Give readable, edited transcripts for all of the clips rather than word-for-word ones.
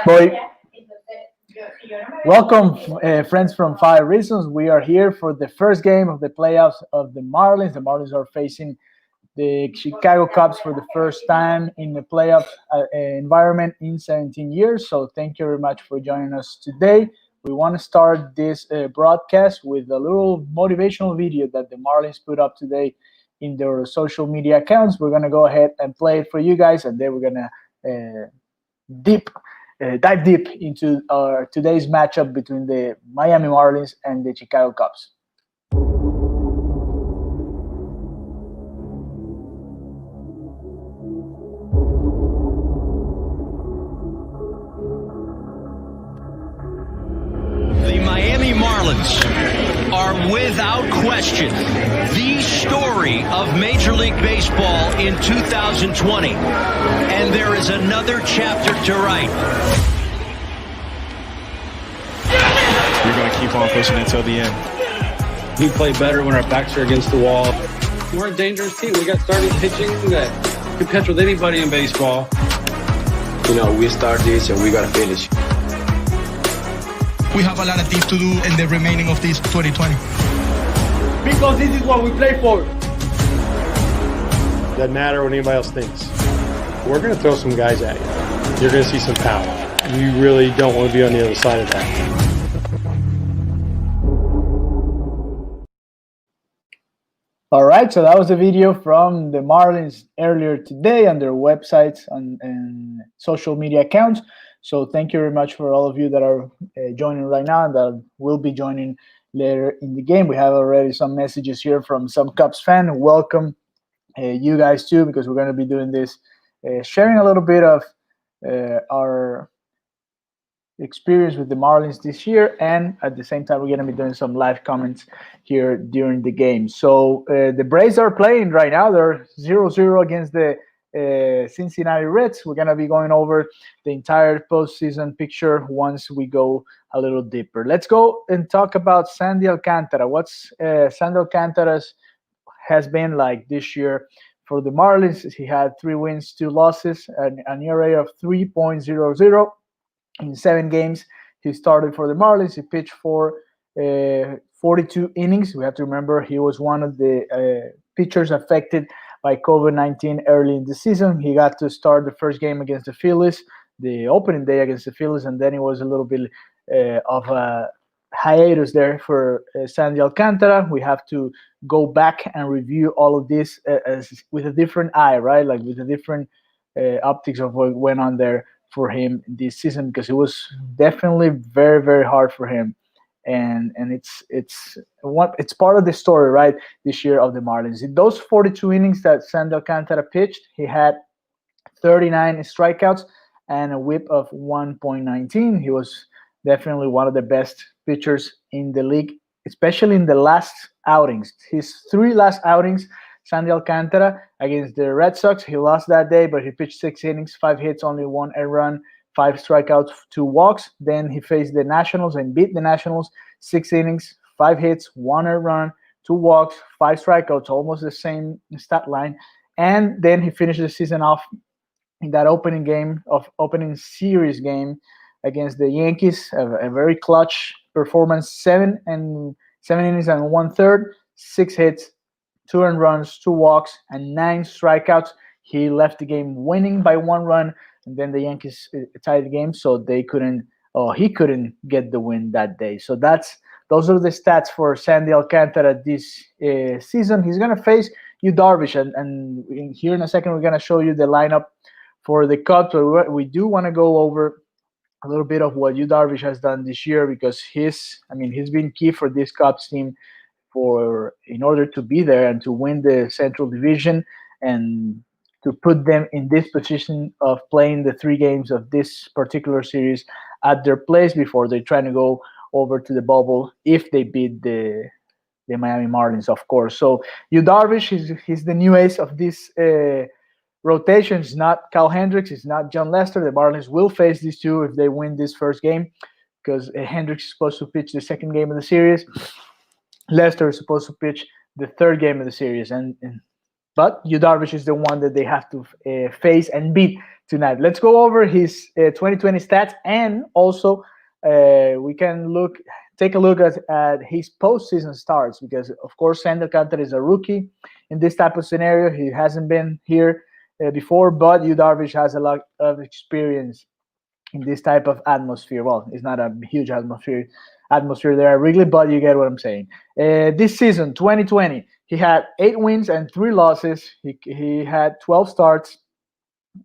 Boy, welcome, friends from Five Reasons. We are here for the first game of the playoffs of the Marlins. The Marlins are facing the Chicago Cubs for the first time in the playoff environment in 17 years. So, thank you very much for joining us today. We want to start this broadcast with a little motivational video that the Marlins put up today in their social media accounts. We're going to go ahead and play it for you guys, and then we're going to deep dive deep into our today's matchup between the Miami Marlins and the Chicago Cubs. The Miami Marlins are without question the story of Major League Baseball in 2020. And there is another chapter to write. We're going to keep on pushing until the end. We play better when our backs are against the wall. We're a dangerous team. We got starting pitching that can catch with anybody in baseball. We start this and we got to finish. We have a lot of things to do in the remaining of this 2020. Because this is what we play for. Doesn't matter what anybody else thinks. We're going to throw some guys at you. You're going to see some power. You really don't want to be on the other side of that. All right, so that was a video from the Marlins earlier today on their websites and social media accounts. So thank you very much for all of you that are joining right now and that will be joining later in the game. We have already some messages here from some Cubs fan. Welcome you guys too, because we're going to be doing this, sharing a little bit of our experience with the Marlins this year, and at the same time we're going to be doing some live comments here during the game. So the Braves are playing right now. They're 0-0 against the Cincinnati Reds. We're going to be going over the entire postseason picture once we go a little deeper. Let's go and talk about Sandy Alcantara. What's Sandy Alcantara's has been like this year for the Marlins? He had 3 wins, 2 losses, an ERA of 3.00 in 7 games. He started for the Marlins. He pitched for 42 innings. We have to remember he was one of the pitchers affected by COVID-19 early in the season. He got to start the first game against the Phillies, the opening day against the Phillies, and then it was a little bit of a hiatus there for Sandy Alcantara. We have to go back and review all of this with a different eye, right? Like with a different optics of what went on there for him this season, because it was definitely very, very hard for him. And it's part of the story, right, this year of the Marlins. In those 42 innings that Sandy Alcantara pitched, he had 39 strikeouts and a whip of 1.19. He was definitely one of the best pitchers in the league, especially in the last outings. His 3 last outings, Sandy Alcantara against the Red Sox, he lost that day, but he pitched 6 innings, 5 hits, only 1 earned run, 5 strikeouts, 2 walks. Then he faced the Nationals and beat the Nationals, 6 innings, 5 hits, 1 earned run, 2 walks, 5 strikeouts, almost the same stat line. And then he finished the season off in that opening series game against the Yankees, a very clutch performance, 7 innings and 1/3, 6 hits, 2 earned runs, 2 walks, and 9 strikeouts. He left the game winning by 1 run, and then the Yankees tied the game, so he couldn't get the win that day. So those are the stats for Sandy Alcantara this season. He's going to face Yu Darvish, and here in a second we're going to show you the lineup for the Cubs. But we do want to go over a little bit of what Yu Darvish has done this year, because he's been key for this Cubs team in order to be there and to win the Central Division and to put them in this position of playing the 3 games of this particular series at their place before they try to go over to the bubble if they beat the Miami Marlins, of course. So Yu Darvish, he's the new ace of this rotation. It's not Kyle Hendricks, it's not John Lester. The Marlins will face these two if they win this first game, because Hendricks is supposed to pitch the second game of the series. Lester is supposed to pitch the third game of the series, but Yu Darvish is the one that they have to face and beat tonight. Let's go over his 2020 stats, and also we can take a look at his postseason starts, because of course Sandy Alcantara is a rookie in this type of scenario. He hasn't been here before, but Yu Darvish has a lot of experience in this type of atmosphere. Well, it's not a huge atmosphere there at Wrigley, but you get what I'm saying. This season, 2020, he had 8 wins and 3 losses. He had 12 starts,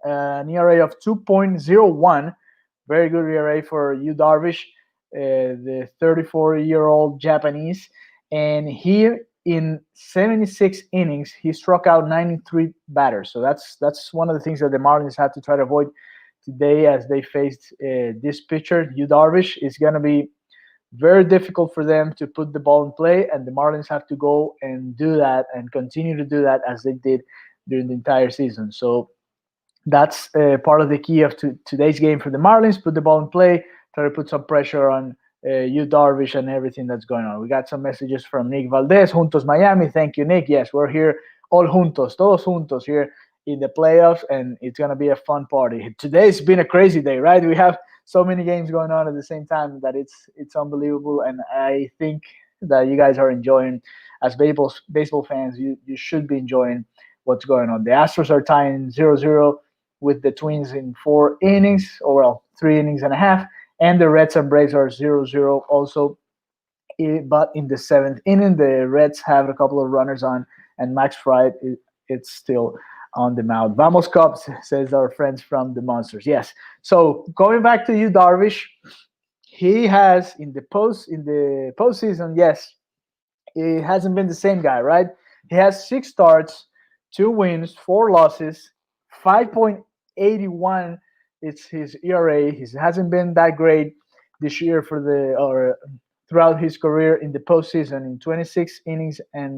an ERA of 2.01. Very good ERA for Yu Darvish, the 34-year-old Japanese. And here in 76 innings, he struck out 93 batters. So that's one of the things that the Marlins had to try to avoid today as they faced this pitcher, Yu Darvish. It's going to be very difficult for them to put the ball in play, and the Marlins have to go and do that and continue to do that as they did during the entire season. So that's part of the key of today's game for the Marlins. Put the ball in play, try to put some pressure on Yu Darvish and everything that's going on. We got some messages from Nick Valdez, Juntos Miami. Thank you, Nick. Yes, we're here all juntos, todos juntos here in the playoffs, and it's going to be a fun party. Today's been a crazy day, right? We have so many games going on at the same time that it's unbelievable, and I think that you guys are enjoying. As baseball fans, you should be enjoying what's going on. The Astros are tying 0-0 with the Twins in 4 innings, or well, 3 innings and a half, and the Reds and Braves are 0-0 also. But in the 7th inning, the Reds have a couple of runners on, and Max Fried, it's still on the mound. Vamos Cubs, says our friends from the Monsters. Yes. So going back to Yu Darvish, he has in the postseason, yes, he hasn't been the same guy, right? He has 6 starts, 2 wins, 4 losses, 5.81. It's his ERA. He hasn't been that great this year throughout his career in the postseason. In 26 innings and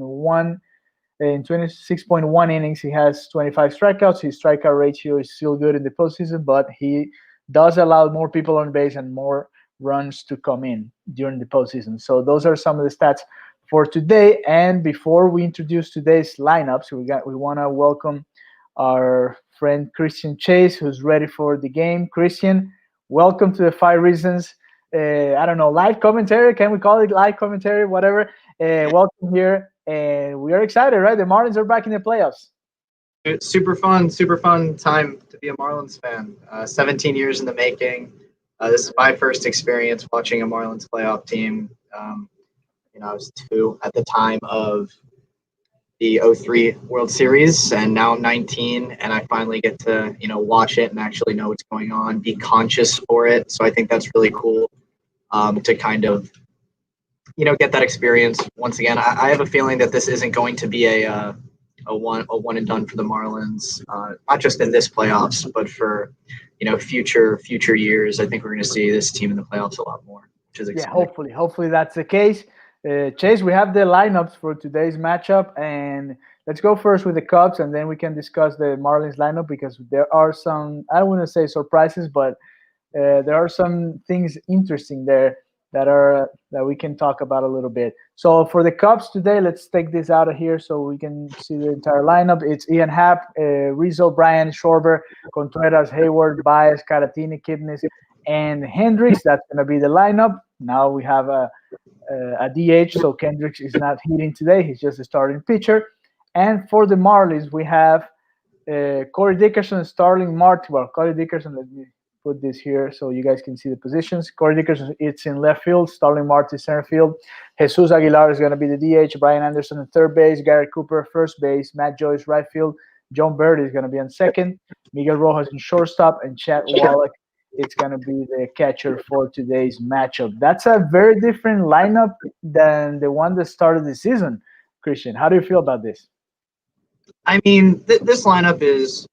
26.1 innings, he has 25 strikeouts. His strikeout ratio is still good in the postseason, but he does allow more people on base and more runs to come in during the postseason. So those are some of the stats for today. And before we introduce today's lineups, we want to welcome our friend Christian Chase, who's ready for the game. Christian, welcome to the 5 Reasons. I don't know, live commentary. Can we call it live commentary? Whatever. Welcome here, and we are excited, right? The Marlins are back in the playoffs. It's super fun time to be a Marlins fan. 17 years in the making. This is my first experience watching a Marlins playoff team. I was 2 at the time of the 03 World Series, and now I'm 19, and I finally get to, watch it and actually know what's going on, be conscious for it. So I think that's really cool to kind of, get that experience once again. I have a feeling that this isn't going to be a one and done for the Marlins, not just in this playoffs, but for, future years. I think we're going to see this team in the playoffs a lot more, which is exciting. Yeah, hopefully that's the case. Chase, we have the lineups for today's matchup, and let's go first with the Cubs, and then we can discuss the Marlins lineup, because there are some, I don't want to say surprises, but there are some things interesting there that we can talk about a little bit. So for the Cubs today, let's take this out of here so we can see the entire lineup. It's Ian Happ, Rizzo, Bryan, Schwarber, Contreras, Hayward, Baez, Caratini, Kipnis, and Hendricks. That's going to be the lineup. Now we have a DH, so Kendricks is not hitting today. He's just a starting pitcher. And for the Marlins, we have Corey Dickerson, Starling Marte. Well, Corey Dickerson, let me put this here so you guys can see the positions. Corey Dickerson, it's in left field. Starling Marte is center field. Jesus Aguilar is going to be the DH. Brian Anderson in third base. Garrett Cooper, first base. Matt Joyce, right field. John Bird is going to be on second. Miguel Rojas in shortstop. And Chad Wallach, it's going to be the catcher for today's matchup. That's a very different lineup than the one that started the season. Christian, how do you feel about this? I mean, this lineup is,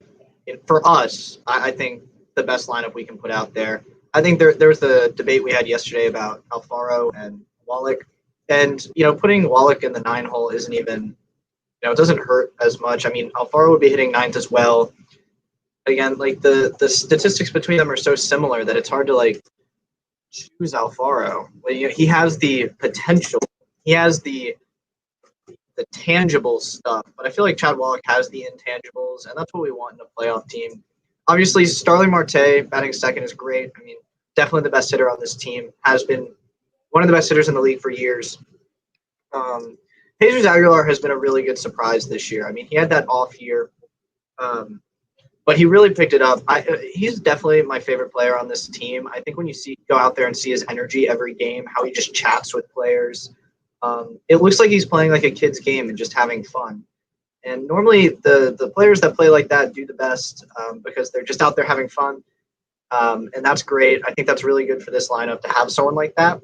for us, I think, the best lineup we can put out there. I think there was the debate we had yesterday about Alfaro and Wallach. And, putting Wallach in the 9 hole isn't even, it doesn't hurt as much. I mean, Alfaro would be hitting 9th as well. Again, like the statistics between them are so similar that it's hard to choose Alfaro. He has the potential, he has the tangible stuff, but I feel like Chad Wallach has the intangibles, and that's what we want in a playoff team. Obviously, Starling Marte batting second is great. I mean, definitely the best hitter on this team. Has been one of the best hitters in the league for years. Jesus Aguilar has been a really good surprise this year. I mean, he had that off year, but he really picked it up. He's definitely my favorite player on this team. I think when you go out there and see his energy every game, how he just chats with players, it looks like he's playing like a kid's game and just having fun. And normally the players that play like that do the best because they're just out there having fun. And that's great. I think that's really good for this lineup to have someone like that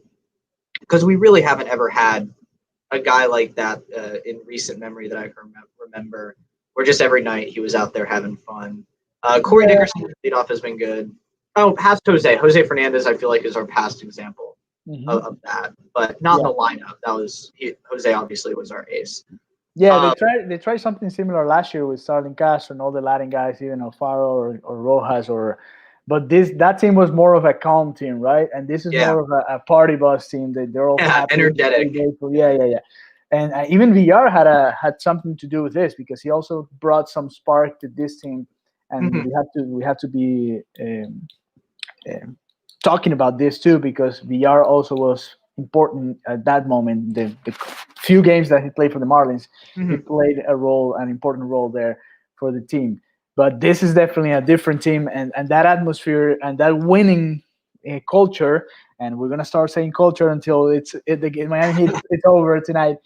because we really haven't ever had a guy like that in recent memory that I can remember, where just every night he was out there having fun. Corey Dickerson leadoff has been good. Oh, past Jose Fernandez, I feel like is our past example of that, but not in the lineup. Jose obviously was our ace. Yeah, they tried something similar last year with Starling Castro and all the Latin guys, even Alfaro or Rojas but that team was more of a calm team, right? And this is more of a party bus team. They're all happy, energetic. Yeah. And even VR had something to do with this because he also brought some spark to this team, and we have to be talking about this too because VR also was important at that moment. The few games that he played for the Marlins, he played an important role there for the team. But this is definitely a different team, and that atmosphere and that winning culture. And we're gonna start saying culture until the Miami Heat it's over tonight.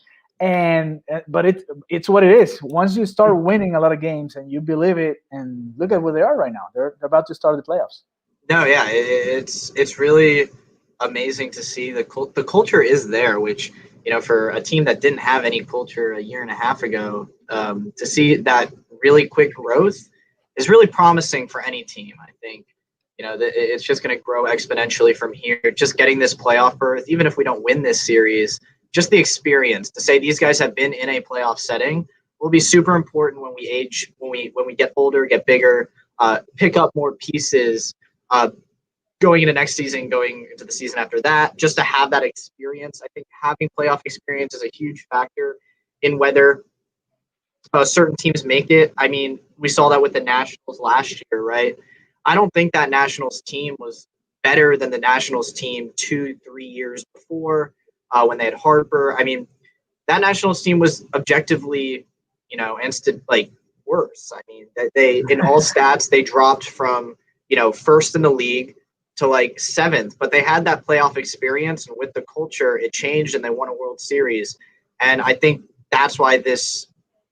And but it's what it is. Once you start winning a lot of games and you believe it, and look at where they are right now. They're about to start the playoffs. No, yeah, it's really amazing to see the culture is there, which for a team that didn't have any culture a year and a half ago, to see that really quick growth is really promising for any team. I think it's just going to grow exponentially from here. Just getting this playoff berth, even if we don't win this series, just the experience to say these guys have been in a playoff setting will be super important when we age, when we get older, get bigger, pick up more pieces. Going into next season, going into the season after that, just to have that experience. I think having playoff experience is a huge factor in whether certain teams make it. I mean, we saw that with the Nationals last year, right? I don't think that Nationals team was better than the Nationals team 2-3 years before when they had Harper. I mean, that Nationals team was objectively, worse. I mean, they in all stats, they dropped from first in the league to like seventh, but they had that playoff experience, and with the culture, it changed and they won a World Series. And I think that's why this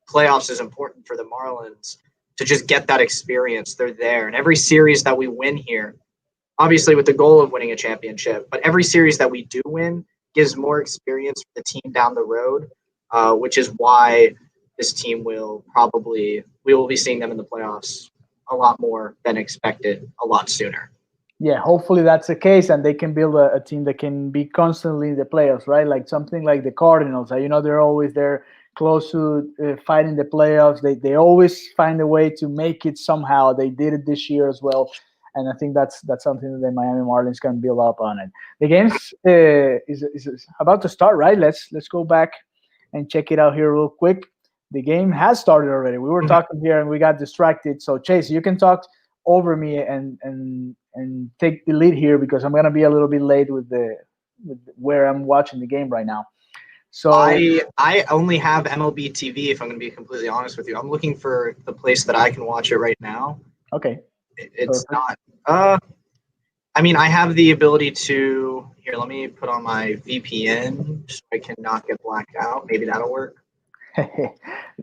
playoffs is important for the Marlins to just get that experience. They're there. And every series that we win here, obviously with the goal of winning a championship, but every series that we do win gives more experience for the team down the road, which is why this team we will be seeing them in the playoffs a lot more than expected, a lot sooner. Yeah, hopefully that's the case, and they can build a team that can be constantly in the playoffs, right? Like something like the Cardinals. They're always there, close to fighting the playoffs. They always find a way to make it somehow. They did it this year as well, and I think that's something that the Miami Marlins can build up on. And the game's is about to start, right? Let's go back and check it out here real quick. The game has started already. We were talking here and we got distracted. So Chase, you can talk over me and take the lead here because I'm gonna be a little bit late with where I'm watching the game right now. So I only have MLB TV. If I'm gonna be completely honest with you, I'm looking for the place that I can watch it right now. Okay. It's perfect. Not. I mean, I have the ability to. Here, let me put on my VPN so I can not get blacked out. Maybe that'll work.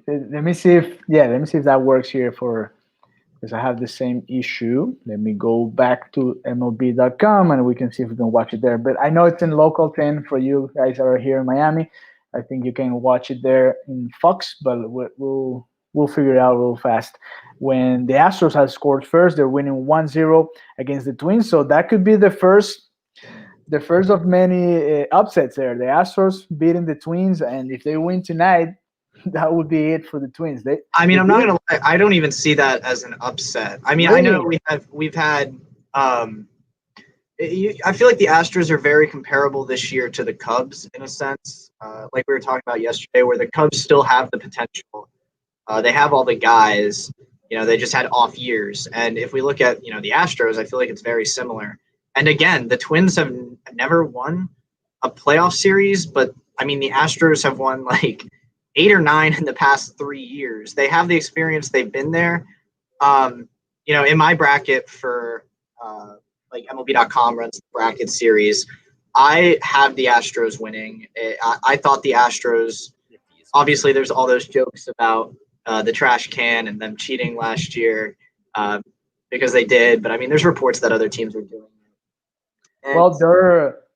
Let me see if that works here because I have the same issue. Let me go back to MLB.com and we can see if we can watch it there. But I know it's in local 10 for you guys that are here in Miami. I think you can watch it there in Fox, but we'll figure it out real fast. When the Astros have scored first, they're winning 1-0 against the Twins. So that could be the first of many upsets there. The Astros beating the Twins, and if they win tonight, that would be it for the Twins. I'm not gonna lie. I don't even see that as an upset. I mean, really? I know we've had. I feel like the Astros are very comparable this year to the Cubs in a sense, like we were talking about yesterday, where the Cubs still have the potential. They have all the guys, They just had off years. And if we look at, the Astros, I feel like it's very similar. And again, the Twins have never won a playoff series, but I mean, the Astros have won like 8 or 9 in the past 3 years. They have the experience. They've been there. In my bracket for like MLB.com runs the bracket series, I have the Astros winning. I thought the Astros, obviously there's all those jokes about the trash can and them cheating last year because they did. But I mean, there's reports that other teams are doing it. And, well,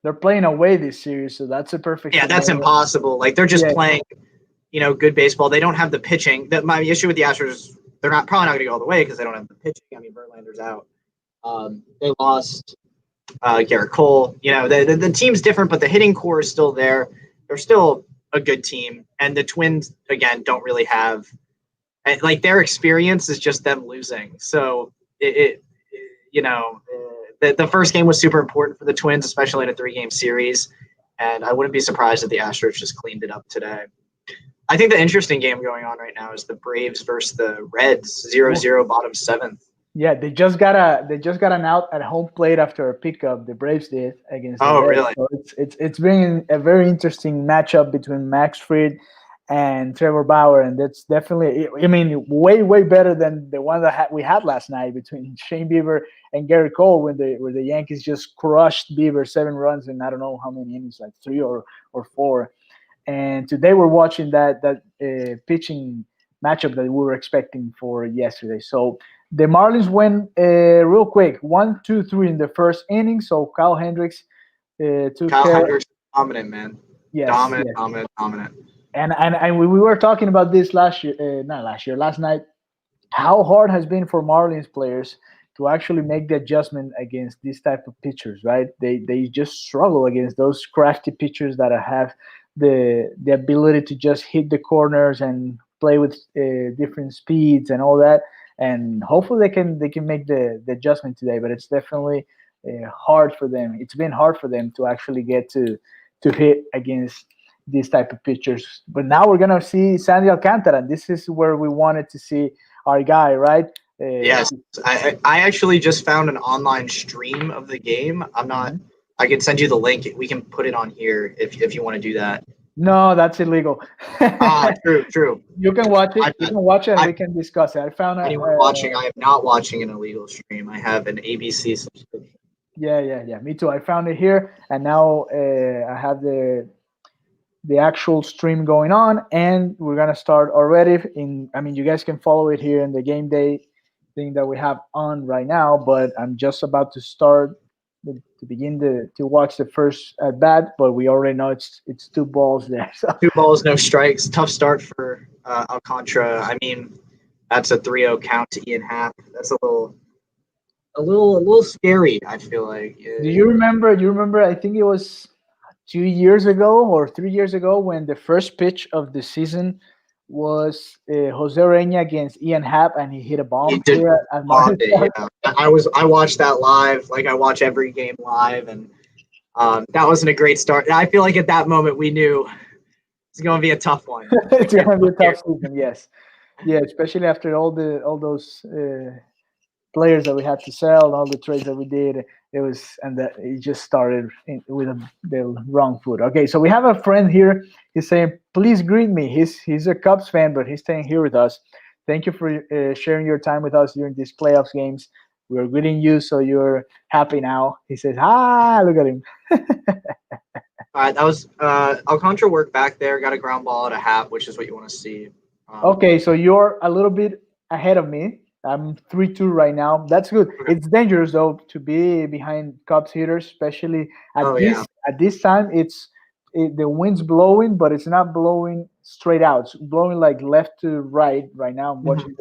they're playing away this series, so that's a perfect. Yeah, that's impossible. Like they're just playing, good baseball. They don't have the pitching. My issue with the Astros is they're probably not going to go all the way because they don't have the pitching. I mean, Verlander's out. They lost Garrett Cole. The team's different, but the hitting core is still there. They're still a good team. And the Twins, again, don't really have like their experience is just them losing. So the first game was super important for the Twins, especially in a 3-game series. And I wouldn't be surprised if the Astros just cleaned it up today. I think the interesting game going on right now is the Braves versus the Reds, 0-0 bottom 7th. Yeah, they just got an out at home plate after a pickup. The Braves did against the Reds. Really? So it's been a very interesting matchup between Max Fried and Trevor Bauer, and that's definitely, I mean, way better than the one that we had last night between Shane Bieber and Garrett Cole, where the Yankees just crushed Bieber 7 runs in I don't know how many innings, like 3 or 4. And today we're watching that pitching matchup that we were expecting for yesterday. So the Marlins went real quick, 1-2-3 in the first inning. So Kyle Hendricks took Kyle Hendricks, dominant, man. Yes, dominant. And we were talking about this last night, how hard has been for Marlins players to actually make the adjustment against this type of pitchers, right? They just struggle against those crafty pitchers that have the ability to just hit the corners and play with different speeds and all that. And hopefully they can make the adjustment today. But it's definitely hard for them. It's been hard for them to actually get to hit against these type of pitchers. But now we're gonna see Sandy Alcantara, and this is where we wanted to see our guy, right? Yes, I actually just found an online stream of the game. I can send you the link. We can put it on here if you want to do that. No, that's illegal. True. You can watch it. And we can discuss it. I found anyone watching. I am not watching an illegal stream. I have an ABC subscription. Yeah. Me too. I found it here, and now I have the actual stream going on, and we're gonna start already. You guys can follow it here in the game day thing that we have on right now. But I'm just about to start to begin to watch the first at bat, but we already know it's 2 balls there. So. 2 balls, no strikes. Tough start for Alcantara. I mean, that's a 3-0 count to Ian Happ. That's a little scary, I feel like. Do you remember? I think it was 2 years ago or 3 years ago when the first pitch of the season was Jose Ureña against Ian Happ, and he hit a bomb. I watched that live. Like I watch every game live, and that wasn't a great start. I feel like at that moment we knew it's going to be a tough one. It's going to be a tough season, yes. Yeah, especially after all those players that we had to sell and all the trades that we did. It just started with the wrong foot. Okay, so we have a friend here. He's saying, "Please greet me." He's a Cubs fan, but he's staying here with us. Thank you for sharing your time with us during these playoffs games. We're greeting you, so you're happy now. He says, look at him. All right, that was Alcantara worked back there, got a ground ball at a Happ, which is what you want to see. Okay, so you're a little bit ahead of me. I'm 3-2 right now. That's good. Okay. It's dangerous though to be behind Cubs hitters, especially at this time. The wind's blowing, but it's not blowing straight out. It's blowing like left to right. Right now, I'm watching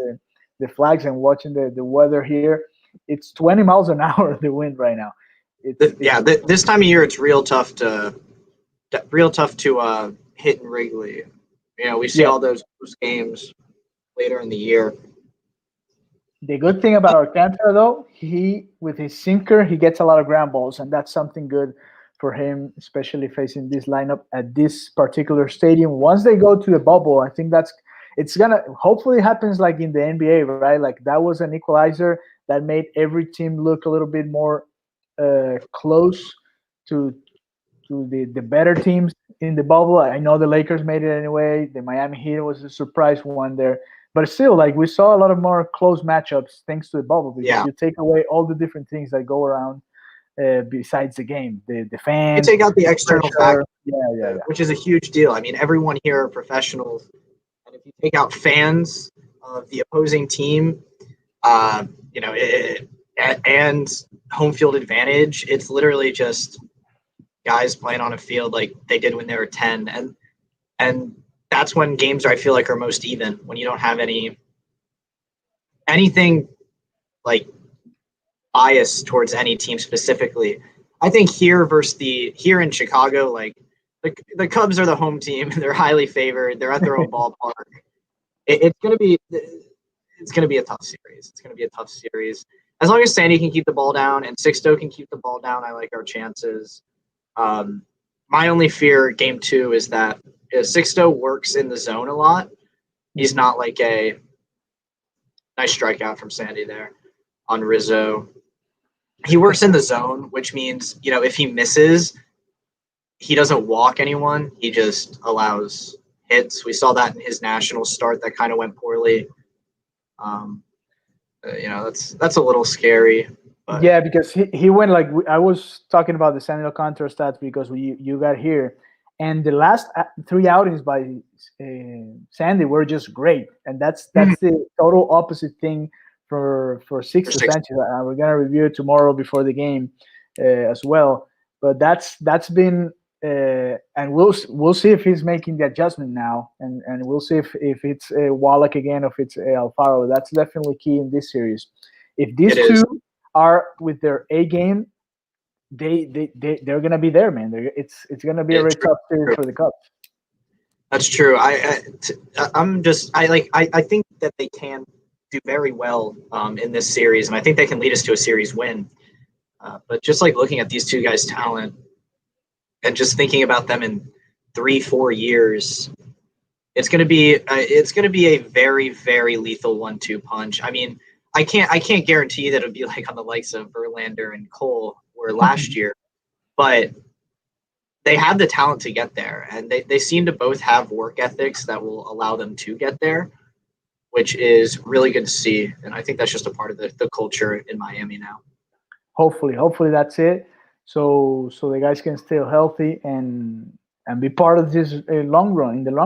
the flags and watching the weather here. It's 20 miles an hour the wind right now. This time of year it's real tough to hit in Wrigley. We see all those games later in the year. The good thing about Alcantara, though, with his sinker, he gets a lot of ground balls, and that's something good for him, especially facing this lineup at this particular stadium. Once they go to the bubble, I think it's gonna hopefully happens like in the NBA, right? Like that was an equalizer that made every team look a little bit more close to the better teams in the bubble. I know the Lakers made it anyway. The Miami Heat was a surprise one there, but still, like we saw a lot of more close matchups thanks to the bubble because Yeah. you take away all the different things that go around besides the game, the You fans, take out the external pressure. factor, Yeah. which is a huge deal. I mean, everyone here are professionals, and if you take out fans of the opposing team, you know, and home field advantage, it's literally just guys playing on a field like they did when they were 10, and that's when games I feel like are most even, when you don't have anything like bias towards any team specifically. I think here in Chicago, like the Cubs are the home team. They're highly favored. They're at their own ballpark. It's gonna be a tough series. It's gonna be a tough series. As long as Sandy can keep the ball down and Sixto can keep the ball down, I like our chances. My only fear game 2 is that if Sixto works in the zone a lot, he's not like a nice strikeout from Sandy there on Rizzo. He works in the zone, which means, you know, if he misses, he doesn't walk anyone. He just allows hits. We saw that in his national start that kind of went poorly. You know, that's a little scary. But. Yeah, because he went like I was talking about the Sandy Alcantara stats because you got here, and the last 3 outings by Sandy were just great, and that's the total opposite thing for Sixto Sanchez. We're gonna review it tomorrow before the game as well, but that's been and we'll see if he's making the adjustment now, and we'll see if it's Wallach again, or if it's Alfaro. That's definitely key in this series. If these two are with their A game, they're gonna be there, man. It's gonna be a very tough series for the Cubs. That's true. I think that they can do very well in this series, and I think they can lead us to a series win. But just like looking at these two guys' talent and just thinking about them in 3-4 years, it's gonna be a very, very lethal 1-2 punch. I mean, I can't guarantee that it'll be like on the likes of Verlander and Cole were last year, but they have the talent to get there, and they seem to both have work ethics that will allow them to get there, which is really good to see. And I think that's just a part of the culture in Miami now. Hopefully that's it. So the guys can stay healthy and be part of this in the long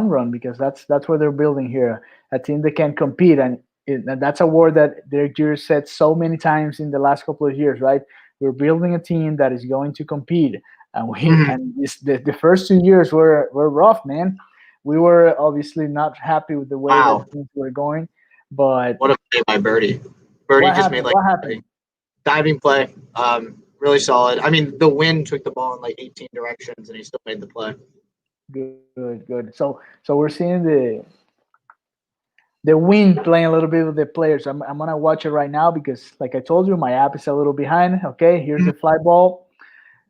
run, because that's what they're building here, a team that can compete. And that's a word that Derek Jeter said so many times in the last couple of years, right? We're building a team that is going to compete, and the first 2 years were rough, man. We were obviously not happy with the way that things were going, but what a play by Birdie! Birdie just made like a diving play, really solid. I mean, the wind took the ball in like 18 directions, and he still made the play. Good. So we're seeing the wind playing a little bit with the players. I'm gonna watch it right now because, like I told you, my app is a little behind. Okay, here's the fly ball,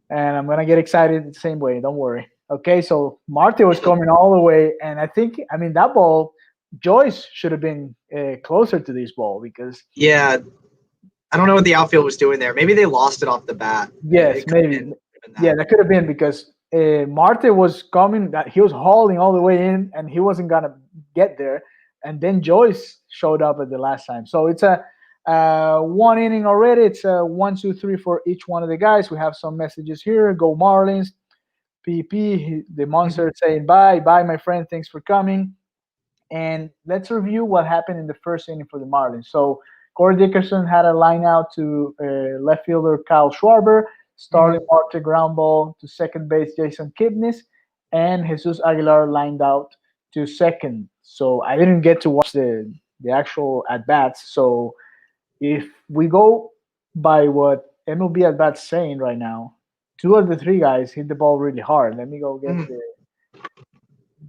and I'm gonna get excited the same way. Don't worry. Okay, so Marte was coming all the way, and I mean that ball, Joyce should have been closer to this ball because I don't know what the outfield was doing there. Maybe they lost it off the bat. Yes, maybe. Yeah, that could have been because Marte was coming. He was hauling all the way in, and he wasn't gonna get there. And then Joyce showed up at the last time. So it's a 1 inning already. It's a 1, 2, 3 for each one of the guys. We have some messages here. Go Marlins. PP, the monster saying bye, my friend. Thanks for coming. And let's review what happened in the first inning for the Marlins. So Corey Dickerson had a line out to left fielder Kyle Schwarber. Starling Marte ground ball to second base Jason Kipnis, and Jesus Aguilar lined out to second. So I didn't get to watch the actual at-bats. So if we go by what MLB at-bats saying right now, 2 of the 3 guys hit the ball really hard. Let me go get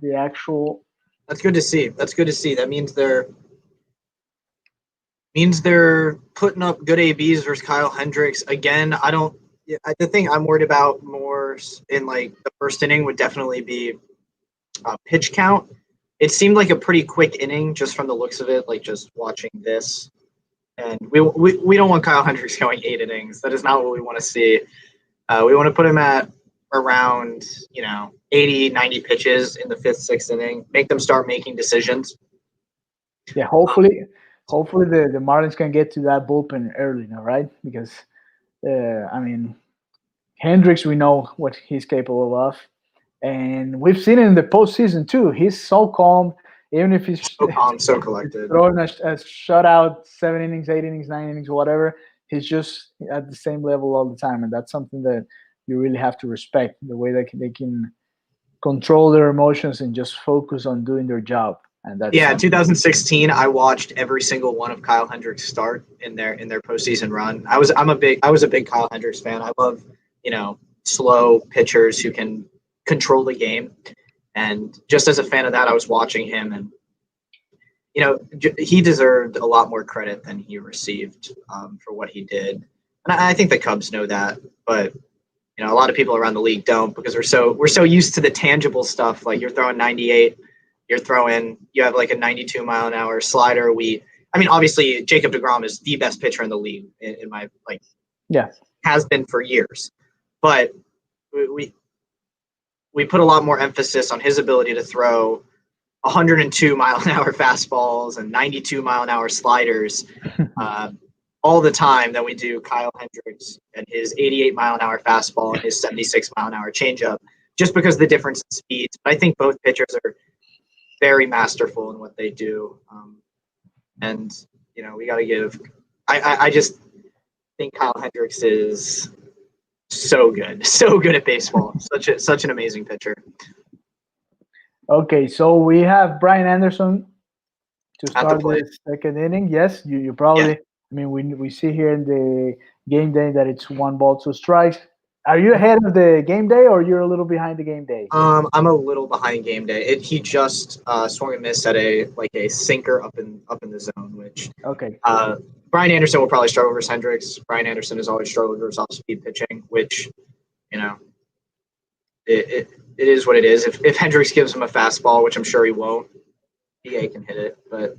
the actual. That's good to see. That means they're putting up good ABs versus Kyle Hendricks. Again, the thing I'm worried about more in like the first inning would definitely be pitch count. it seemed like a pretty quick inning just from the looks of it, like just watching this. And we don't want Kyle Hendricks going 8 innings. That is not what we want to see. We want to put him at around 80, 90 pitches in the 5th, 6th inning. Make them start making decisions. Yeah, hopefully the Marlins can get to that bullpen early now, right? Because Hendricks, we know what he's capable of, and we've seen it in the postseason too. He's so calm, even if he's so calm, so collected. Throwing a shutout, 7 innings, 8 innings, 9 innings, whatever. He's just at the same level all the time, and that's something that you really have to respect. The way that they can control their emotions and just focus on doing their job. And that's in 2016, I watched every single one of Kyle Hendricks start in their postseason run. I was a big Kyle Hendricks fan. I love slow pitchers who can control the game, and just as a fan of that, I was watching him, and he deserved a lot more credit than he received for what he did, and I think the Cubs know that, but a lot of people around the league don't, because we're so used to the tangible stuff. Like, you're throwing 98. You have like a 92 mile an hour slider. Obviously Jacob deGrom is the best pitcher in the league in my has been for years, but we put a lot more emphasis on his ability to throw 102 mile an hour fastballs and 92 mile an hour sliders all the time than we do Kyle Hendricks and his 88 mile an hour fastball and his 76 mile an hour changeup, just because of the difference in speeds. But I think both pitchers are very masterful in what they do. And we got to give, I just think Kyle Hendricks is so good at baseball. Such an amazing pitcher. Okay, so we have Brian Anderson to start the 2nd inning. Yes, you probably. Yeah. We see here in the game day that it's 1 ball, 2 strikes. Are you ahead of the game day, or you're a little behind the game day? I'm a little behind game day. He just swung and missed at a sinker up in the zone, which okay. Brian Anderson will probably struggle versus Hendricks. Brian Anderson has always struggled versus off-speed pitching, which it is what it is. If Hendricks gives him a fastball, which I'm sure he won't, BA can hit it. But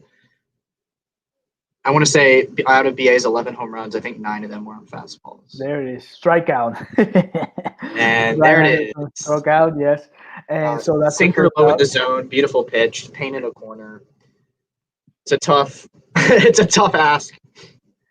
I want to say out of BA's 11 home runs, I think 9 of them were on fastballs. There it is. Strikeout. And there it is. Strikeout, yes. And so that's sinker low in the zone, beautiful pitch, painted a corner. It's a tough ask.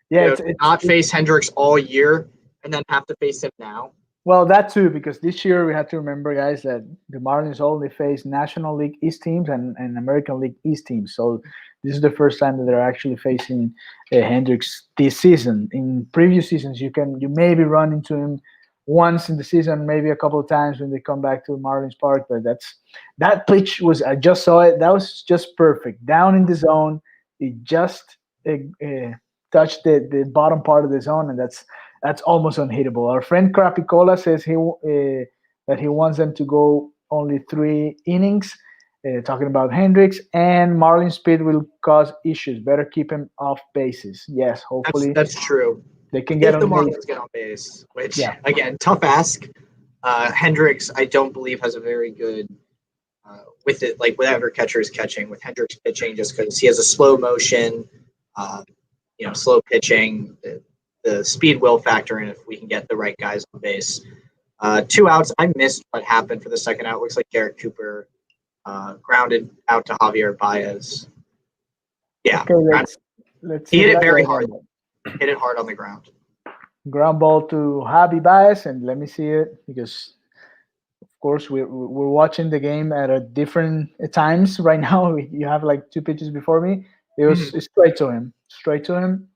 Yeah, not face Hendricks all year and then have to face him now. Well, that too, because this year we have to remember, guys, that the Marlins only face National League East teams and American League East teams. So this is the first time that they're actually facing Hendricks this season. In previous seasons, you maybe run into him once in the season, maybe a couple of times when they come back to Marlins Park. But that pitch was, I just saw it. That was just perfect. Down in the zone, it just touched the bottom part of the zone, and that's almost unhittable. Our friend Crapicola says that he wants them to go only 3 innings. Talking about Hendricks, and Marlins speed will cause issues. Better keep him off bases. Yes, hopefully that's true. They can get if on the Marlins base. Get on base, which again, tough ask. Hendricks, I don't believe, has a very good with it, like whatever catcher is catching with Hendricks pitching, just because he has a slow motion, slow pitching. The speed will factor in if we can get the right guys on base. 2 outs. I missed what happened for the second out. Looks like Garrett Cooper grounded out to Javier Baez. Yeah, okay, let's he hit it very hard. Hit it hard on the ground. Ground ball to Javi Baez, and let me see it, because of course we're watching the game at a different times right now. You have like 2 pitches before me. It was straight to him,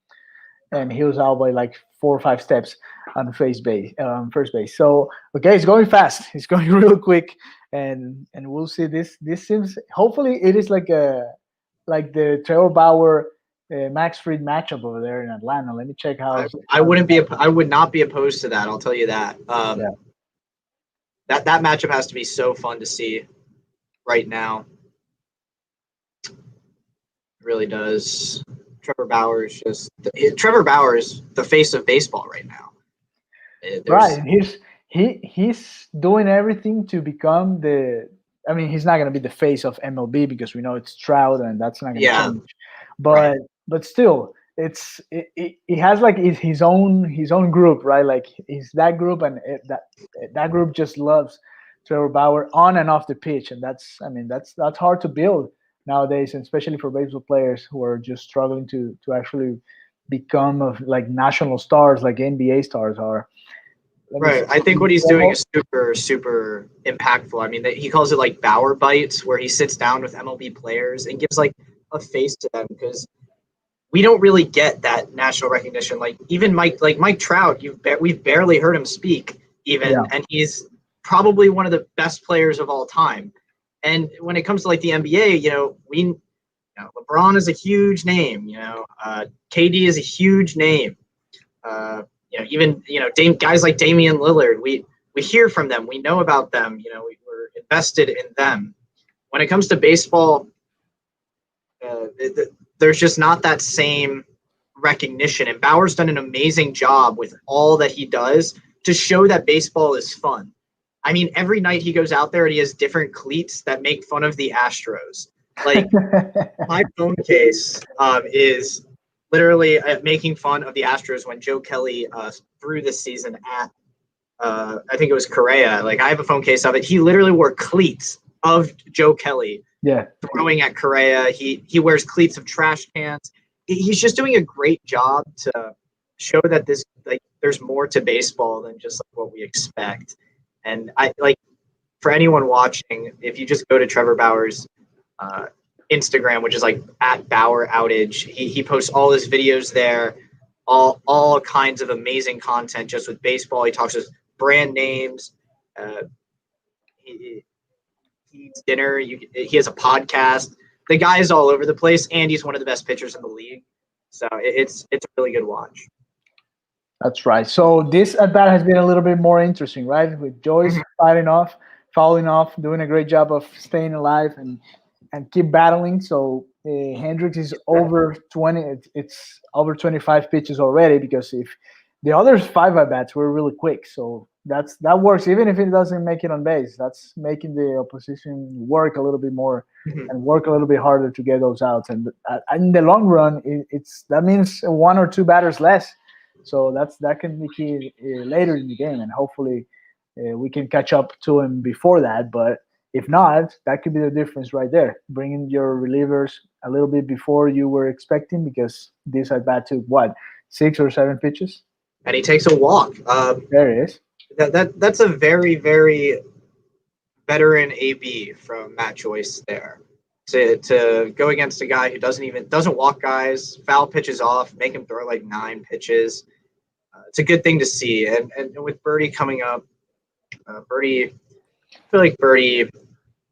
and he was out by like 4 or 5 steps on first base. So okay, it's going fast. It's going real quick, and we'll see. This seems, hopefully it is like the Trevor Bauer Max Fried matchup over there in Atlanta. Let me check how. I would not be opposed to that. I'll tell you that. That matchup has to be so fun to see right now. It really does. Trevor Bauer is the face of baseball right now. Right, he's doing everything to become the I mean, he's not going to be the face of MLB because we know it's Trout, and that's not going to Yeah. change. But still, he has like his own group, right? Like he's that group, and that group just loves Trevor Bauer on and off the pitch, and that's hard to build nowadays, and especially for baseball players who are just struggling to actually become of like national stars, like NBA stars are. Right. I think what he's doing is super, super impactful. I mean, he calls it like Bauer bites, where he sits down with MLB players and gives like a face to them, because we don't really get that national recognition. Like even Mike Trout, we've barely heard him speak even, and he's probably one of the best players of all time. And when it comes to like the NBA, LeBron is a huge name. KD is a huge name. Guys like Damian Lillard, we hear from them, we know about them, we're invested in them. When it comes to baseball, there's just not that same recognition, and Bauer's done an amazing job with all that he does to show that baseball is fun. I mean, every night he goes out there and he has different cleats that make fun of the Astros. Like my phone case is literally making fun of the Astros when Joe Kelly threw this season at, I think it was Correa. Like I have a phone case of it. He literally wore cleats of Joe Kelly throwing at Correa. He wears cleats of trash cans. He's just doing a great job to show that there's more to baseball than just like what we expect. And for anyone watching, if you just go to Trevor Bauer's Instagram, which is like at Bauer Outage, he posts all his videos there, all kinds of amazing content just with baseball. He talks with brand names. He eats dinner. He has a podcast. The guy is all over the place, and he's one of the best pitchers in the league. So it's a really good watch. That's right. So this at bat has been a little bit more interesting, right? With Joyce fouling off, doing a great job of staying alive and keep battling. So Hendricks is over 20. It's over 25 pitches already, because if the other 5 at bats were really quick, so that works. Even if it doesn't make it on base, that's making the opposition work a little bit more and work a little bit harder to get those outs. And in the long run, that means 1 or 2 batters less. So that can be key later in the game, and hopefully we can catch up to him before that. But if not, that could be the difference right there. Bringing your relievers a little bit before you were expecting, because this at bat took 6 or 7 pitches, and he takes a walk. There it is. That's a very, very veteran AB from Matt Joyce there. To go against a guy who doesn't walk guys, foul pitches off, make him throw like 9 pitches. It's a good thing to see. And with Birdie coming up, I feel like Birdie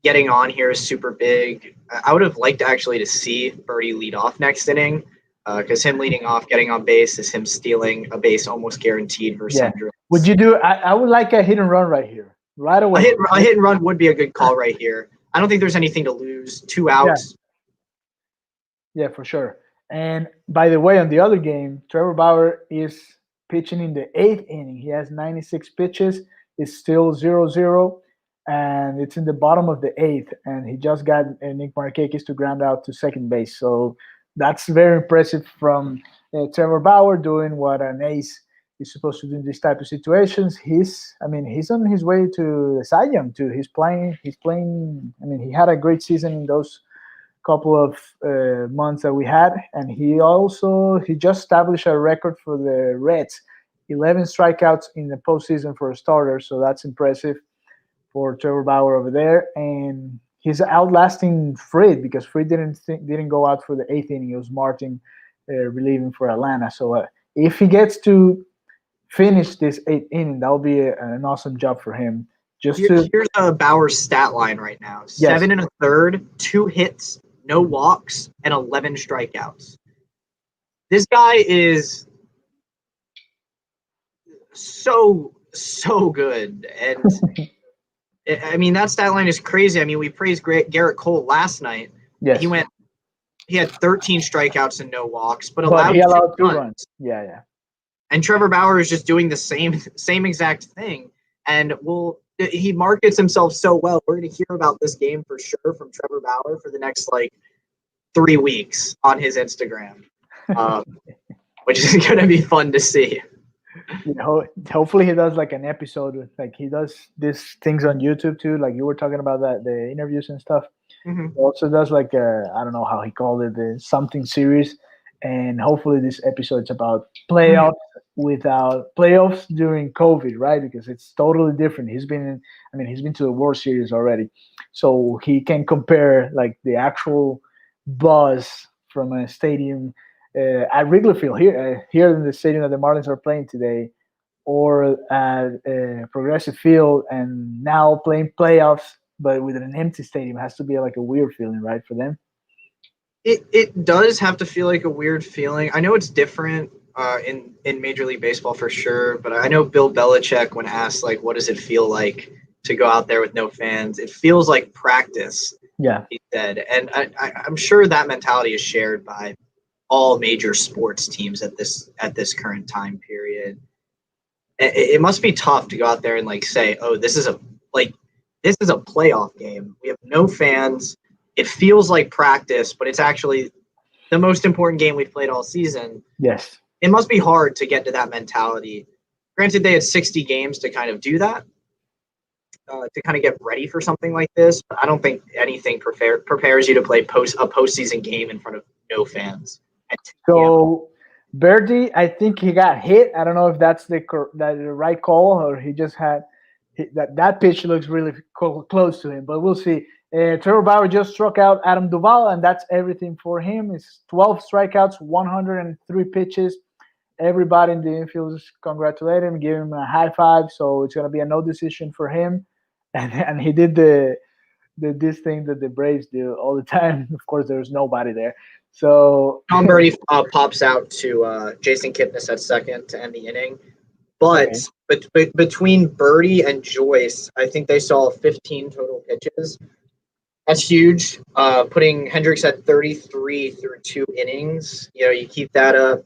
getting on here is super big. I would have liked to see Birdie lead off next inning, because him leading off, getting on base, is him stealing a base almost guaranteed versus Hendricks. Would you do? I would like a hit and run right here, right away. A hit and run would be a good call right here. I don't think there's anything to lose. 2 outs. Yeah, for sure. And by the way, on the other game, Trevor Bauer is pitching in the 8th inning. He has 96 pitches. It's still 0-0, and it's in the bottom of the 8th. And he just got Nick Markakis to ground out to second base. So that's very impressive from Trevor Bauer, doing what an ace is supposed to do in these type of situations. He's on his way to the Cy Young too. He's playing. I mean, he had a great season in those couple of months that we had, and he just established a record for the Reds, 11 strikeouts in the postseason for a starter. So that's impressive for Trevor Bauer over there, and he's outlasting Fried, because Fried didn't go out for the 8th inning. It was Martin relieving for Atlanta. So if he gets to finish this 8th inning, that will be an awesome job for him. Here's Bauer's stat line right now: 7 1/3, 2 hits, no walks, and 11 strikeouts. This guy is so good, and I mean that stat line is crazy. I mean, we praised Garrett Cole last night. Yes, he had 13 strikeouts and no walks, but he allowed 2 runs. Yeah. And Trevor Bauer is just doing the same exact thing. and he markets himself so well. We're going to hear about this game for sure from Trevor Bauer for the next 3 weeks on his Instagram, which is going to be fun to see. Hopefully he does an episode with he does these things on YouTube too, like you were talking about that the interviews and stuff. Mm-hmm. He also does I don't know how he called it, the something series, and hopefully this episode's about playoffs without playoffs during COVID, right? Because it's totally different. He's been to the World Series already, so he can compare the actual buzz from a stadium at Wrigley Field here in the stadium that the Marlins are playing today, or at Progressive Field, and now playing playoffs, but with an empty stadium. Has to be a weird feeling, right, for them? It does have to feel like a weird feeling. I know it's different in Major League Baseball for sure, but I know Bill Belichick, when asked what does it feel like to go out there with no fans, it feels like practice. Yeah, he said, and I'm sure that mentality is shared by all major sports teams at this current time period. It must be tough to go out there and say, oh, this is a playoff game. We have no fans. It feels like practice, but it's actually the most important game we've played all season. Yes. It must be hard to get to that mentality. Granted, they had 60 games to kind of do that, to kind of get ready for something like this. But I don't think anything prepares you to play a postseason game in front of no fans. So Birdie, I think he got hit. I don't know if that's the right call, or he just had that pitch looks really close to him, but we'll see. Trevor Bauer just struck out Adam Duvall, and that's everything for him. It's 12 strikeouts, 103 pitches. Everybody in the infield is congratulating him, giving him a high five. So it's going to be a no decision for him. And he did this thing that the Braves do all the time. Of course, there's nobody there. So Tom Brady pops out to Jason Kipnis at second to end the inning. But between Birdie and Joyce, I think they saw 15 total pitches. That's huge. Putting Hendricks at 33 through 2 innings. You keep that up.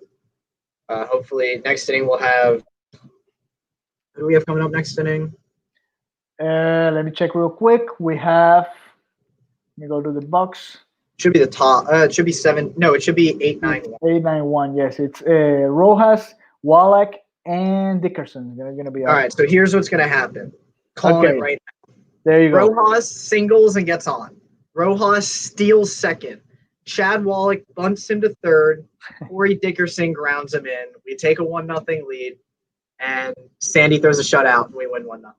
Hopefully, next inning we'll have. Who do we have coming up next inning? Let me check real quick. We have. Let me go to the box. Should be the top. It should be 7. No, it should be 8-9-1. 8-9-1. Yes, it's Rojas, Wallach, and Dickerson. They're going to be all right. So here's what's going to happen. Calling it right now. There you go. Rojas singles and gets on. Rojas steals second. Chad Wallach bunts him to third. Corey Dickerson grounds him in. We take a 1-0 lead, and Sandy throws a shutout, and we win 1-0.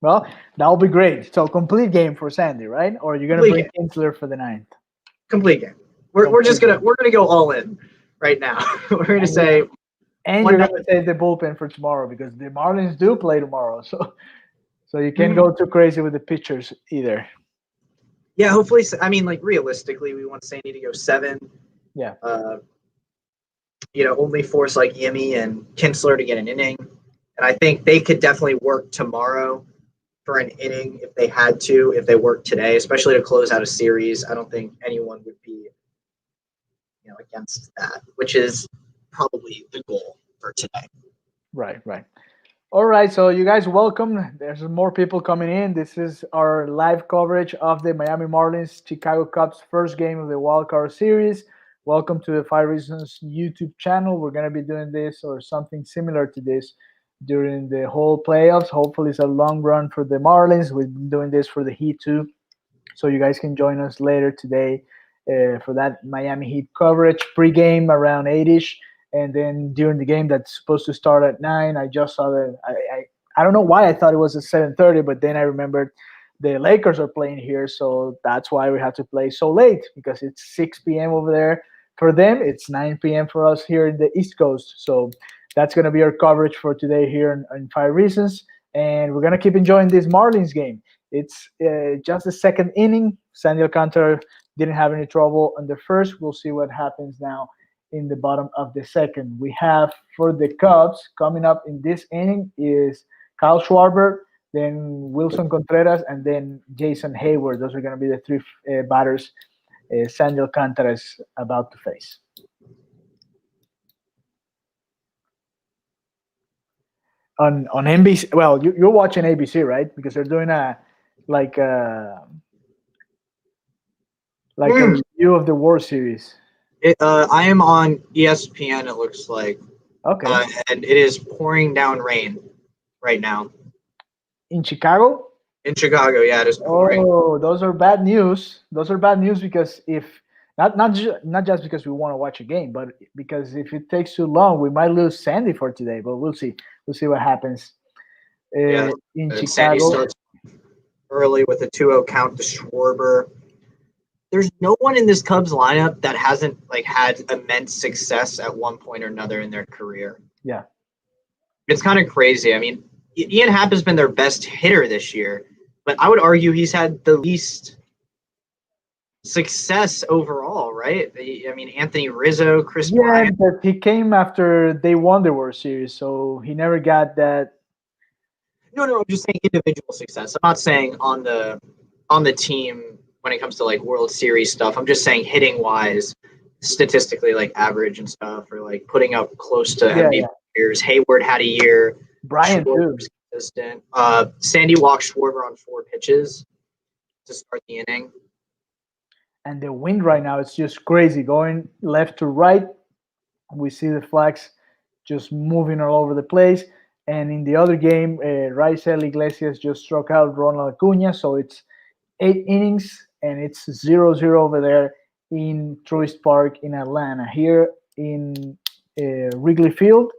Well, that'll be great. So complete game for Sandy, right? Or you're gonna bring Kinsler for the 9th? Complete game. We're gonna go all in right now. We're gonna say, and you're gonna save the bullpen for tomorrow, because the Marlins do play tomorrow. So you can't go too crazy with the pitchers either. Yeah, hopefully. I mean, realistically, we want Sandy to go 7. Yeah. Only force Yimmy and Kinsler to get an inning, and I think they could definitely work tomorrow for an inning if they had to. If they worked today, especially to close out a series, I don't think anyone would be, against that, which is probably the goal for today. Right. All right, so you guys welcome. There's more people coming in. This is our live coverage of the Miami Marlins Chicago Cubs first game of the Wild Card Series. Welcome to the 5 Reasons YouTube channel. We're going to be doing this or something similar to this during the whole playoffs. Hopefully it's a long run for the Marlins. We've been doing this for the Heat too. So you guys can join us later today for that Miami Heat coverage, pregame around 8-ish. And then during the game that's supposed to start at 9, I just saw that I don't know why I thought it was at 7:30, but then I remembered the Lakers are playing here, so that's why we have to play so late, because it's 6 p.m. over there for them. It's 9 p.m. for us here in the East Coast. So that's going to be our coverage for today here in 5 Reasons, and we're going to keep enjoying this Marlins game. It's just the second inning. Sandy Alcantara didn't have any trouble on the first. We'll see what happens now in the bottom of the second. We have for the Cubs coming up in this inning is Kyle Schwarber, then Wilson Contreras, and then Jason Hayward. Those are going to be the 3 batters Sandy Alcantara is about to face. on NBC. Well, you're watching ABC, right? Because they're doing a like a like a review of the World Series. I am on ESPN. It looks like, Okay. and it is pouring down rain right now In Chicago? in Chicago. Yeah, it is pouring. Oh, those are bad news. Those are bad news because if not just because we want to watch a game, but because if it takes too long, we might lose Sandy for today. But we'll see. We'll see what happens. Yeah, In Sandy Chicago. starts early with a 2-0 count to Schwarber. There's no one in this Cubs lineup that hasn't like had immense success at one point or another in their career. Yeah. It's kind of crazy. I mean, Ian Happ has been their best hitter this year, but I would argue he's had the least success overall, right? I mean, Anthony Rizzo, Chris Bryant. But he came after they won the World Series, so he never got that. No, I'm just saying individual success. I'm not saying on the team when it comes to like World Series stuff. I'm just saying hitting wise, statistically, like average and stuff, or like putting up close to MVP years. Hayward had a year. Bryant too. Consistent. Sandy walked Schwarber on 4 pitches to start the inning. And the wind right now, it's just crazy, going left to right. We see the flags just moving all over the place. And in the other game, Raisel Iglesias just struck out Ronald Acuna. So it's 8 innings, and it's 0-0 over there in Truist Park in Atlanta. Here in Wrigley Field,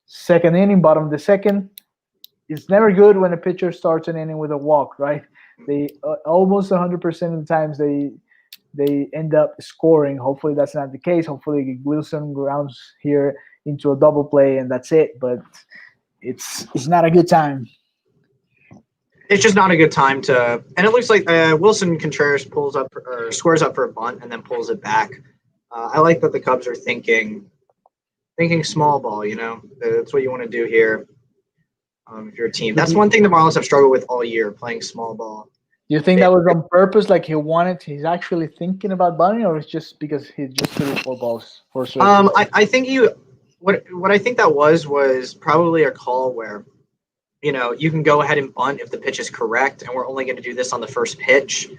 second inning, bottom of the second. It's never good when a pitcher starts an inning with a walk, right? They almost 100% of the times they end up scoring. Hopefully that's not the case. Hopefully Wilson grounds here into a double play and that's it. But it's not a good time. It's just not a good time to. And it looks like Wilson Contreras pulls up or scores up for a bunt and then pulls it back. I like that the Cubs are thinking small ball. You know, that's what you want to do here. If you're a team, that's one thing the Marlins have struggled with all year, playing small ball. Do you think that was on purpose? Like he's actually thinking about bunting, or it's just because he just threw 4 balls for sure? I think what I think that was probably a call where, you know, you can go ahead and bunt if the pitch is correct, and we're only going to do this on the first pitch.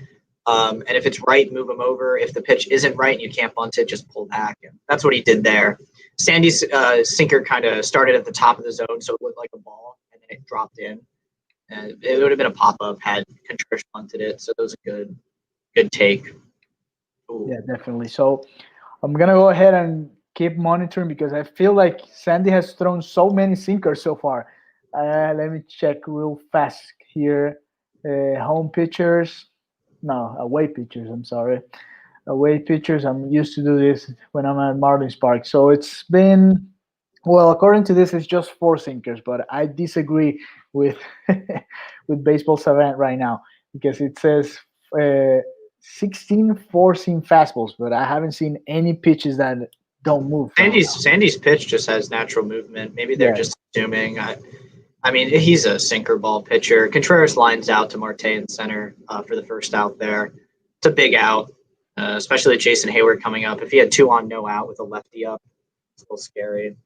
And if it's right, move him over. If the pitch isn't right and you can't bunt it, just pull back. And that's what he did there. Sandy's sinker kind of started at the top of the zone, so it looked like a ball, and then it dropped in. And it would have been a pop-up had Contreras bunted it. So that was a good take. Ooh. Yeah, definitely. So I'm going to go ahead and keep monitoring because I feel like Sandy has thrown so many sinkers so far. Let me check real fast here. Home pitchers. No, away pitchers. I'm sorry. Away pitchers. I'm used to do this when I'm at Marlins Park. So it's been, well, according to this, it's just 4 sinkers, but I disagree with with Baseball Savant right now because it says 16 4-seam fastballs, but I haven't seen any pitches that don't move. Sandy's pitch just has natural movement. Maybe they're just assuming. I mean, he's a sinker ball pitcher. Contreras lines out to Marte in center for the first out there. It's a big out, especially with Jason Hayward coming up. If he had 2 on, no out with a lefty up, it's a little scary.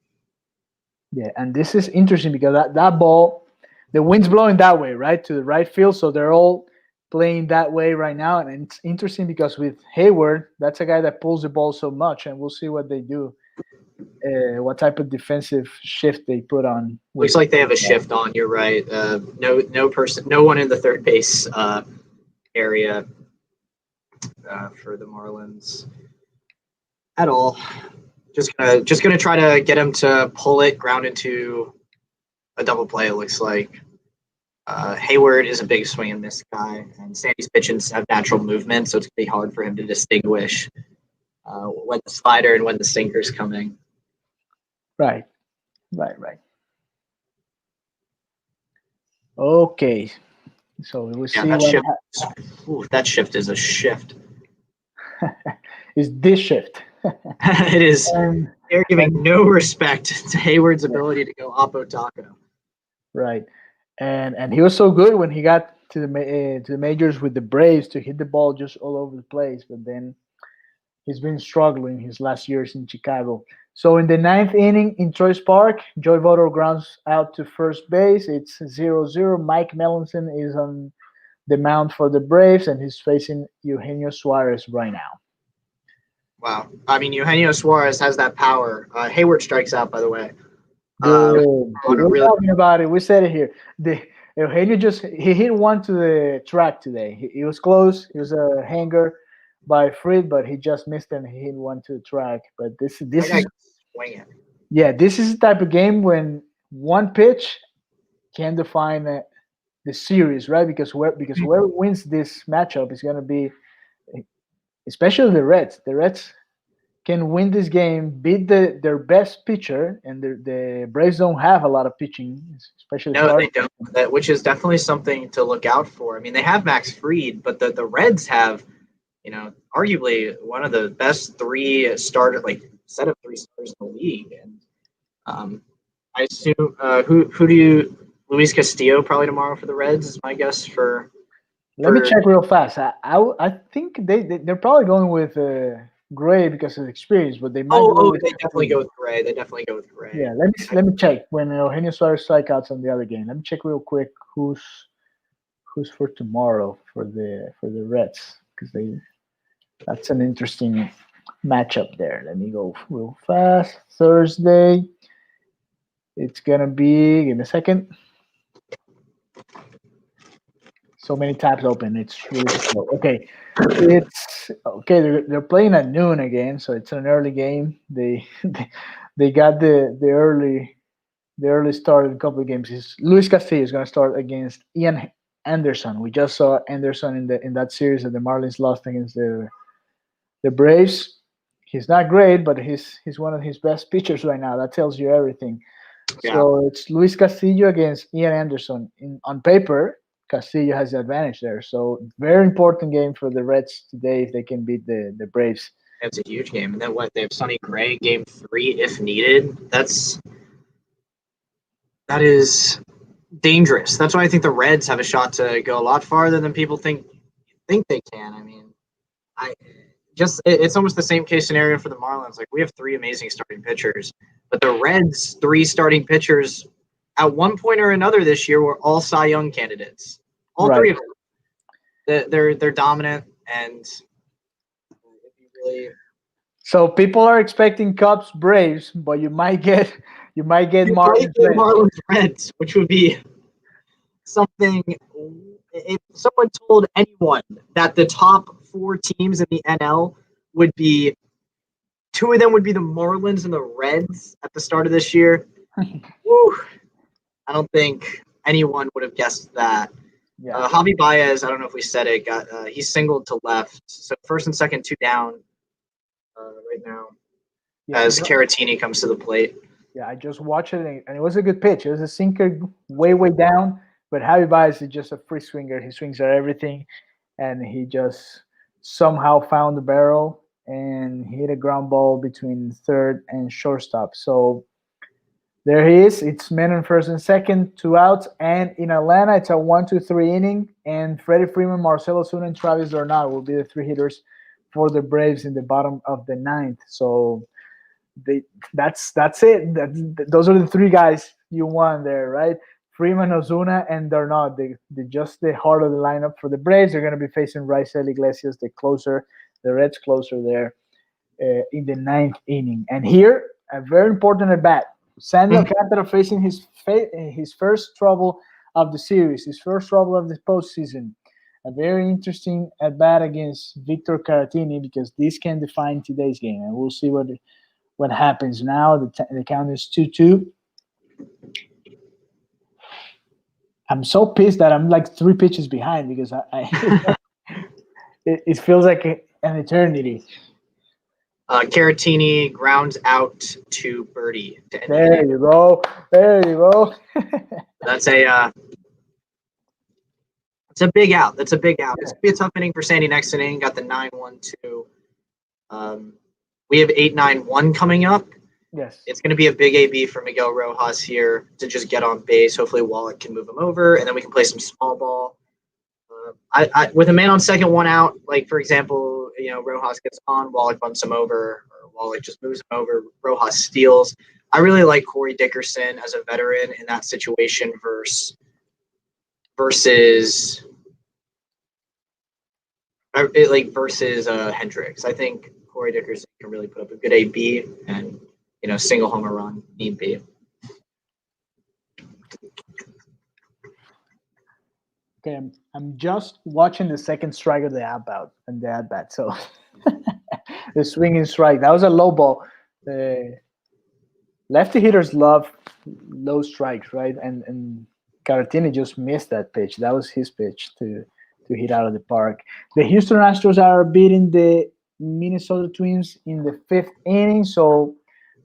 Yeah, and this is interesting because that ball, the wind's blowing that way, right, to the right field. So they're all playing that way right now. And it's interesting because with Hayward, that's a guy that pulls the ball so much, and we'll see what they do. What type of defensive shift they put on. Looks like they have a shift on. You're right. No one in the third base area for the Marlins at all. Just gonna try to get him to pull it, ground into a double play. It looks like Hayward is a big swing and miss guy, and Sandy's pitches have natural movement, so it's gonna be hard for him to distinguish when the slider and when the sinker's coming. Right. Okay. So we'll see that what shift. That shift is a shift. is this shift. It is. They're giving no respect to Hayward's ability to go oppo taco. Right. And he was so good when he got to the majors with the Braves to hit the ball just all over the place, but then he's been struggling his last years in Chicago. So in the ninth inning in Troyes Park, Joey Votto grounds out to first base. It's 0-0. Mike Melanson is on the mound for the Braves, and he's facing Eugenio Suarez right now. Wow. I mean, Eugenio Suarez has that power. Hayward strikes out, by the way. We're talking about it. We said it here. Eugenio he hit one to the track today. He was close. He was a hanger by Fried, but he just missed and he hit one to the track. But this is swinging. Yeah, this is the type of game when one pitch can define the series, right? Because whoever wins this matchup is going to be, especially the Reds. The Reds can win this game, beat their best pitcher, and the Braves don't have a lot of pitching, especially. No, they don't. Which is definitely something to look out for. I mean, they have Max Fried, but the Reds have, arguably one of the best set of three starters in the league. And I assume who do you? Luis Castillo probably tomorrow for the Reds is my guess for. Let me check real fast. I think they're probably going with Gray because of experience, but they might. They definitely go with Gray. Yeah, let me check when Eugenio Suarez strikeouts on the other game. Let me check real quick who's for tomorrow for the Reds, because that's an interesting matchup there. Let me go real fast. Thursday, it's gonna be. Give me a second. So many tabs open. It's really slow. Okay, They're playing at noon again, so it's an early game. They got the early start in a couple of games. Luis Castillo is going to start against Ian Anderson. We just saw Anderson in that series that the Marlins lost against the Braves. He's not great, but he's one of his best pitchers right now. That tells you everything. Yeah. So it's Luis Castillo against Ian Anderson. On paper, Castillo has the advantage there. So very important game for the Reds today if they can beat the Braves. It's a huge game. And then they have Sonny Gray, game 3 if needed. That is dangerous. That's why I think the Reds have a shot to go a lot farther than people think they can. I mean, it's almost the same case scenario for the Marlins. Like, we have 3 amazing starting pitchers, but the Reds' 3 starting pitchers at one point or another this year were all Cy Young candidates. All 3 of them. They're dominant, and so people are expecting Cubs Braves, but you might get Marlins Reds, which would be something. If someone told anyone that the top 4 teams in the NL would be 2 of them would be the Marlins and the Reds at the start of this year, whew, I don't think anyone would have guessed that. Yeah. Javi Baez, I don't know if we said it, he's singled to left. So first and second, 2 down right now as Caratini comes to the plate. Yeah, I just watched it, and it was a good pitch. It was a sinker way down, but Javi Baez is just a free swinger. He swings at everything, and he just somehow found the barrel and hit a ground ball between third and shortstop. So there he is. It's men on first and second, 2 outs. And in Atlanta, it's a 1-2-3 inning. And Freddie Freeman, Marcell Ozuna, and Travis Dornall will be the 3 hitters for the Braves in the bottom of the 9th. So that's it. Those are the 3 guys you want there, right? Freeman, Ozuna, and Dornall. They're just the heart of the lineup for the Braves. They're going to be facing Raisel Iglesias, the Reds closer there in the 9th inning. And here, a very important at bat. Sandy Alcantara facing his first trouble of the series, his first trouble of the postseason. A very interesting at bat against Victor Caratini, because this can define today's game, and we'll see what happens now. The count is 2-2. I'm so pissed that I'm like 3 pitches behind, because it feels like an eternity. Caratini grounds out to Birdie. There you go. That's it's a big out. It's going to be a tough inning for Sandy next inning. Got the 9-1-2. We have 8-9-1 coming up. Yes. It's going to be a big AB for Miguel Rojas here to just get on base. Hopefully Wallach can move him over, and then we can play some small ball. With a man on second, 1 out, like, for example, Rojas gets on, Wallach bumps him over, or Wallach just moves him over. Rojas steals. I really like Corey Dickerson as a veteran in that situation versus Hendricks. I think Corey Dickerson can really put up a good AB and single home run need be. Okay, I'm just watching the second strike of the at bat. So the swinging strike, that was a low ball. Lefty hitters love low strikes, right? And Caratini just missed that pitch. That was his pitch to hit out of the park. The Houston Astros are beating the Minnesota Twins in the 5th inning, so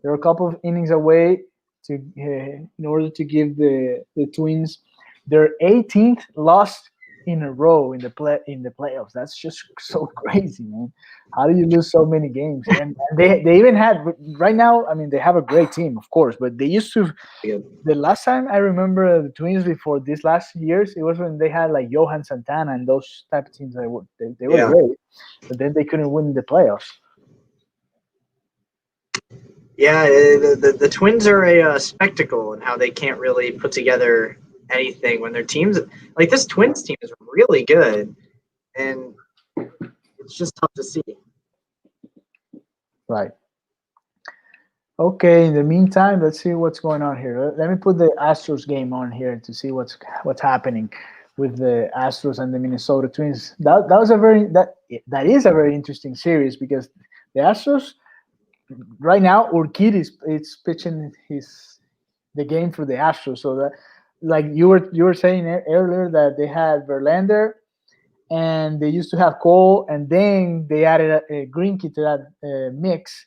they're a couple of innings away in order to give the Twins their 18th loss in a row in the playoffs. That's just so crazy, man. How do you lose so many games? And they even had right now. I mean, they have a great team, of course, but they used to. The last time I remember the Twins before these last years, it was when they had like Johan Santana and those type of teams. They were great, but then they couldn't win the playoffs. Yeah, the Twins are a spectacle in how they can't really put together anything when their teams like this Twins team is really good, and it's just tough to see. Right. Okay. In the meantime, let's see what's going on here. Let me put the Astros game on here to see what's happening with the Astros and the Minnesota Twins. That is a very interesting series because the Astros right now, Urquidy is pitching the game for the Astros. So that, like you were saying earlier, that they had Verlander and they used to have Cole, and then they added a Greinke to that mix.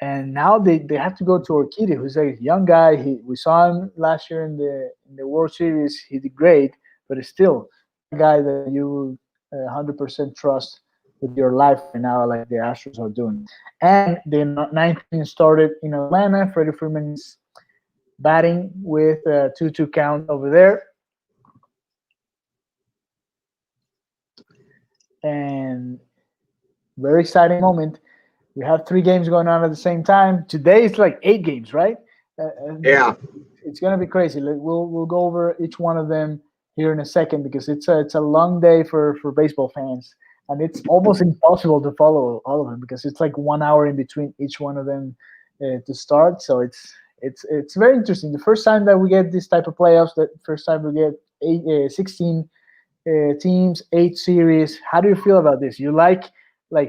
And now they have to go to Urquidy, who's a young guy. We saw him last year in the World Series. He did great, but it's still a guy that you 100% trust with your life right now, like the Astros are doing. And the 9th inning started in Atlanta. Freddie Freeman is batting with a 2-2 count over there. And very exciting moment. We have 3 games going on at the same time. Today it's like 8 games, right? Yeah. It's going to be crazy. We'll go over each one of them here in a second because it's a long day for baseball fans. And it's almost impossible to follow all of them because it's like 1 hour in between each one of them to start. So it's very interesting. The first time that we get this type of playoffs, the first time we get 16 teams, 8 series. How do you feel about this? You like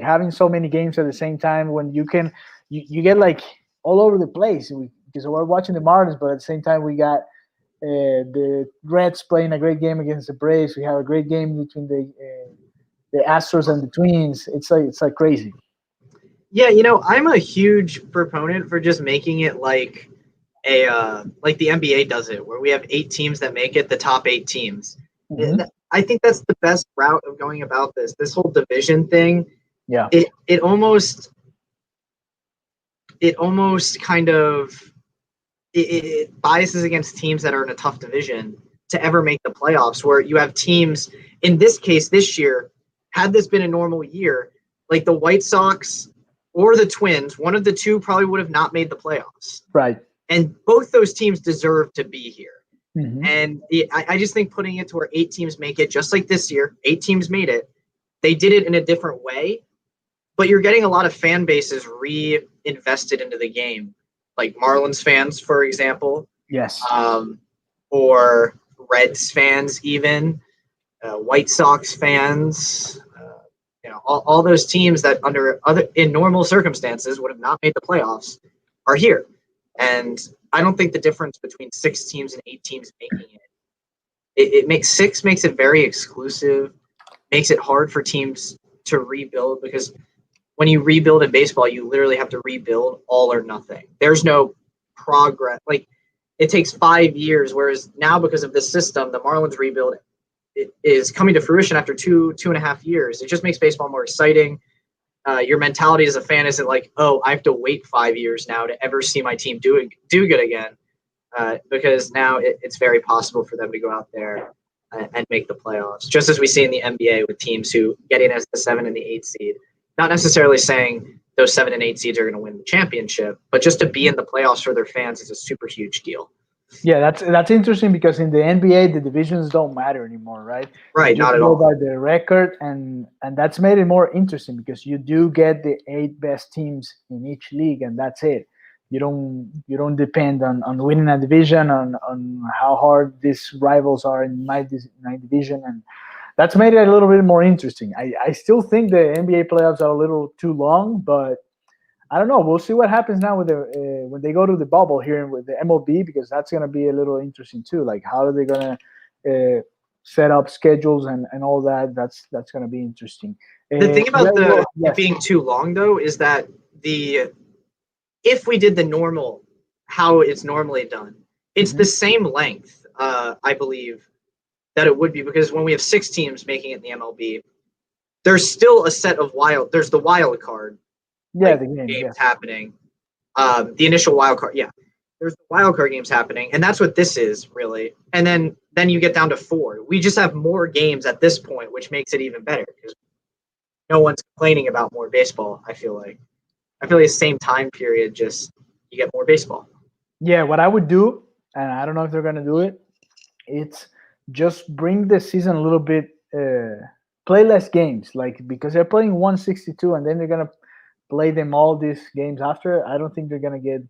having so many games at the same time when you get like all over the place because we're watching the Marlins, but at the same time we got the Reds playing a great game against the Braves. We have a great game between the Astros and the Twins. It's like crazy. Yeah, I'm a huge proponent for just making it like like the NBA does it, where we have 8 teams that make it, the top 8 teams. Mm-hmm. I think that's the best route of going about this. This whole division thing. Yeah. It almost kind of it biases against teams that are in a tough division to ever make the playoffs, where you have teams, in this case this year, had this been a normal year, like the White Sox or the Twins, one of the two probably would have not made the playoffs. Right. And both those teams deserve to be here. Mm-hmm. And I just think putting it to where 8 teams make it, just like this year, 8 teams made it. They did it in a different way, but you're getting a lot of fan bases reinvested into the game, like Marlins fans, for example. Yes. Or Reds fans, even White Sox fans. All those teams that in normal circumstances would have not made the playoffs are here. And I don't think the difference between 6 teams and 8 teams making it makes it very exclusive, makes it hard for teams to rebuild, because when you rebuild in baseball, you literally have to rebuild all or nothing. There's no progress. Like, it takes 5 years, whereas now, because of this system, the Marlins rebuild is coming to fruition after 2.5 years. It just makes baseball more exciting. Your mentality as a fan isn't like, oh, I have to wait 5 years now to ever see my team do good again, because now it's very possible for them to go out there and make the playoffs, just as we see in the NBA with teams who get in as the 7 and the 8 seed. Not necessarily saying those 7 and 8 seeds are going to win the championship. But just to be in the playoffs for their fans is a super huge deal. Yeah, that's interesting because in the NBA the divisions don't matter anymore, right? Right, You just not at go all. by the record, and that's made it more interesting because you do get the 8 best teams in each league, and that's it. You don't depend on winning a division, on how hard these rivals are in my division, and that's made it a little bit more interesting. I still think the NBA playoffs are a little too long, but I don't know. We'll see what happens now with the when they go to the bubble here with the MLB, because that's going to be a little interesting too. Like, how are they going to set up schedules and all that? That's going to be interesting. The thing about it yes. being too long, though, is that if we did the normal, how it's normally done, it's the same length, I believe, that it would be, because when we have 6 teams making it in the MLB, there's still a set of there's the wild card. Yeah, Like, the game, games yes. happening. The initial wild card, yeah. There's the wild card games happening, and that's what this is really. And then you get down to 4. We just have more games at this point, which makes it even better because no one's complaining about more baseball. I feel like the same time period, just you get more baseball. Yeah, what I would do, and I don't know if they're going to do it, it's just bring the season a little bit, play less games, like, because they're playing 162 and then they're going to play them all these games after. I don't think they're going to get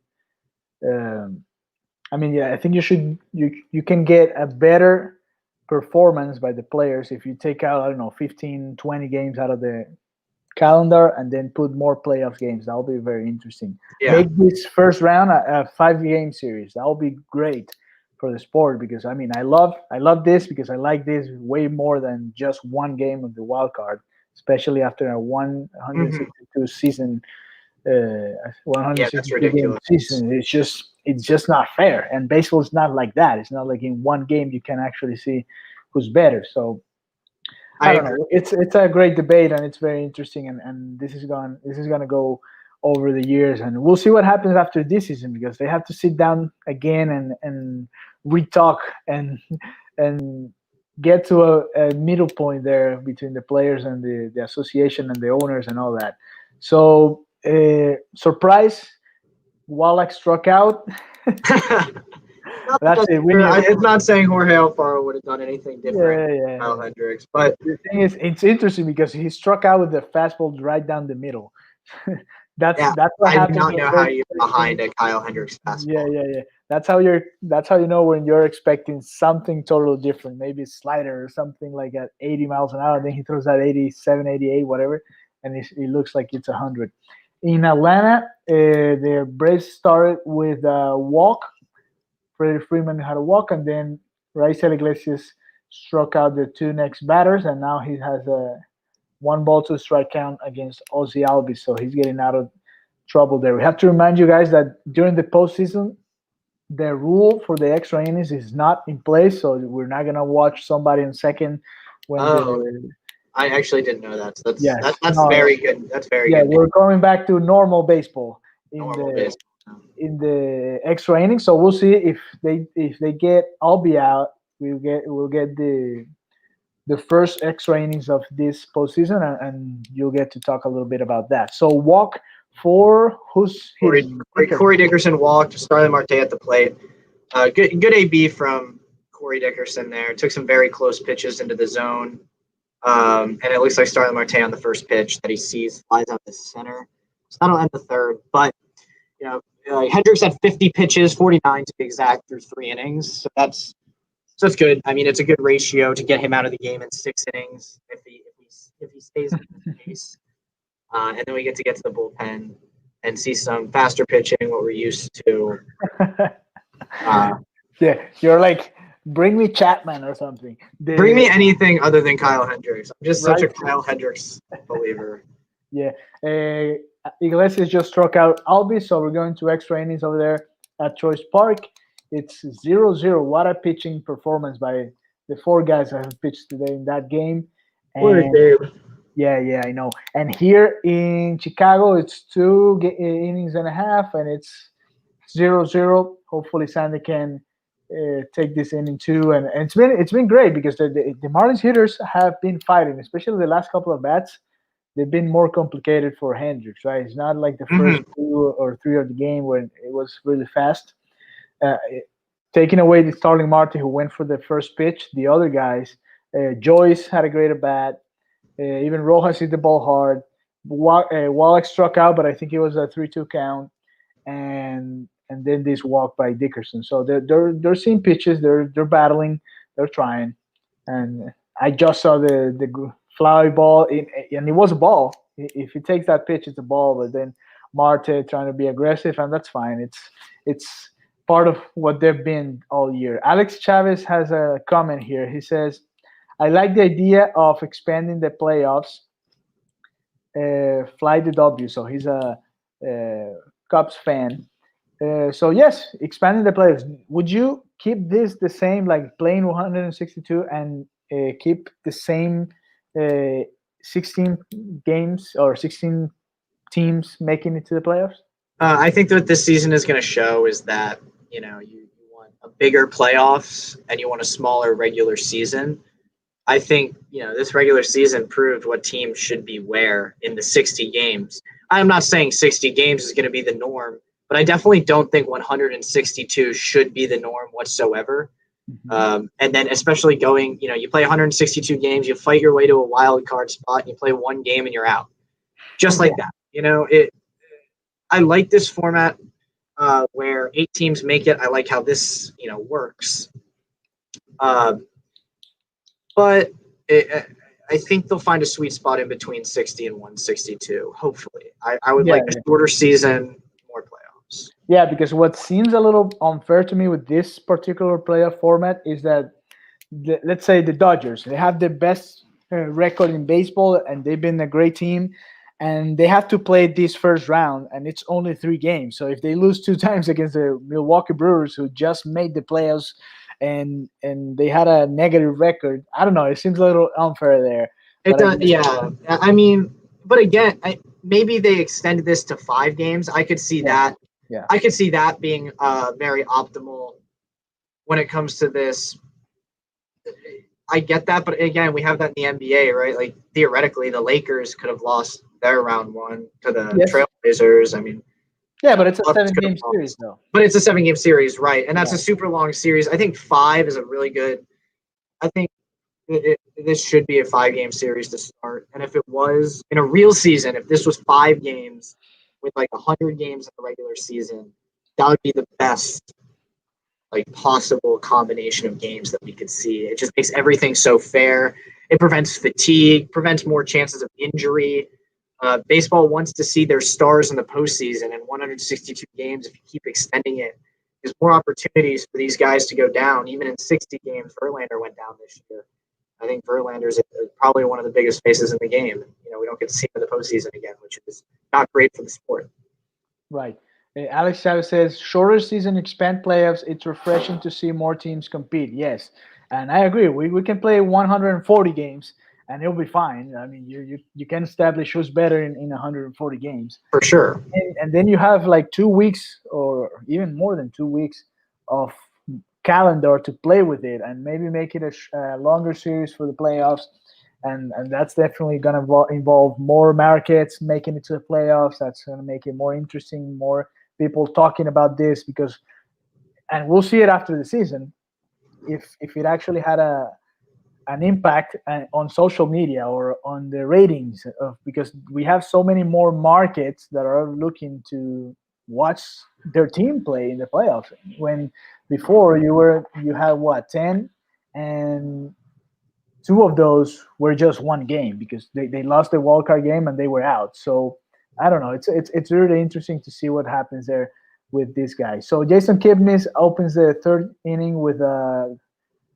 I mean, yeah, I think you can get a better performance by the players if you take out, I don't know, 15, 20 games out of the calendar and then put more playoff games. That'll be very interesting. Yeah. Make this first round a 5-game series. That'll be great for the sport, because I mean, I love this because I like this way more than just one game of the wild card, especially after a 162 season. 162 game season. It's just not fair, and baseball is not like that. It's not like in one game you can actually see who's better. So I don't know. It's a great debate, and it's very interesting, and this is going to go over the years, and we'll see what happens after this season, because they have to sit down again and retalk and get to a middle point there between the players and the association and the owners and all that. So surprise, Wallach struck out. That's it. It's not saying Jorge Alfaro would have done anything different than Kyle Hendricks, but the thing is, it's interesting because he struck out with the fastball right down the middle. That's what I happens. do not know how you're behind a Kyle Hendricks fastball. Yeah. That's how you know when you're expecting something totally different. Maybe a slider or something like at 80 miles an hour. Then he throws at 87, 88, whatever, and it looks like it's 100. In Atlanta, the Braves started with a walk. Freddie Freeman had a walk, and then Raisel Iglesias struck out the 2 next batters, and now he has a 1-ball-2-strike count against Ozzy Albies, so he's getting out of trouble there. We have to remind you guys that during the postseason, the rule for the extra innings is not in place, so we're not gonna watch somebody in second when I actually didn't know that. So that's very good. That's very good. Yeah, we're going back to normal baseball baseball. In the extra innings. So we'll see if they get Albie out. We'll get the first extra innings of this postseason, and you'll get to talk a little bit about that. So walk for who's hitting? Corey Dickerson walked. Starling Marte at the plate. Good AB from Corey Dickerson there. Took some very close pitches into the zone. And it looks like Starling Marte on the first pitch that he sees flies out the center. So that'll end the third. But Hendricks had 50 pitches, 49 to be exact, through 3 innings. So that's good. I mean, it's a good ratio to get him out of the game in 6 innings if he stays in the pace. And then we get to the bullpen and see some faster pitching, what we're used to. Yeah, you're like, bring me Chapman or something. Bring me anything other than Kyle Hendricks. I'm just such a Kyle Hendricks believer. Yeah. Iglesias just struck out Albies, so we're going to extra innings over there at Choice Park. It's 0-0. What a pitching performance by the 4 guys that have pitched today in that game. Yeah, I know. And here in Chicago, it's 2 innings and a half, and it's 0-0. Hopefully, Sandy can take this inning too, and it's been great because the Marlins hitters have been fighting, especially the last couple of bats. they've been more complicated for Hendricks, right? It's not like the first 2 or 3 of the game when it was really fast. Uh, Taking away the Starling Marte who went for the first pitch, the other guys, Joyce had a great at bat. Even Rojas hit the ball hard. Wallach struck out, but I think it was a 3-2 count, and then this walk by Dickerson. So they're seeing pitches. They're battling. They're trying. And I just saw the fly ball, and it was a ball. If he takes that pitch, it's a ball. But then Marte trying to be aggressive, and that's fine. It's part of what they've been all year. Alex Chavez has a comment here. He says, I like the idea of expanding the playoffs. Fly the W. So he's a Cubs fan. So yes, expanding the playoffs. Would you keep this the same, like playing 162, and keep the same 16 games or 16 teams making it to the playoffs? I think that this season is going to show is that, you want a bigger playoffs and you want a smaller regular season. I think, this regular season proved what teams should be where in the 60 games. I'm not saying 60 games is going to be the norm, but I definitely don't think 162 should be the norm whatsoever. And then especially going, you play 162 games, you fight your way to a wild card spot, and you play one game and you're out. Just like that. I like this format where 8 teams make it. I like how this, works. But I think they'll find a sweet spot in between 60 and 162, hopefully. I would like a shorter season, more playoffs. Yeah, because what seems a little unfair to me with this particular playoff format is that, let's say the Dodgers, they have the best record in baseball, and they've been a great team, and they have to play this first round, and it's only 3 games. So if they lose 2 times against the Milwaukee Brewers, who just made the playoffs, and they had a negative record, I don't know. It seems a little unfair there. It does, yeah. I mean, but again, maybe they extended this to 5 games. I could see that. Yeah. I could see that being very optimal when it comes to this. I get that, but again, we have that in the NBA, right? Like theoretically, the Lakers could have lost their round 1 to the Trailblazers. I mean, yeah, but it's a 7-game series, though. But it's a 7-game series, right? And that's a super long series. I think 5 is a really good. I think this should be a 5-game series to start. And if it was in a real season, if this was 5 games with like 100 games in the regular season, that would be the best possible combination of games that we could see. It just makes everything so fair. It prevents fatigue, prevents more chances of injury. Baseball wants to see their stars in the postseason, and 162 games, if you keep extending it, there's more opportunities for these guys to go down. Even in 60 games, Verlander went down this year. I think Verlander's probably one of the biggest faces in the game. We don't get to see him in the postseason again, which is not great for the sport. Right. Alex Chavez says, shorter season, expand playoffs. It's refreshing to see more teams compete. Yes, and I agree. We can play 140 games, and it'll be fine. I mean, you can establish who's better in 140 games. For sure. And then you have 2 weeks or even more than 2 weeks of calendar to play with it, and maybe make it a longer series for the playoffs. And that's definitely going to involve more markets making it to the playoffs. That's going to make it more interesting, more people talking about this, and we'll see it after the season if it actually had an impact on social media or on the ratings, because we have so many more markets that are looking to watch their team play in the playoffs. When before you had 10, and 2 of those were just 1 game because they lost the wild card game and they were out. So I don't know. It's really interesting to see what happens there with this guy. So Jason Kipnis opens the 3rd inning with a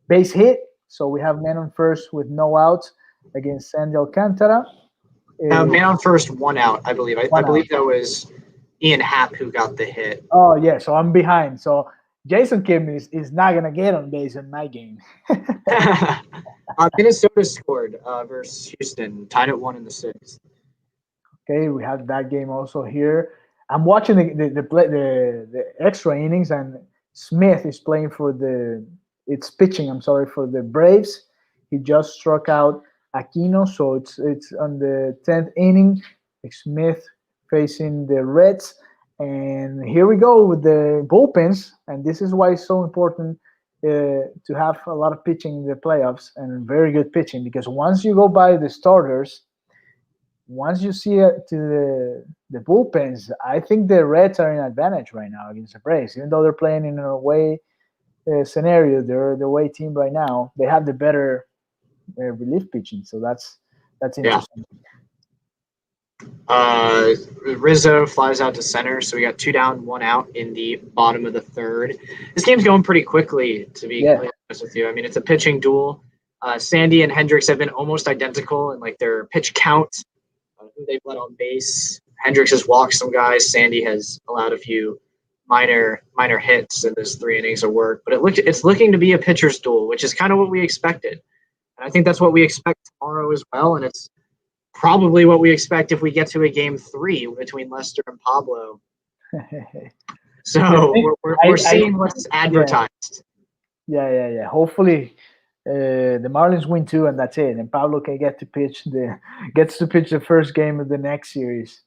base hit. So we have man on first with no outs against Sandy Alcantara. Man on first, 1 out, I believe. I believe that was Ian Happ who got the hit. Oh, yeah. So I'm behind. So Jason Kipnis is not going to get on base in my game. Minnesota scored versus Houston, tied at 1 in the 6th. Okay, we have that game also here. I'm watching the extra innings, and Smith is playing for pitching for the Braves. He just struck out Aquino. So it's on the 10th inning. Smith facing the Reds, and here we go with the bullpens. And this is why it's so important to have a lot of pitching in the playoffs and very good pitching, because once you go by the starters, once you see it to the bullpens, I think the Reds are in advantage right now against the Braves. Even though they're playing in an away scenario, they're the away team right now. They have the better relief pitching, so that's interesting. Rizzo flies out to center, so we got 2 down, 1 out in the bottom of the third. This game's going pretty quickly, to be completely honest with you. I mean, it's a pitching duel. Sandy and Hendricks have been almost identical in like their pitch count, who they've led on base. Hendricks has walked some guys. Sandy has allowed a few minor hits in those 3 innings of work. But it's looking to be a pitcher's duel, which is kind of what we expected. And I think that's what we expect tomorrow as well. And it's probably what we expect if we get to a game 3 between Lester and Pablo. So we're seeing what's advertised. Yeah. Hopefully, the Marlins win 2, and that's it. And Pablo can gets to pitch the first game of the next series.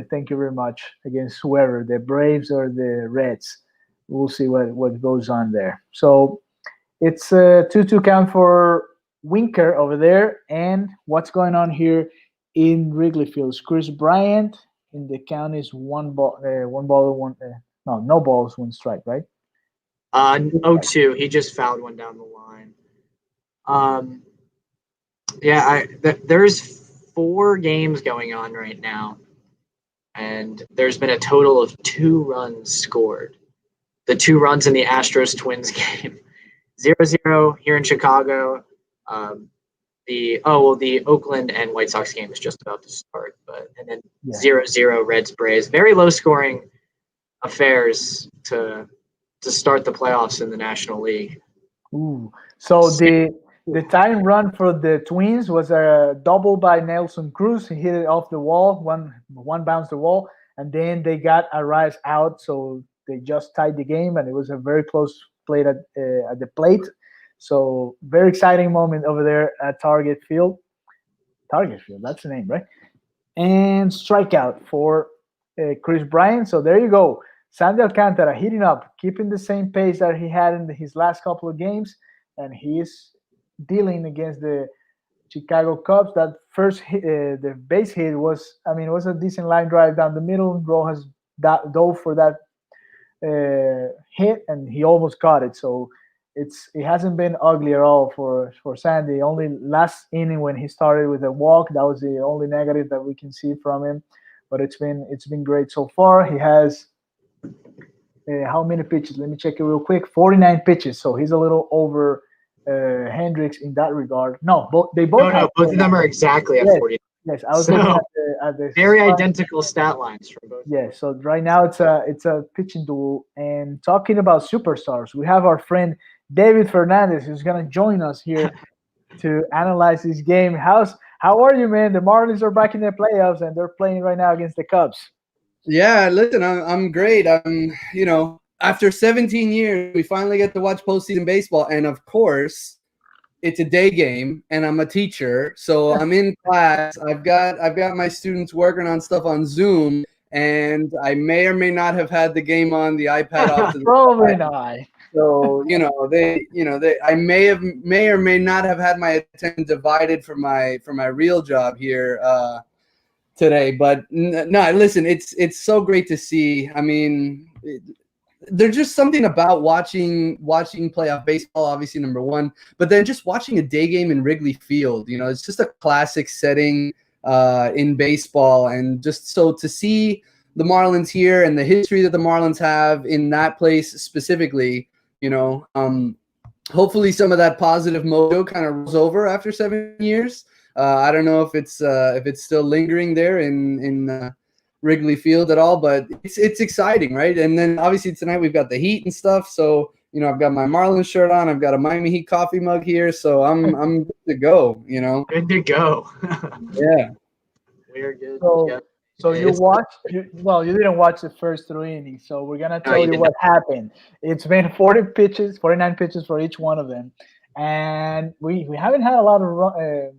Thank you very much, against whoever, the Braves or the Reds. We'll see what goes on there. So it's a 2-2 count for Winker over there. And what's going on here in Wrigley Field? Chris Bryant, and the count is no balls, 1 strike, right? 0-2. He just fouled one down the line. There's 4 games going on right now, and there's been a total of 2 runs scored. The 2 runs in the Astros-Twins game, 0-0 here in Chicago. The Oakland and White Sox game is just about to start, and then 0-0 Reds-Braves. Very low-scoring affairs to start the playoffs in the National League. Ooh. So the time run for the Twins was a double by Nelson Cruz. He hit it off the wall. One bounced the wall, and then they got a rise out, so they just tied the game, and it was a very close play at the plate. So very exciting moment over there at Target Field. Target Field, that's the name, right? And strikeout for Chris Bryant. So there you go. Sandy Alcantara heating up, keeping the same pace that he had in his last couple of games, and he is dealing against the Chicago Cubs. That first hit, the base hit was a decent line drive down the middle. Rojas dove for that hit, and he almost caught it. So it hasn't been ugly at all for Sandy. Only last inning when he started with a walk, that was the only negative that we can see from him. But it's been great so far. He has how many pitches? Let me check it real quick. 49 pitches. So he's a little over Hendricks in that regard. No, both of them are exactly at 40. Yes, I was looking at the very identical stat lines from both. Yeah, so right now it's a pitching duel. And talking about superstars, we have our friend David Fernandez, who's gonna join us here to analyze this game. How are you, man? The Marlins are back in the playoffs, and they're playing right now against the Cubs. Yeah, listen, I'm great. After 17 years, we finally get to watch postseason baseball, and of course, it's a day game, and I'm a teacher, so I'm in class. I've got my students working on stuff on Zoom, and I may or may not have had the game on the iPad off. Probably not. So I may or may not have had my attention divided for my real job here today. But no, listen, it's so great to see. I mean, there's just something about watching playoff baseball, obviously number one, but then just watching a day game in Wrigley Field. It's just a classic setting in baseball, and just so to see the Marlins here and the history that the Marlins have in that place specifically. Hopefully some of that positive mojo kind of rolls over after 7 years. I don't know if it's still lingering there in Wrigley Field at all, but it's exciting, right? And then obviously tonight we've got the Heat and stuff. So I've got my Marlins shirt on. I've got a Miami Heat coffee mug here, so I'm good to go. Good to go. Yeah, we're good. So you didn't watch the first 3 innings, so we're gonna tell you what happened. It's been 49 pitches for each one of them, and we haven't had a lot of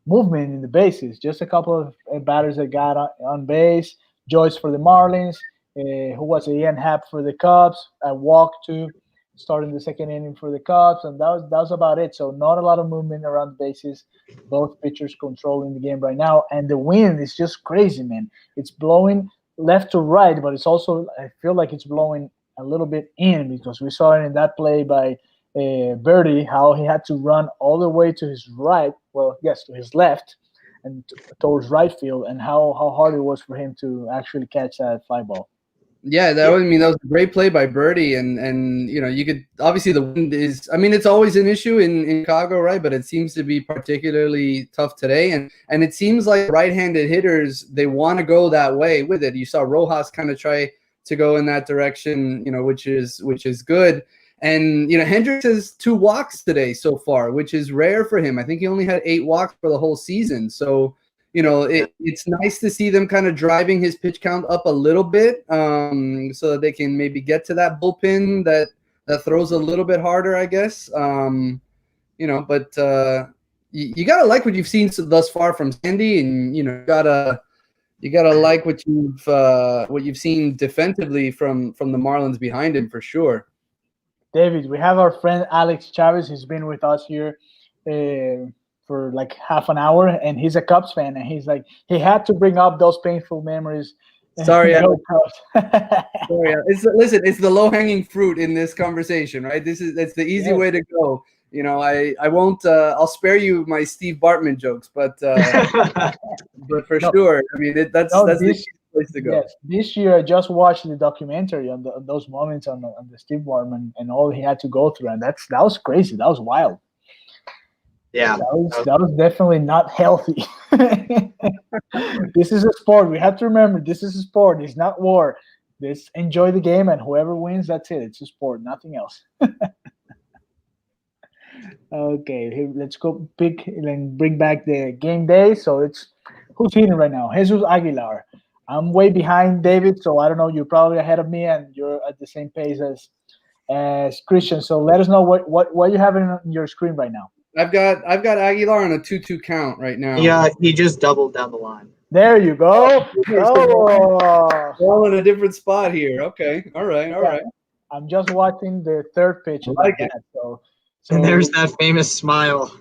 movement in the bases. Just a couple of batters that got on base. Joyce for the Marlins, who was Ian Happ for the Cubs. I walked too, starting the second inning for the Cubs, and that was about it. So not a lot of movement around the bases. Both pitchers controlling the game right now, and the wind is just crazy, man. It's blowing left to right, but it's also, I feel like it's blowing a little bit in, because we saw it in that play by Birdie, how he had to run all the way to his right, well, yes, to his left, and towards right field, and how hard it was for him to actually catch that fly ball. Yeah, that was a great play by Birdie, and you could obviously the wind is. I mean, it's always an issue in Chicago, right? But it seems to be particularly tough today, and it seems like right-handed hitters, they want to go that way with it. You saw Rojas kind of try to go in that direction, which is good. And Hendricks has 2 walks today so far, which is rare for him. I think he only had 8 walks for the whole season, so. It's nice to see them kind of driving his pitch count up a little bit, so that they can maybe get to that bullpen that throws a little bit harder, I guess. But you gotta like what you've seen thus far from Sandy, and you gotta like what you've seen defensively from the Marlins behind him for sure. David, we have our friend Alex Chavez. He's been with us here for like half an hour, and he's a Cubs fan, and he's like, he had to bring up those painful memories. Sorry, Sorry, listen, it's the low-hanging fruit in this conversation, right? It's the easy way to go. I won't. I'll spare you my Steve Bartman jokes, but for sure, I mean that's the easiest place to go. Yes, this year I just watched the documentary on those moments on the Steve Bartman and all he had to go through, and that was crazy. That was wild. Yeah, that was definitely not healthy. This is a sport. We have to remember, this is a sport. It's not war. Let's enjoy the game, and whoever wins, that's it. It's a sport, nothing else. Okay, let's go pick and bring back the game day. So it's who's hitting right now? Jesus Aguilar. I'm way behind David, so I don't know. You're probably ahead of me, and you're at the same pace as Christian. So let us know what you have on your screen right now. I've got Aguilar on a 2-2 count right now. Yeah, he just doubled down the line. There you go. Oh. All in a different spot here. Okay. All right. I'm just watching the third pitch. So and there's that famous smile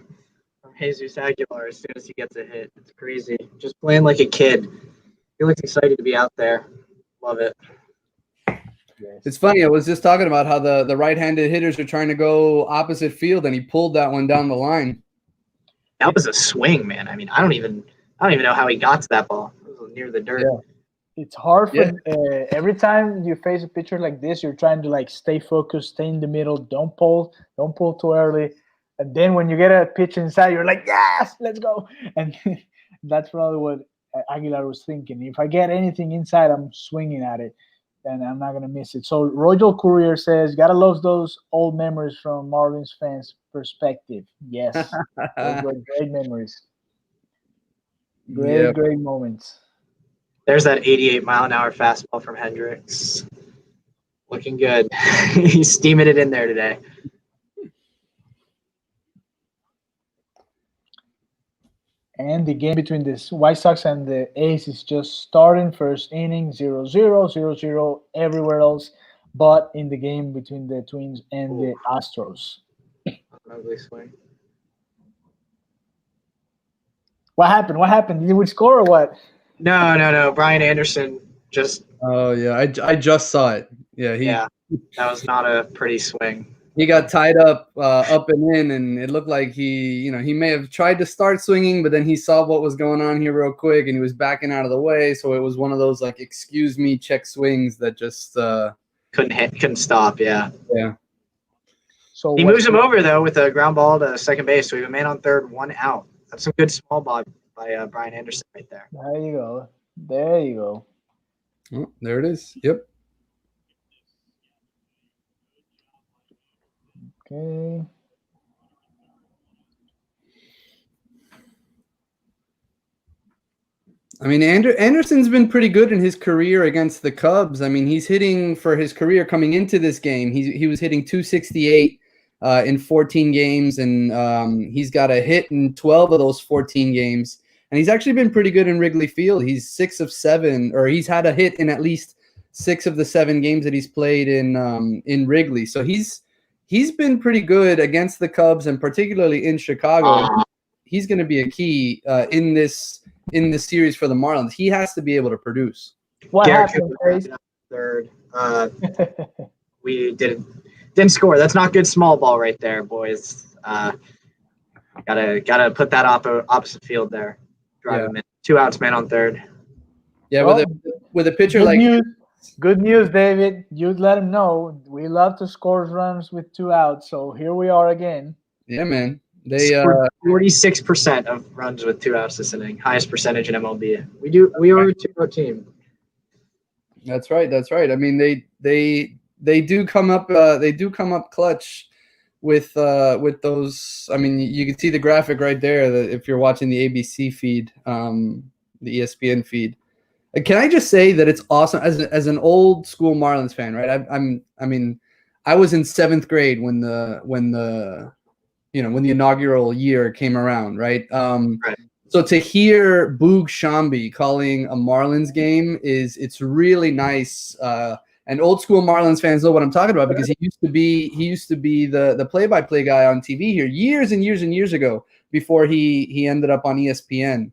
from Jesus Aguilar as soon as he gets a hit. It's crazy. Just playing like a kid. He looks excited to be out there. Love it. It's funny. I was just talking about how the right-handed hitters are trying to go opposite field, and he pulled that one down the line. That was a swing, man. I mean, I don't even know how he got to that ball. It was near the dirt. Yeah. It's hard for every time you face a pitcher like this, you're trying to like stay focused, stay in the middle, don't pull too early, and then when you get a pitch inside, you're like, yes, let's go. And that's probably what Aguilar was thinking. If I get anything inside, I'm swinging at it, and I'm not going to miss it. So Royal Courier says, gotta love those old memories from Marlins fans' perspective. Yes, those were great memories. Great moments. There's that 88-mile-an-hour fastball from Hendricks. Looking good. He's steaming it in there today. And the game between the White Sox and the A's is just starting. First inning, 0-0, 0-0 everywhere else, but in the game between the Twins and the Astros. Ugly swing. What happened? Did we score or what? No. Brian Anderson just. Oh yeah, I just saw it. Yeah, that was not a pretty swing. He got tied up and in, and it looked like he may have tried to start swinging, but then he saw what was going on here real quick, and he was backing out of the way. So it was one of those like, excuse me, check swings that just couldn't stop. Yeah. So he moves him over though with a ground ball to second base. So we have a man on third, 1 out. That's some good small ball by Brian Anderson right there. There you go. Oh, there it is. Yep. Okay. I mean, Anderson's been pretty good in his career against the Cubs. I mean, he's hitting for his career coming into this game. He was hitting 268 in 14 games, and he's got a hit in 12 of those 14 games. And he's actually been pretty good in Wrigley Field. He's 6 of 7, or he's had a hit in at least 6 of the 7 games that he's played in Wrigley. So he's been pretty good against the Cubs, and particularly in Chicago. He's going to be a key in this series for the Marlins. He has to be able to produce. What Garrett happened, Cooper Chase? third. We didn't score. That's not good small ball right there, boys. Gotta put that opposite field there. Drive him in. 2 outs, man on third. Yeah, Well, with a pitcher good like news. Good news, David. You'd let him know. We love to score runs with 2 outs, so here we are again. Yeah, man. They 46% of runs with 2 outs this inning, highest percentage in MLB. We are a 2-out team. That's right. I mean, they do come up clutch with those. I mean, you can see the graphic right there that if you're watching the ABC feed, the ESPN feed. Can I just say that it's awesome as an old school Marlins fan, right? I mean, I was in 7th grade when the inaugural year came around, right? Right. So to hear Boog Shambi calling a Marlins game it's really nice. And old school Marlins fans know what I'm talking about because he used to be the play-by-play guy on TV here years and years and years ago before he ended up on ESPN.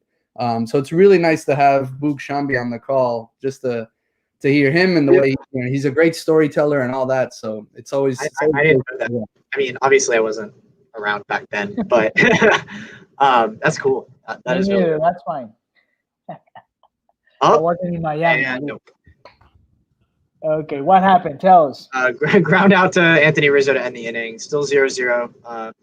So it's really nice to have Boog Shambi on the call just to hear him and the way he's a great storyteller and all that. So it's always. I didn't know that. I mean, obvusly I wasn't around back then, but that's cool. That is really cool. That's fine. I wasn't in Miami. Yeah, nope. Okay, what happened? Tell us. Ground out to Anthony Rizzo to end the inning. Still 0-0.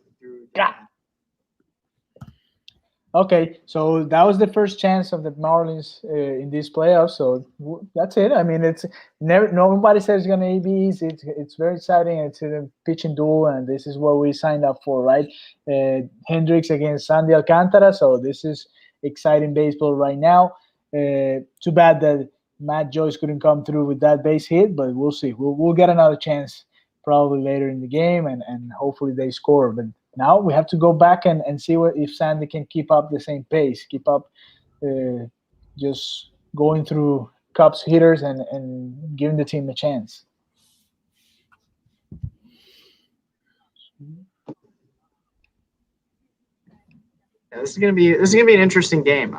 Okay, so that was the first chance of the Marlins in these playoffs. So that's it. I mean, it's never. Nobody says it's gonna be easy. It's very exciting. It's a pitching duel, and this is what we signed up for, right? Hendricks against Sandy Alcantara. So this is exciting baseball right now. Too bad that Matt Joyce couldn't come through with that base hit, but we'll see. We'll get another chance probably later in the game, and hopefully they score. But now we have to go back and see if Sandy can keep up the same pace, keep up just going through Cubs hitters and giving the team a chance. Yeah, this is gonna be an interesting game.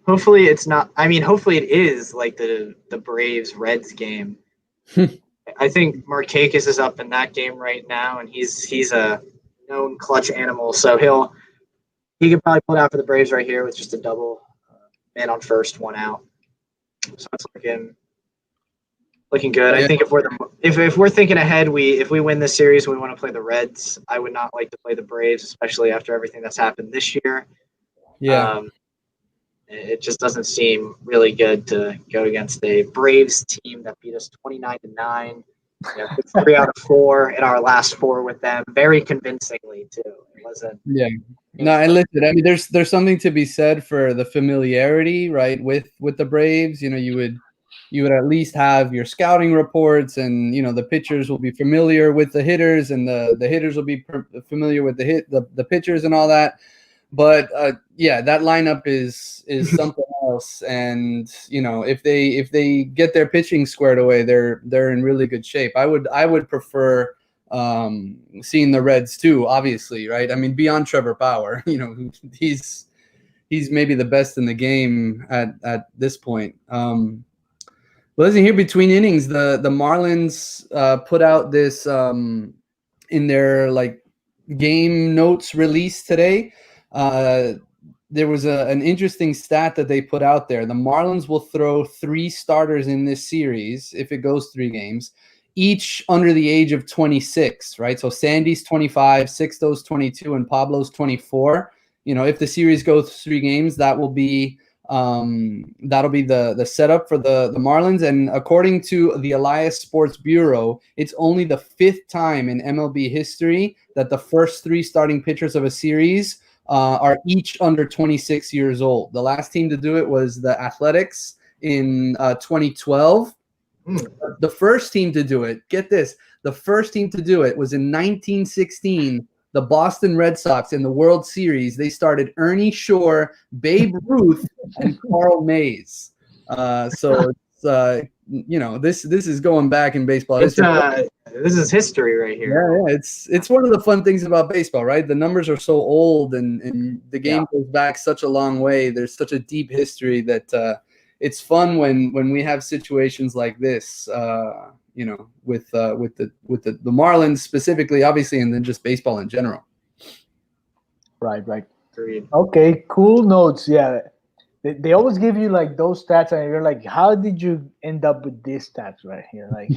Hopefully it's not. I mean, hopefully it is like the Braves Reds game. I think Markakis is up in that game right now, and he's a known clutch animal, so he could probably pull it out for the Braves right here with just a double, man on first, 1 out. So it's looking good. Yeah. I think if we're thinking ahead, if we win this series and we want to play the Reds, I would not like to play the Braves, especially after everything that's happened this year. Yeah. It just doesn't seem really good to go against a Braves team that beat us 29-9. 3 out of 4 in our last 4 with them, very convincingly too. It wasn't. Yeah. No, and listen, I mean, there's something to be said for the familiarity, right? With the Braves, you would at least have your scouting reports, and the pitchers will be familiar with the hitters, and the hitters will be familiar with the pitchers and all that. But yeah, that lineup is something else, and if they get their pitching squared away, they're in really good shape. I would prefer seeing the Reds too, obviously, right? I mean, beyond Trevor Bauer, he's maybe the best in the game at this point. But listen, here between innings, the Marlins put out this in their game notes release today. There was an interesting stat that they put out there. The Marlins will throw 3 starters in this series if it goes 3 games, each under the age of 26, right? So Sandy's 25, Sixto's 22, and Pablo's 24. If the series goes 3 games, that'll be the setup for the Marlins. And according to the Elias Sports Bureau, it's only the 5th time in MLB history that the first 3 starting pitchers of a series are each under 26 years old. The last team to do it was the Athletics in 2012. The first team to do it, get this, The first team to do it was in 1916. The Boston Red Sox in the World Series. They started Ernie Shore, Babe Ruth, and Carl Mays. So it's this is going back in baseball history. This is history right here. Yeah, it's one of the fun things about baseball, right? The numbers are so old, and the game goes back such a long way. There's such a deep history that it's fun when we have situations like this. With the Marlins specifically, obviously, and then just baseball in general. Right. Agreed. Okay, cool notes. Yeah, they always give you like those stats, and you're like, how did you end up with these stats right here? Like,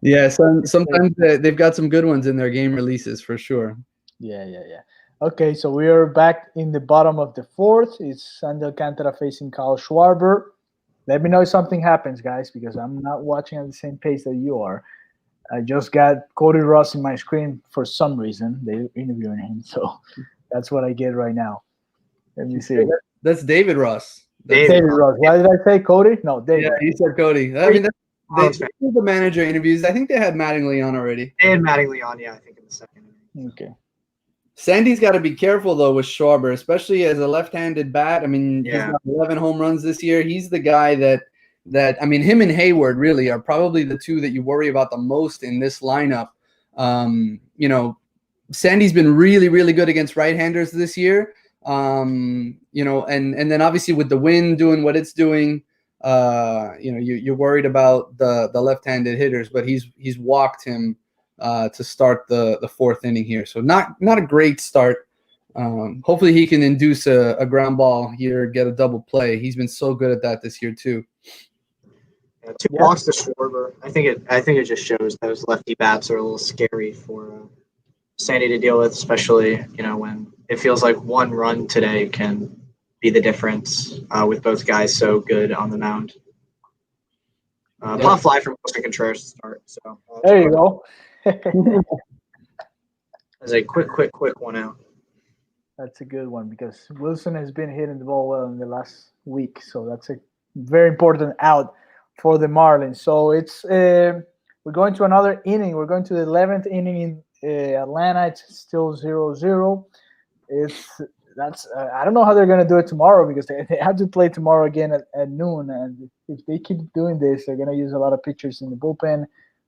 yeah, sometimes they've got some good ones in their game releases for sure. Yeah. Okay, so we are back in the bottom of the fourth. It's Sandy Alcantara facing Kyle Schwarber. Let me know if something happens, guys, because I'm not watching at the same pace that you are. I just got Cody Ross in my screen for some reason. They're interviewing him, so that's what I get right now. Let me see. That's David Ross. David Ross. Why did I say Cody? No, David. Yeah, you said Cody. I mean, they do the manager interviews. I think they had Mattingly on already. They had Mattingly on, I think in the second. Okay. Sandy's got to be careful, though, with Schwarber, especially as a left-handed bat. I mean, he's got 11 home runs this year. He's the guy that I mean, him and Hayward really are probably the two that you worry about the most in this lineup. Sandy's been really, really good against right-handers this year. And then obviously with the wind doing what it's doing, you're worried about the left-handed hitters, but he's walked him to start the fourth inning here. So not a great start. Hopefully he can induce a ground ball here, get a double play. He's been so good at that this year too. Yeah, 2 walks to Schwarber. I think it just shows those lefty bats are a little scary for Sandy to deal with, especially when it feels like 1 run today can be the difference with both guys so good on the mound. Pop fly from Wilson Contreras to start. So there you go. As a quick one out. That's a good one because Wilson has been hitting the ball well in the last week, so that's a very important out for the Marlins. So it's we're going to another inning. We're going to the 11th inning in Atlanta. It's still 0-0. I don't know how they're going to do it tomorrow because they have to play tomorrow again at noon. And if they keep doing this, they're going to use a lot of pitchers in the bullpen.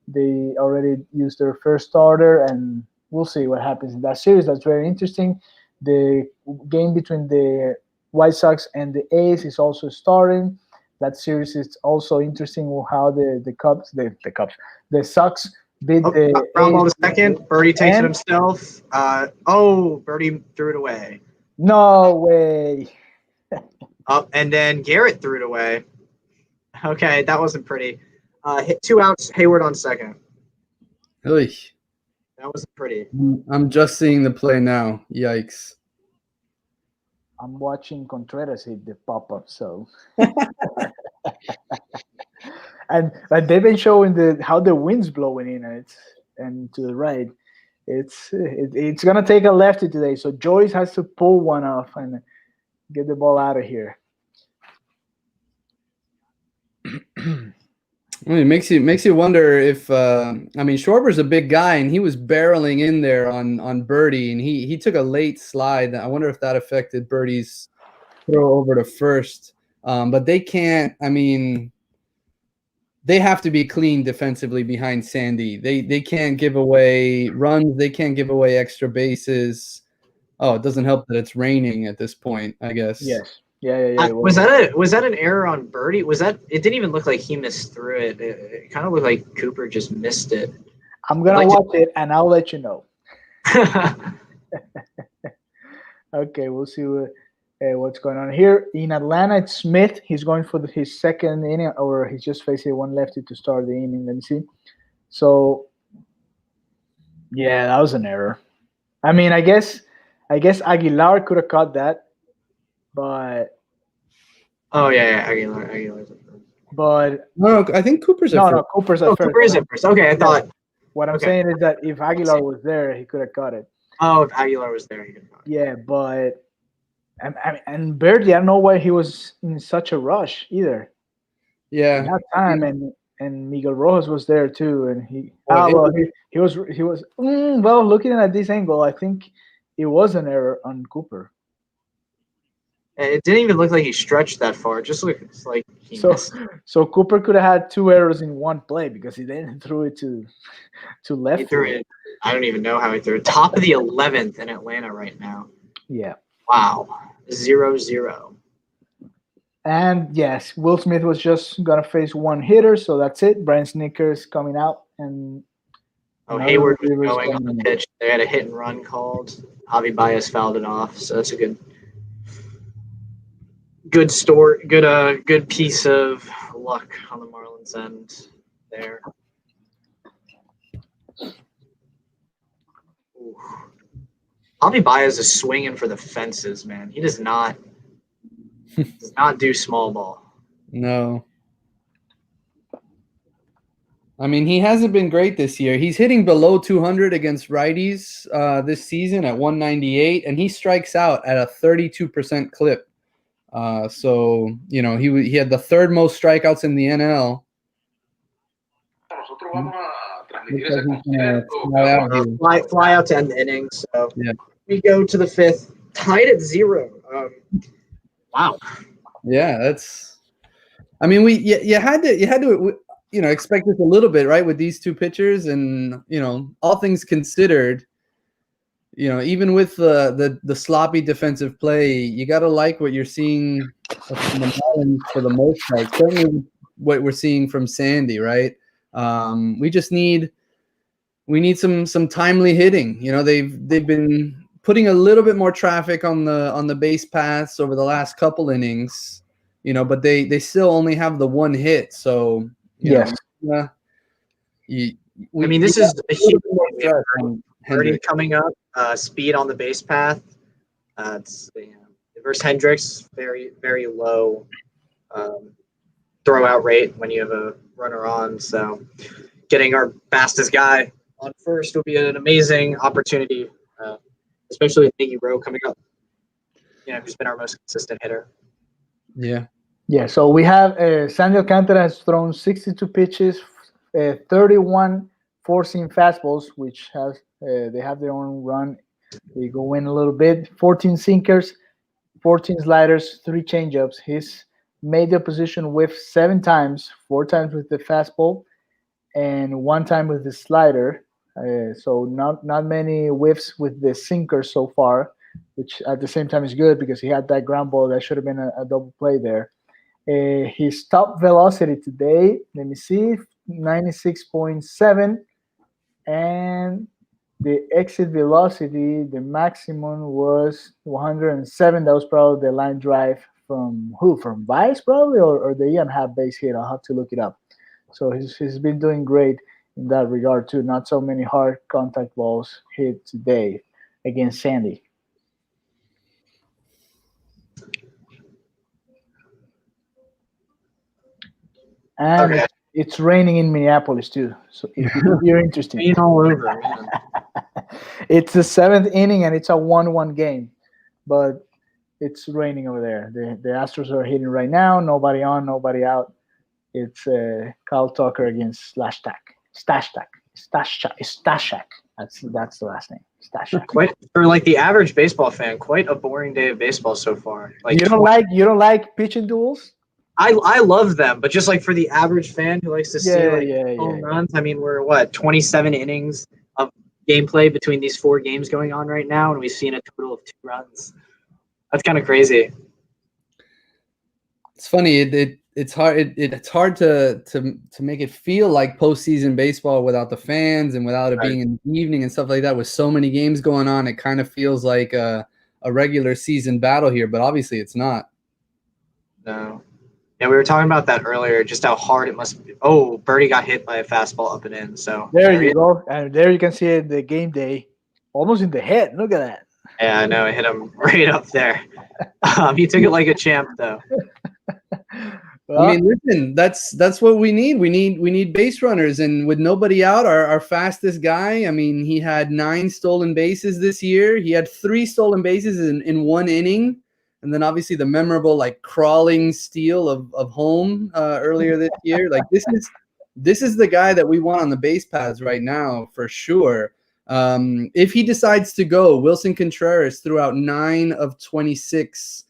They already used their first starter, and we'll see what happens in that series. That's very interesting. The game between the White Sox and the A's is also starting. That series is also interesting. How the Sox beat the ground ball to second. Birdie takes it himself. Birdie threw it away. No way. And then Garrett threw it away. Okay, that wasn't pretty. Hit 2 outs. Hayward on second. Oy. That wasn't pretty. I'm just seeing the play now. Yikes. I'm watching Contreras hit the pop-up, so. and they've been showing how the wind's blowing in and to the right. It's gonna take a lefty today, so Joyce has to pull one off and get the ball out of here. Well, it makes you wonder if Schwarber's a big guy and he was barreling in there on Birdie and he took a late slide. I wonder if that affected Birdie's throw over to first. But they can't. I mean, they have to be clean defensively behind Sandy. They can't give away runs. They can't give away extra bases. Oh, it doesn't help that it's raining at this point, I guess. Yes. Yeah. Was that an error on Birdie? It didn't even look like he missed through it. It kind of looked like Cooper just missed it. I'm gonna watch it and I'll let you know. Okay, we'll see what's going on here in Atlanta. It's Smith. He's going for his second inning, or he's just facing one lefty to start the inning. Let me see. So, yeah, that was an error. I mean, I guess Aguilar could have caught that. But Aguilar. But no, I think Cooper's at first. No, Cooper's at first. Cooper is at first. Okay, I thought. What I'm saying is that if Aguilar was there, he could have caught it. Oh, if Aguilar was there, he could have caught it. Yeah, but and Birdie, I don't know why he was in such a rush either. Yeah, That time, and and Miguel Rojas was there too, and he Well, he was well, looking at this angle, I think it was an error on Cooper. It didn't even look like he stretched that far. It just looks like he So missed. so Cooper could have had 2 errors in one play because he then threw it to left He threw field. it. I don't even know how he threw it. Top of the 11th in Atlanta right now. Yeah. Wow. 0-0. And yes, Will Smith was just gonna face one hitter, so that's it. Brian Snickers coming out, and Oh, another Hayward was reliever's going on coming the in. pitch. They had a hit and run called. Javi Baez fouled it off, so that's a good piece of luck on the Marlins end there. Ooh. Javi Baez is swinging for the fences, man. He does not do small ball. No. I mean, he hasn't been great this year. He's hitting below 200 against righties this season at 198, and he strikes out at a 32% clip. So, you know, he had the 3rd most strikeouts in the NL. Fly out to end the inning. So Yeah. we go to the 5th, tied at 0. Wow. Yeah, that's. I mean, you had to expect this a little bit, right, with these 2 pitchers, and all things considered, even with the sloppy defensive play, you got to like what you're seeing from the Marlins for the most part. Certainly, what we're seeing from Sandy, right? We need some timely hitting. They've been putting a little bit more traffic on the base paths over the last couple innings, but they still only have the 1 hit. So Yes. This is a huge Birdie Hendricks. coming up. Speed on the base path. It's versus Hendricks, very, very low throw out rate when you have a runner on. So getting our fastest guy on first will be an amazing opportunity, especially with Iggy Rowe coming up, who's been our most consistent hitter. Yeah. Yeah, so we have Sandy Alcantara has thrown 62 pitches, 31 four-seam fastballs, which they have their own run. They go in a little bit. 14 sinkers, 14 sliders, 3 changeups. He's made the opposition whiff 7 times, 4 times with the fastball, and 1 time with the slider. So not many whiffs with the sinker so far, which at the same time is good because he had that ground ball that should have been a double play there. His top velocity today, let me see, 96.7, and the exit velocity, the maximum was 107. That was probably the line drive from who? From Vice probably, or the Ian half base hit. I'll have to look it up. So he's been doing great in that regard too. Not so many hard contact balls hit today against Sandy. And Okay. it's raining in Minneapolis too. So if you're interested, Rain all over, man. it's the 7th inning and it's a 1-1 game, but it's raining over there. The Astros are hitting right now. Nobody on, nobody out. It's Kyle Tucker against Stashak. That's the last name. Stashak. Quite for like the average baseball fan, quite a boring day of baseball so far. Like you don't like pitching duels? I love them, but just like for the average fan who likes to see home runs, I mean, we're 27 innings of gameplay between these 4 games going on right now, and we've seen a total of 2 runs. That's kind of crazy. It's funny. It's hard to make it feel like postseason baseball without the fans and without it being in the evening and stuff like that. With so many games going on, it kind of feels like a regular season battle here, but obviously it's not. No. Yeah, we were talking about that earlier, just how hard it must be. Oh, Birdie got hit by a fastball up and in. So there you go. And there you can see it, the game day, almost in the head. Look at that. Yeah, I know. It hit him right up there. He took it like a champ, though. Well, I mean, listen, that's what we need. We need base runners, and with nobody out, our fastest guy. I mean, he had 9 stolen bases this year. He had 3 stolen bases in 1 inning. And then obviously the memorable crawling steal of home earlier this year. Like this this is the guy that we want on the base paths right now for sure. If he decides to go, Wilson Contreras threw out 9 of 26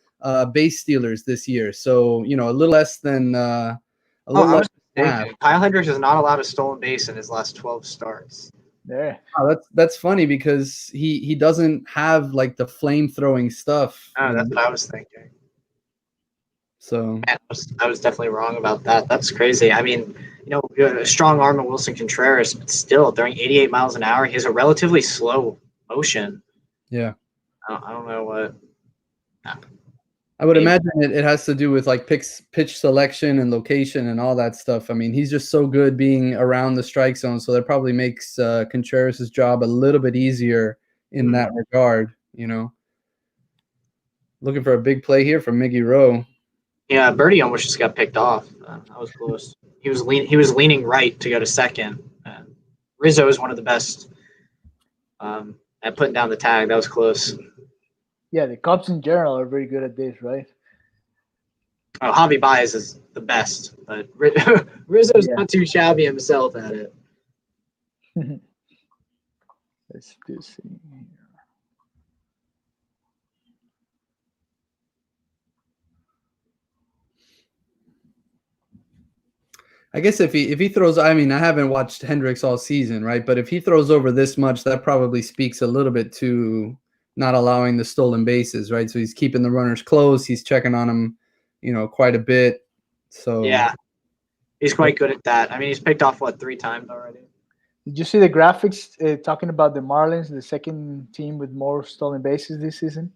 base stealers this year. So, you know, a little less than I was than half. mistaken. Kyle Hendricks is not allowed a stolen base in his last 12 starts. There. Oh, that's funny because he doesn't have like the flame throwing stuff. Oh, that's what I was thinking. So Man, I was definitely wrong about that. That's crazy. I mean, you know, a strong arm of Wilson Contreras, but still throwing 88 miles an hour. He has a relatively slow motion. yeah. I don't know what. I would imagine it has to do with like pitch selection and location and all that stuff. I mean, he's just so good being around the strike zone, so that probably makes Contreras' job a little bit easier in that regard. You know, looking for a big play here from Miggy Rowe. Yeah, Birdie almost just got picked off. That was close. He was leaning right to go to second. Rizzo is one of the best at putting down the tag. That was close. Yeah, the Cubs in general are very good at this, right? Oh, Javi Baez is the best, but Rizzo's not too shabby himself at it. Let's do see here. I guess if he throws, I mean, I haven't watched Hendricks all season, right? But if he throws over this much, that probably speaks a little bit to not allowing the stolen bases, right? So he's keeping the runners close. He's checking on them, you know, quite a bit. So yeah, he's quite good at that. I mean, he's picked off 3 times already. Did you see the graphics talking about the Marlins, the second team with more stolen bases this season?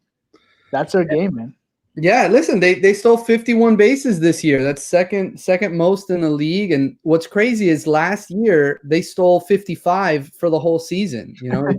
That's their game, man. Yeah, listen, they stole 51 bases this year. That's second most in the league. And what's crazy is last year they stole 55 for the whole season. You know,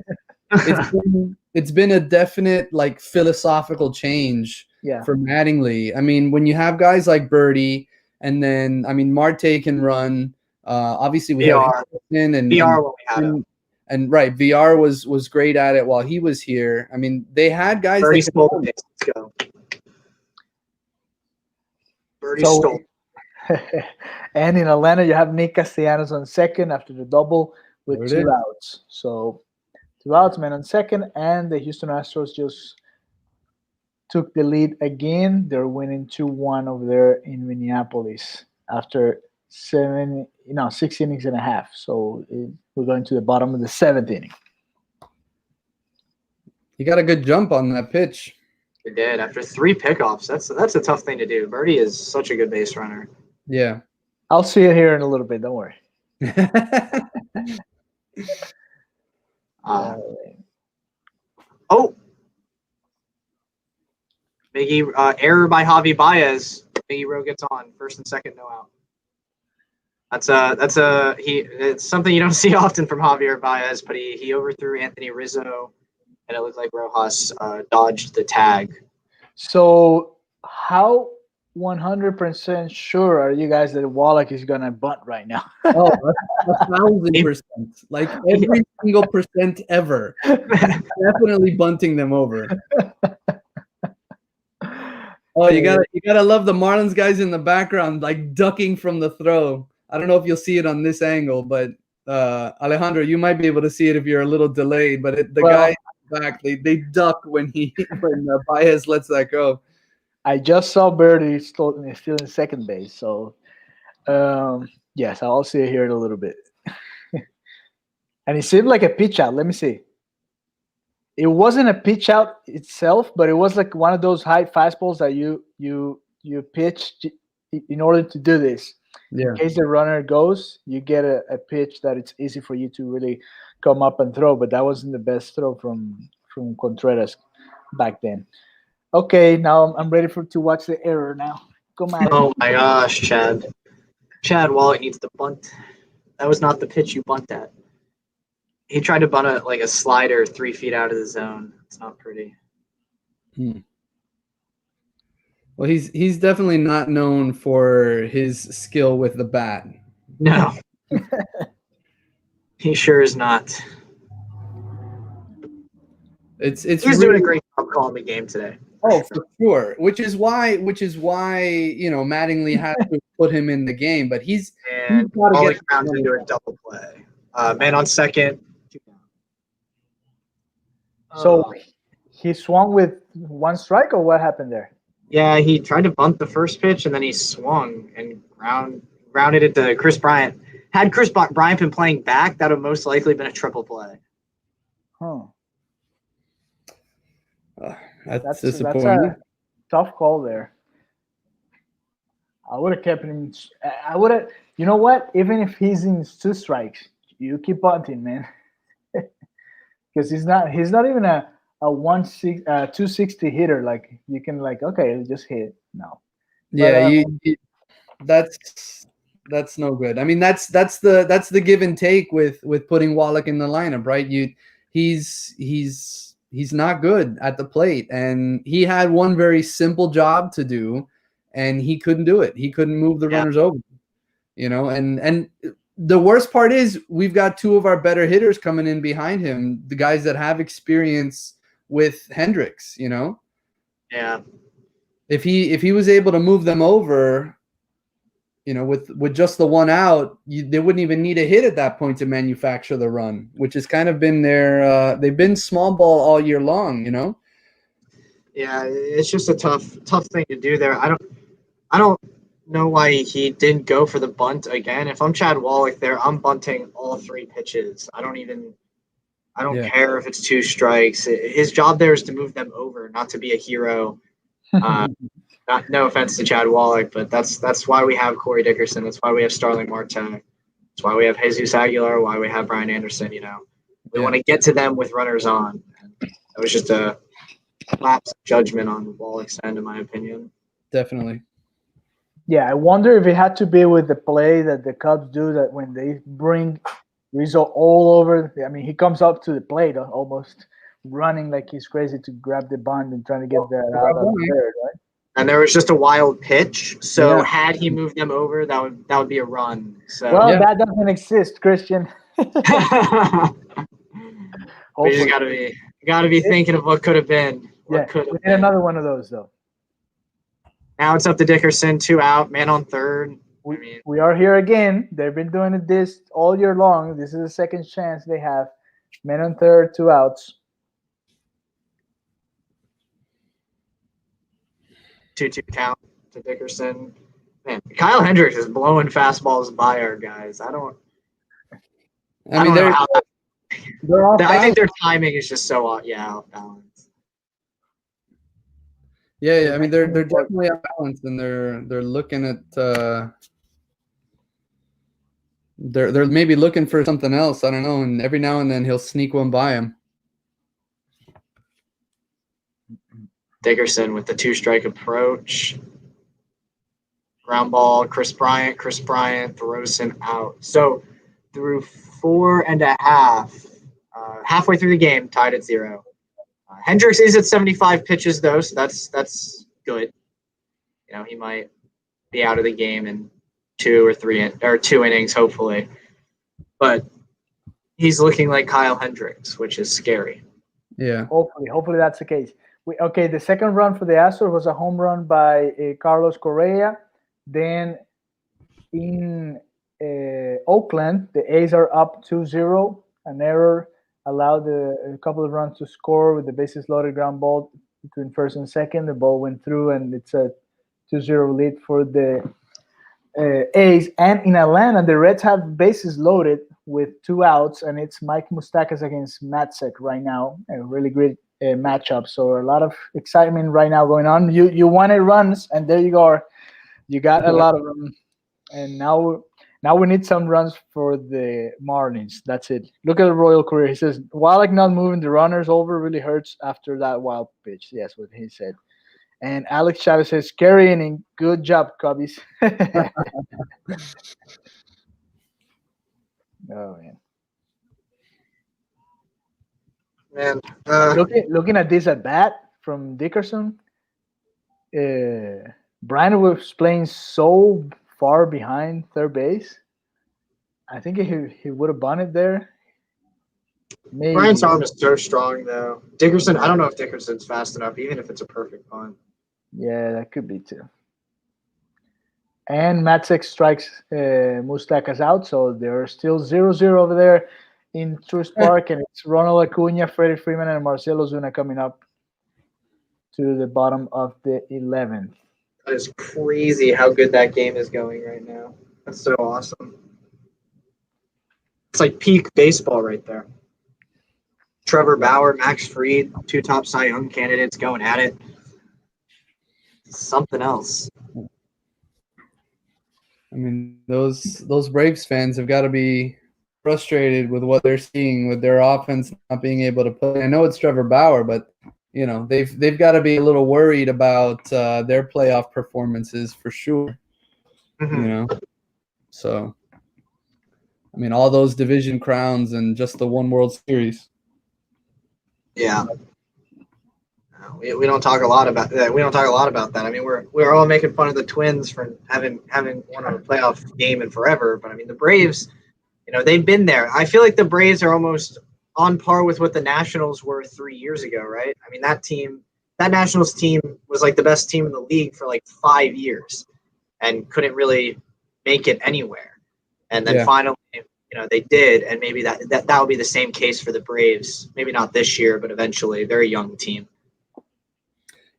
it's been a definite like philosophical change for Mattingly. I mean, when you have guys like Birdie, and then I mean Marte can run. Obviously we VR. have VR when we had him. And right, VR was great at it while he was here. I mean, they had guys. Birdie stole the base. Let's go. Birdie stole. And in Atlanta, you have Nick Castellanos on second after the double with 2 outs. So 2 outs, man on second, and the Houston Astros just took the lead again. They're winning 2-1 over there in Minneapolis after 6 innings and a half. So we're going to the bottom of the 7th inning. He got a good jump on that pitch. He did after 3 pickoffs. That's a tough thing to do. Birdie is such a good base runner. Yeah. I'll see it here in a little bit. Don't worry. Miggy, error by Javi Baez. Miggy Rowe gets on. First and second, no out. It's something you don't see often from Javier Baez, but he overthrew Anthony Rizzo, and it looked like Rojas dodged the tag. So how 100% sure are you guys that Wallach is going to bunt right now? Oh, 1,000%. Like every single percent ever. Definitely bunting them over. Oh, you gotta love the Marlins guys in the background, like ducking from the throw. I don't know if you'll see it on this angle, but Alejandro, you might be able to see it if you're a little delayed. But guys back, they duck when Baez lets that go. I just saw Birdie still in second base, so yes, I'll see it here in a little bit. And it seemed like a pitch out. Let me see. It wasn't a pitch out itself, but it was like one of those high fastballs that you pitch in order to do this. Yeah. In case the runner goes, you get a pitch that it's easy for you to really come up and throw. But that wasn't the best throw from Contreras back then. Okay, now I'm ready to watch the error now. Come on. Oh my gosh, Chad. Chad Wallach needs to bunt. That was not the pitch you bunt at. He tried to bunt a slider 3 feet out of the zone. It's not pretty. Well, he's definitely not known for his skill with the bat. No. He sure is not. He's really doing a great job calling the game today. Oh, for sure. Which is why Mattingly had to put him in the game. But he's and gotta Wallach get grounds into a double play. Man on second. So he swung with one strike, or what happened there? Yeah, he tried to bunt the first pitch, and then he swung and grounded it to Chris Bryant. Had Chris Bryant been playing back, that would most likely been a triple play. Huh. That's That's disappointing. a tough call there. I would have kept him. I would have. You know what? Even if he's in 2 strikes, you keep bunting, man, because he's not. He's not even a 260 hitter. Like you can okay, just hit. No. Yeah, But, that's no good. I mean, that's the give and take with putting Wallach in the lineup, right? He's not good at the plate, and he had one very simple job to do, and he couldn't do it. He couldn't move the runners over, and the worst part is we've got 2 of our better hitters coming in behind him, the guys that have experience with Hendricks, Yeah. If he was able to move them over, with just the 1 out, they wouldn't even need a hit at that point to manufacture the run, which has kind of been they've been small ball all year long, Yeah, it's just a tough thing to do there. I don't know why he didn't go for the bunt again. If I'm Chad Wallach there, I'm bunting all 3 pitches. I don't care if it's 2 strikes. His job there is to move them over, not to be a hero. No offense to Chad Wallach, but that's why we have Corey Dickerson. That's why we have Starling Marte. That's why we have Jesus Aguilar. Why we have Brian Anderson. We want to get to them with runners on. That was just a lapse of judgment on Wallach's end, in my opinion. Definitely. Yeah, I wonder if it had to be with the play that the Cubs do, that when they bring Rizzo all over. I mean, he comes up to the plate almost running like he's crazy to grab the bunt and trying to get that out of third, right? And there was just a wild pitch. So had he moved them over, that would be a run. So that doesn't exist, Christian. We just gotta be thinking of what could have been. We need another one of those though. Now it's up to Dickerson, 2 out, man on third. We are here again. They've been doing this all year long. This is the second chance they have. Man on third, 2 outs. 2-2 count to Dickerson. Man, Kyle Hendricks is blowing fastballs by our guys. I don't know how I think their timing is just so off balance. Yeah. I mean, they're definitely off balance, and they're looking at they're maybe looking for something else. I don't know. And every now and then he'll sneak one by him. Dickerson with the 2-strike approach. Ground ball, Chris Bryant throws him out. So through 4.5, halfway through the game, tied at 0. Hendricks is at 75 pitches though, so that's good. He might be out of the game in 2 innings, hopefully. But he's looking like Kyle Hendricks, which is scary. Yeah. Hopefully that's the case. The second run for the Astros was a home run by Carlos Correa. Then in Oakland, the A's are up 2-0. An error allowed a couple of runs to score with the bases loaded ground ball between first and second. The ball went through, and it's a 2-0 lead for the A's. And in Atlanta, the Reds have bases loaded with 2 outs, and it's Mike Moustakas against Matzek right now. A really great matchup. So a lot of excitement right now going on. You wanted runs, and there you go. You got a lot of them, and now we need some runs for the Marlins. That's it. Look at the Royal career. He says Wallach not moving the runners over really hurts after that wild pitch. Yes, what he said. And Alex Chavez says, scary inning. Good job, Cubbies. Oh Man, looking at this at bat from Dickerson, Brian was playing so far behind third base. I think he would have bunted there. Maybe. Brian's arm is so strong, though. Dickerson, I don't know if Dickerson's fast enough, even if it's a perfect bunt. Yeah, that could be too. And Matzek strikes Mustakas out, so they're still 0-0 over there in Truist Park, and it's Ronald Acuna, Freddie Freeman, and Marcelo Zuna coming up to the bottom of the 11th. That is crazy how good that game is going right now. That's so awesome. It's like peak baseball right there. Trevor Bauer, Max Fried, 2 top Cy Young candidates going at it. Something else. I mean, those Braves fans have got to be frustrated with what they're seeing with their offense not being able to play. I know it's Trevor Bauer, but they've got to be a little worried about their playoff performances for sure. Mm-hmm. So I mean, all those division crowns and just the one World Series. Yeah. We don't talk a lot about that. We don't talk a lot about that. I mean, we're all making fun of the Twins for having won a playoff game in forever, but I mean, the Braves, they've been there. I feel like the Braves are almost on par with what the Nationals were 3 years ago, right? I mean, that Nationals team was like the best team in the league for like 5 years and couldn't really make it anywhere. And then finally, they did, and maybe that will be the same case for the Braves. Maybe not this year, but eventually. Very young team.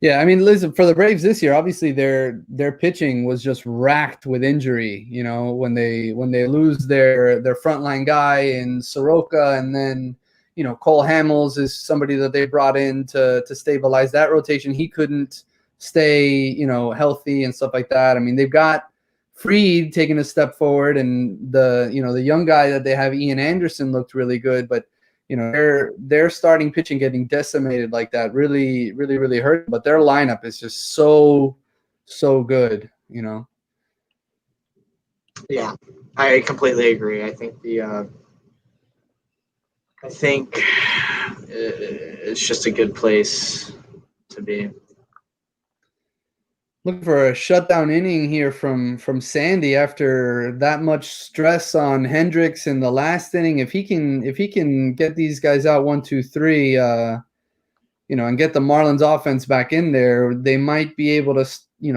Yeah, I mean, listen, for the Braves this year, obviously their pitching was just racked with injury. When they lose their frontline guy in Soroka, and then Cole Hamels is somebody that they brought in to stabilize that rotation. He couldn't stay healthy and stuff like that. I mean, they've got Fried taking a step forward, and the young guy that they have, Ian Anderson, looked really good, but their starting pitching getting decimated like that really, really, really hurt. But their lineup is just so good, Yeah, I completely agree. I think it's just a good place to be. Looking for a shutdown inning here from Sandy after that much stress on Hendricks in the last inning. If he can get these guys out 1, 2, 3, and get the Marlins offense back in there, they might be able to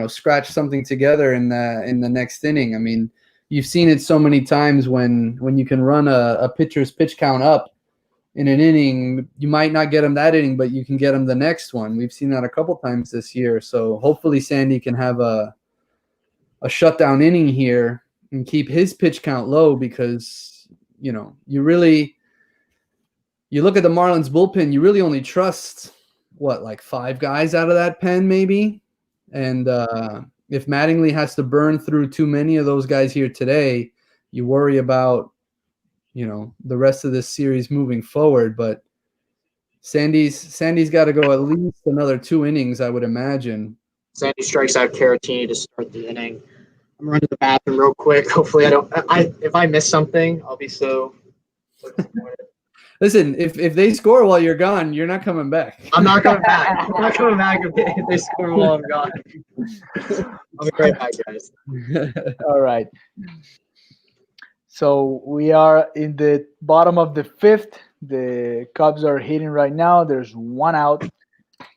scratch something together in the next inning. I mean, you've seen it so many times when you can run a pitcher's pitch count up in an inning. You might not get him that inning, but you can get him the next one. We've seen that a couple times this year. So hopefully Sandy can have a shutdown inning here and keep his pitch count low, because you look at the Marlins bullpen, you really only trust like 5 guys out of that pen maybe. And if Mattingly has to burn through too many of those guys here today, you worry about the rest of this series moving forward. But Sandy's got to go at least another 2 innings, I would imagine. Sandy strikes out Caratini to start the inning. I'm running to the bathroom real quick. Hopefully if I miss something, I'll be so disappointed. Listen, if they score while you're gone, you're not coming back. I'm not coming back. I'm not coming back if they score while I'm gone. I'll be right back, guys. All right. So we are in the bottom of the 5th. The Cubs are hitting right now. There's 1 out.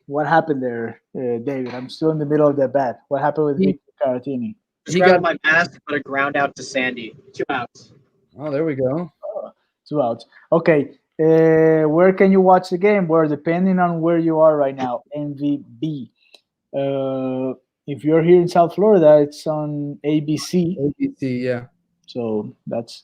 What happened there, David? I'm still in the middle of the bat. What happened with Victor Caratini? Just grabbed my mask, but a ground out to Sandy. 2 outs. Oh, there we go. 2 outs. Okay. Where can you watch the game? Where, depending on where you are right now, MVB. If you're here in South Florida, it's on ABC. ABC, yeah. So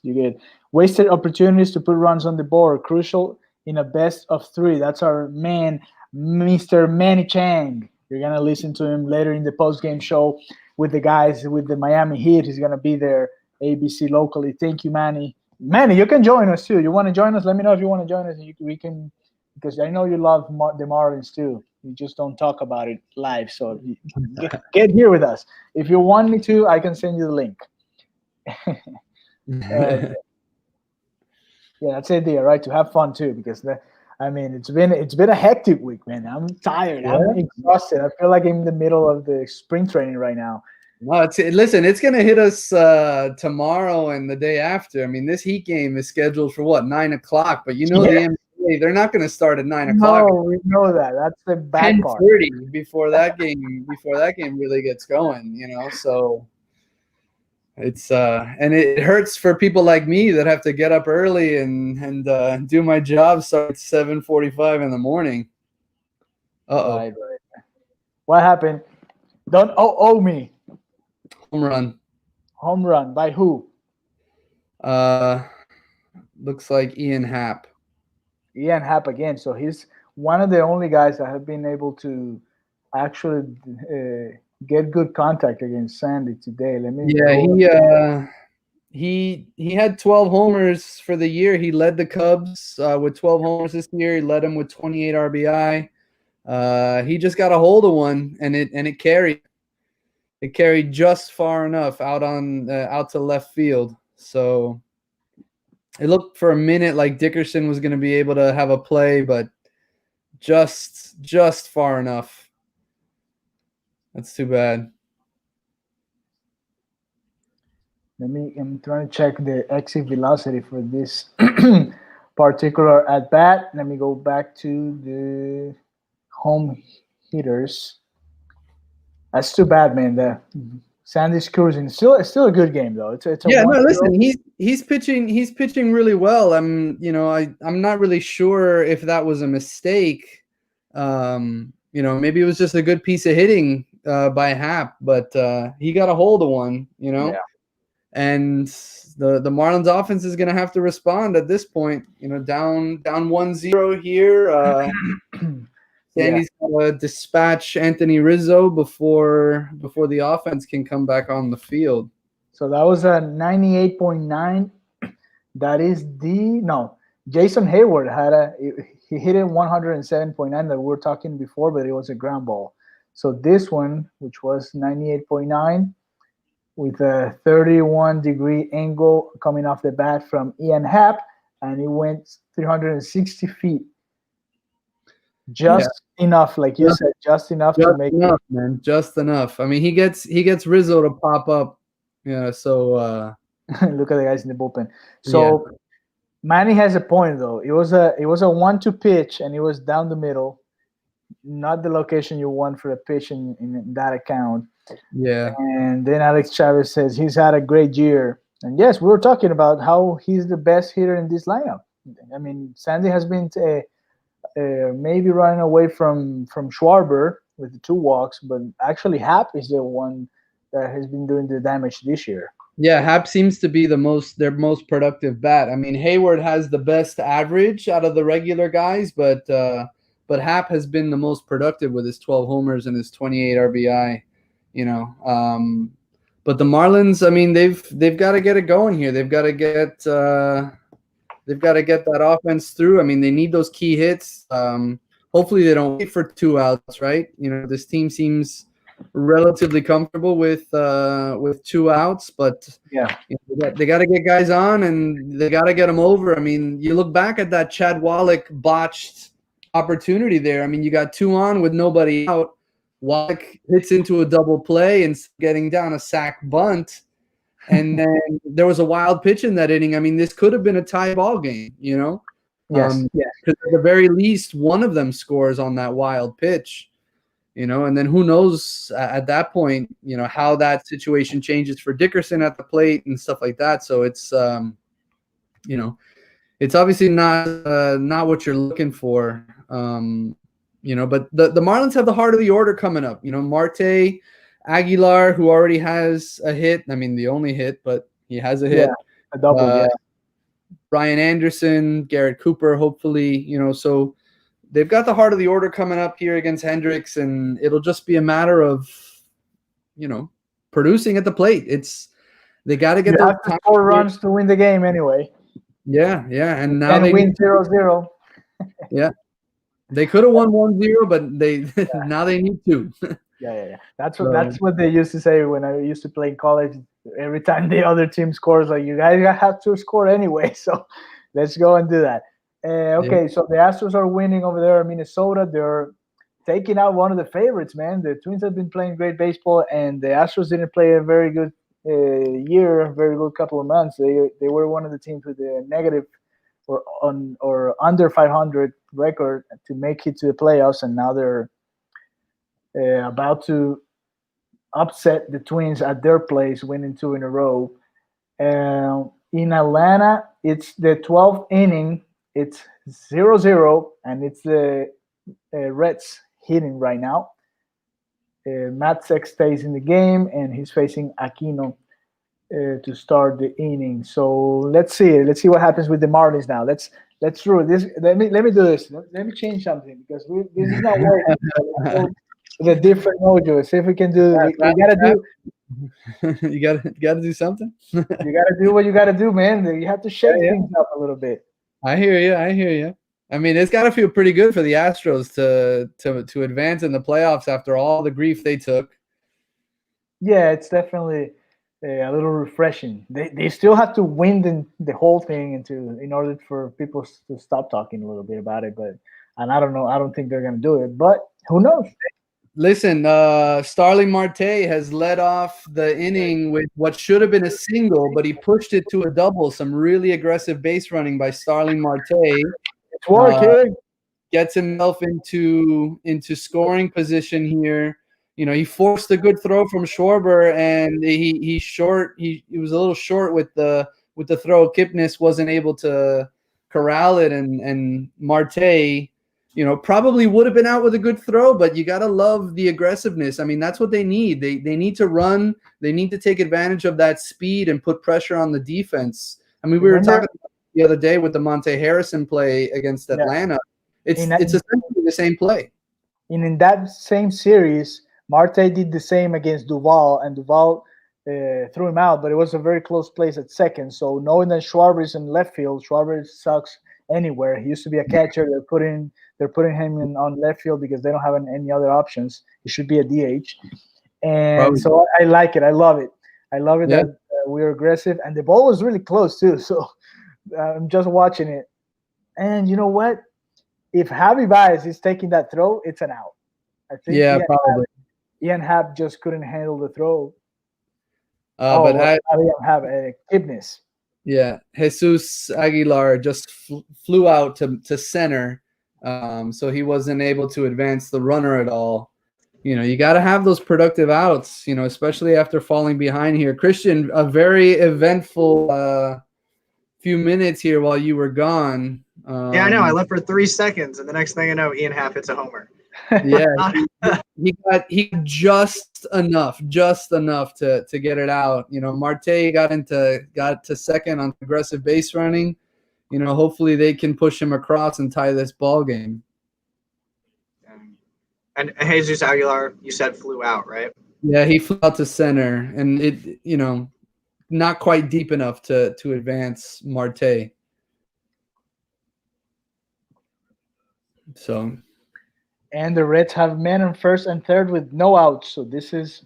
you get wasted opportunities to put runs on the board. Crucial in a best of 3. That's our man, Mr. Manny Chang. You're going to listen to him later in the post-game show with the guys with the Miami Heat. He's going to be there, ABC locally. Thank you, Manny. Manny, you can join us too. You want to join us? Let me know if you want to join us. We can, because I know you love the Marlins too. You just don't talk about it live. So get here with us. If you want me to, I can send you the link. Yeah, that's the idea, right? To have fun too, because it's been a hectic week, man. I'm tired. Yeah. I'm exhausted. I feel like I'm in the middle of the spring training right now. No, listen, it's going to hit us tomorrow and the day after. I mean, this Heat game is scheduled for 9 o'clock, but the NBA, they're not going to start at 9 o'clock. No, we know that. That's the bad part. 10:30 before that game really gets going, so It's and it hurts for people like me that have to get up early and do my job. So it's 7:45 in the morning. Right. What happened? Don't owe me. Home run. Home run by who? Looks like Ian Happ. Ian Happ again. So he's one of the only guys that have been able to actually get good contact against Sandy today. Let me. Yeah, he had 12 homers for the year. He led the Cubs with 12 homers this year. He led them with 28 RBI. He just got a hold of one, and it carried. It carried just far enough out to left field. So it looked for a minute like Dickerson was going to be able to have a play, but just far enough. That's too bad. I'm trying to check the exit velocity for this particular at bat. Let me go back to the home hitters. That's too bad, man. The Sandy's cruising. Still a good game though. It's a Yeah, no, 1-0. listen, he's pitching really well. I'm not really sure if that was a mistake. Maybe it was just a good piece of hitting by Happ, but he got a hold of one, Yeah. and the Marlins offense is going to have to respond at this point. Down 1-0 here. Sandy's got to dispatch Anthony Rizzo before the offense can come back on the field. So that was a 98.9. That is Jason Hayward he hit it 107.9 that we were talking before, but it was a ground ball. So this one, which was 98.9, with a 31-degree angle coming off the bat from Ian Happ, and it went 360 feet. Just enough, like you said, just enough to make enough, man. Just enough. I mean, he gets Rizzo to pop up. Yeah. So look at the guys in the bullpen. So Manny has a point though. It was a 1-2 pitch, and it was down the middle, not the location you want for a pitch in that account. Yeah. And then Alex Chavez says he's had a great year. And yes, we were talking about how he's the best hitter in this lineup. I mean, Sandy has been maybe running away from Schwarber with the 2 walks, but actually Happ is the one that has been doing the damage this year. Yeah, Happ seems to be their most productive bat. I mean, Hayward has the best average out of the regular guys, but Happ has been the most productive with his 12 homers and his 28 RBI. But the Marlins, I mean, they've got to get it going here. They've got to get that offense through. I mean, they need those key hits. Hopefully, they don't wait for 2 outs, right? This team seems relatively comfortable with 2 outs, but they got to get guys on, and they got to get them over. I mean, you look back at that Chad Wallach botched opportunity there. I mean, you got 2 on with nobody out. Wallach hits into a double play and getting down a sack bunt, and then there was a wild pitch in that inning. I mean, this could have been a tie ball game, Yes. Because at the very least, one of them scores on that wild pitch, and then who knows at that point, how that situation changes for Dickerson at the plate and stuff like that. So it's, it's obviously not what you're looking for. But the Marlins have the heart of the order coming up. Marte Aguilar, who already has a hit. I mean, the only hit, but he has a hit. A double, Brian Anderson, Garrett Cooper, hopefully. So they've got the heart of the order coming up here against Hendricks, and it'll just be a matter of, producing at the plate. They got to get those 4 runs to win the game anyway. Yeah, and now they win 0-0. Yeah. They could have won 1-0, but now they need 2. Yeah. That's what they used to say when I used to play in college. Every time the other team scores, like, you guys have to score anyway. So let's go and do that. So the Astros are winning over there in Minnesota. They're taking out one of the favorites, man. The Twins have been playing great baseball, and the Astros didn't play a very good year, very good couple of months. They were one of the teams with a negative or under 500 record to make it to the playoffs, and now they're about to upset the Twins at their place, winning 2 in a row. In Atlanta, it's the 12th inning. It's 0-0, and it's the Reds hitting right now. Matt Sex stays in the game, and he's facing Aquino to start the inning. So let's see. Let's see what happens with the Marlins now. Let's do this. Let me do this. Let me change something because this is not working. So let's go with a different mojo. See if we can do. We gotta do. You gotta do something. You gotta do what you gotta do, man. You have to shake things up a little bit. I hear you. I hear you. I mean, it's got to feel pretty good for the Astros to advance in the playoffs after all the grief they took. Yeah, it's definitely a little refreshing. They still have to win the whole thing in order for people to stop talking a little bit about it. And I don't know. I don't think they're gonna do it. But who knows? Listen, Starling Marte has led off the inning with what should have been a single, but he pushed it to a double. Some really aggressive base running by Starling Marte. It's working. Gets himself into scoring position here. You know, he forced a good throw from Schwarber, and he was a little short with the throw. Kipnis wasn't able to corral it, and Marte, you know, probably would have been out with a good throw, but you got to love the aggressiveness. I mean, that's what they need. They need to run. They need to take advantage of that speed and put pressure on the defense. I mean, we were talking the other day with the Monte Harrison play against Atlanta. It's essentially the same play. And in that same series, Marte did the same against Duval, and Duval threw him out, but it was a very close place at second. So knowing that Schwarber is in left field, Schwarber sucks anywhere. He used to be a catcher. They're putting him on left field because they don't have any other options. He should be a DH. And so I like it. I love it. I love it that we're aggressive. And the ball was really close too. So I'm just watching it. And you know what? If Javi Baez is taking that throw, it's an out. I think probably. Ian Happ just couldn't handle the throw. But I have Kipnis. Yeah, Jesus Aguilar just flew out to center, so he wasn't able to advance the runner at all. You know, you got to have those productive outs, you know, especially after falling behind here. Christian, a very eventful few minutes here while you were gone. Yeah, I know. I left for 3 seconds, and the next thing I know, Ian Happ hits a homer. Yeah, he got just enough to get it out. You know, Marte got to second on aggressive base running. You know, hopefully they can push him across and tie this ball game. And Jesus Aguilar, you said flew out, right? Yeah, he flew out to center, and it, you know, not quite deep enough to advance Marte. So. And the Reds have men on first and third with no outs. So this is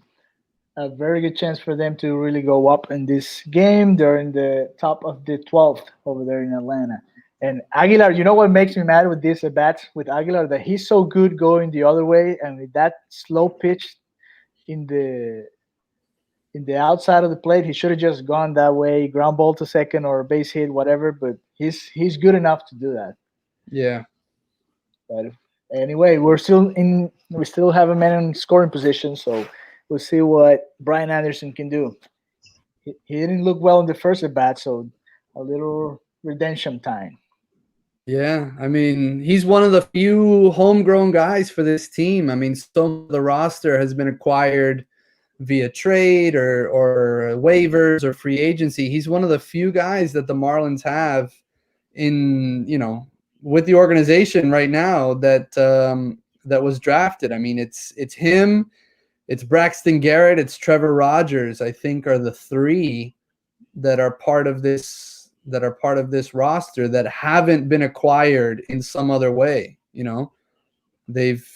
a very good chance for them to really go up in this game. They're in the top of the 12th over there in Atlanta. And Aguilar, you know what makes me mad with this at-bats with Aguilar? That he's so good going the other way, and with that slow pitch in the outside of the plate, he should have just gone that way, ground ball to second or base hit, whatever. But he's good enough to do that. Yeah. But anyway, we still have a man in scoring position, so we'll see what Brian Anderson can do. He didn't look well in the first at bat, so a little redemption time. Yeah, I mean, he's one of the few homegrown guys for this team. I mean, some of the roster has been acquired via trade or waivers or free agency. He's one of the few guys that the Marlins have in, you know, with the organization right now that was drafted. I mean, it's him, it's Braxton Garrett, it's Trevor Rogers, I think, are the three that are part of this roster that haven't been acquired in some other way. You know, they've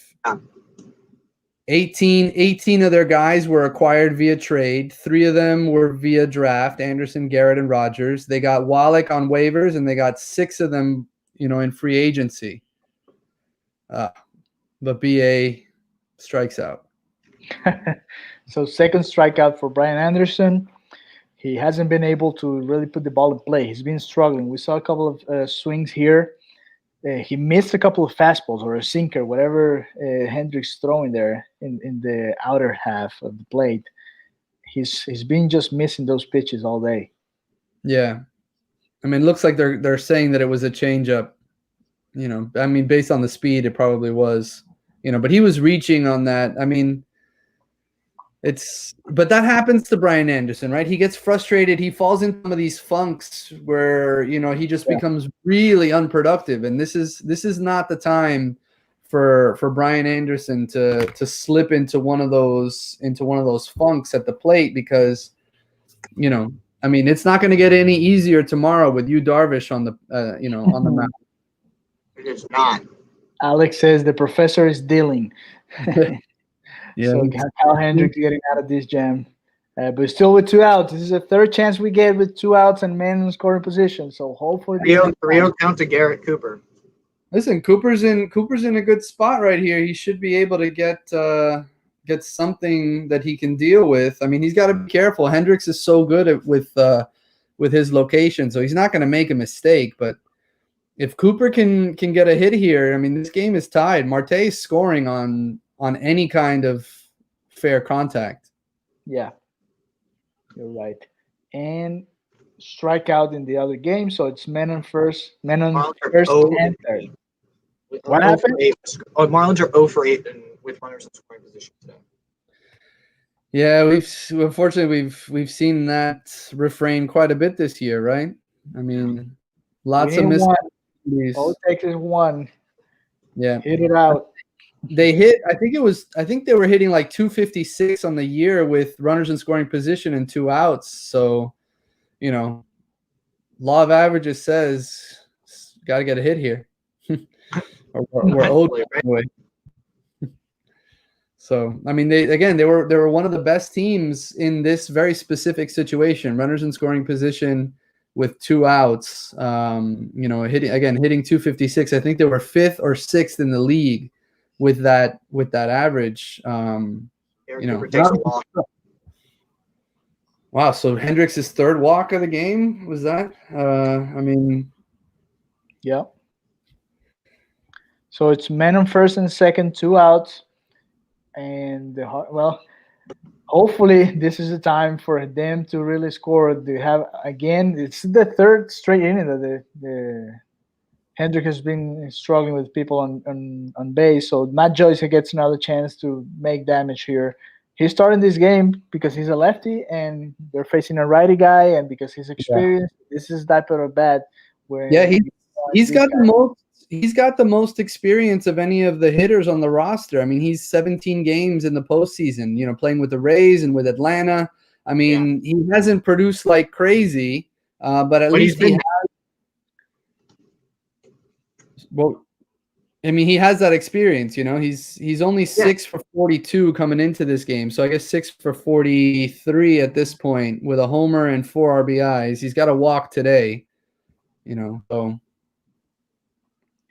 18 of their guys were acquired via trade. 3 of them were via draft, Anderson, Garrett, and Rogers. They got Wallach on waivers, and they got 6 of them, you know, in free agency. But BA strikes out. So second strikeout for Brian Anderson. He hasn't been able to really put the ball in play. He's been struggling. We saw a couple of swings here he missed a couple of fastballs or a sinker, whatever Hendricks throwing there in the outer half of the plate. He's been just missing those pitches all day. Yeah, I mean, it looks like they're saying that it was a changeup. I mean, based on the speed, it probably was. But he was reaching on that. I mean, but that happens to Brian Anderson, right? He gets frustrated. He falls into some of these funks where he just becomes really unproductive. And this is not the time for Brian Anderson to slip into one of those funks at the plate, because I mean, it's not going to get any easier tomorrow with Yu Darvish on the on the mound. It is not. Alex says the professor is dealing. Yeah. So Kyle Hendricks getting out of this jam. But still with 2 outs. This is the third chance we get with 2 outs and men in scoring position. So hopefully 3-0 count to Garrett Cooper. Listen, Cooper's in a good spot right here. He should be able to get something that he can deal with. I mean, he's got to be careful. Hendricks is so good with his location, so he's not going to make a mistake. But if Cooper can get a hit here, I mean, this game is tied. Marte is scoring on any kind of fair contact. Yeah, you're right. And strikeout in the other game, so it's men on first and third. What happened? Marlins are 0 for 8 with runners in scoring position today. Yeah, unfortunately we've seen that refrain quite a bit this year, right? I mean, lots of misses. All it takes is one. Yeah, hit it out. They hit. I think they were hitting like 256 on the year with runners in scoring position and 2 outs. So, law of averages says got to get a hit here. We're owed anyway. So, I mean, they were one of the best teams in this very specific situation. Runners in scoring position with 2 outs. Hitting 256. I think they were 5th or 6th in the league with that average. Wow. So Hendricks' 3rd walk of the game was that? Yeah. So it's men on first and second, 2 outs, and hopefully this is the time for them to really score. They have it's the 3rd straight inning that the Hendrick has been struggling with people on base. So Matt Joyce gets another chance to make damage here. He's starting this game because he's a lefty and they're facing a righty guy, and because he's experienced, this is that type of bat where he's got the most experience of any of the hitters on the roster. I mean, he's 17 games in the postseason, playing with the Rays and with Atlanta. I mean, he hasn't produced like crazy, but at least he has. Well, I mean, he has that experience, He's only 6 for 42 coming into this game, so I guess 6 for 43 at this point with a homer and 4 RBIs. He's got a walk today, so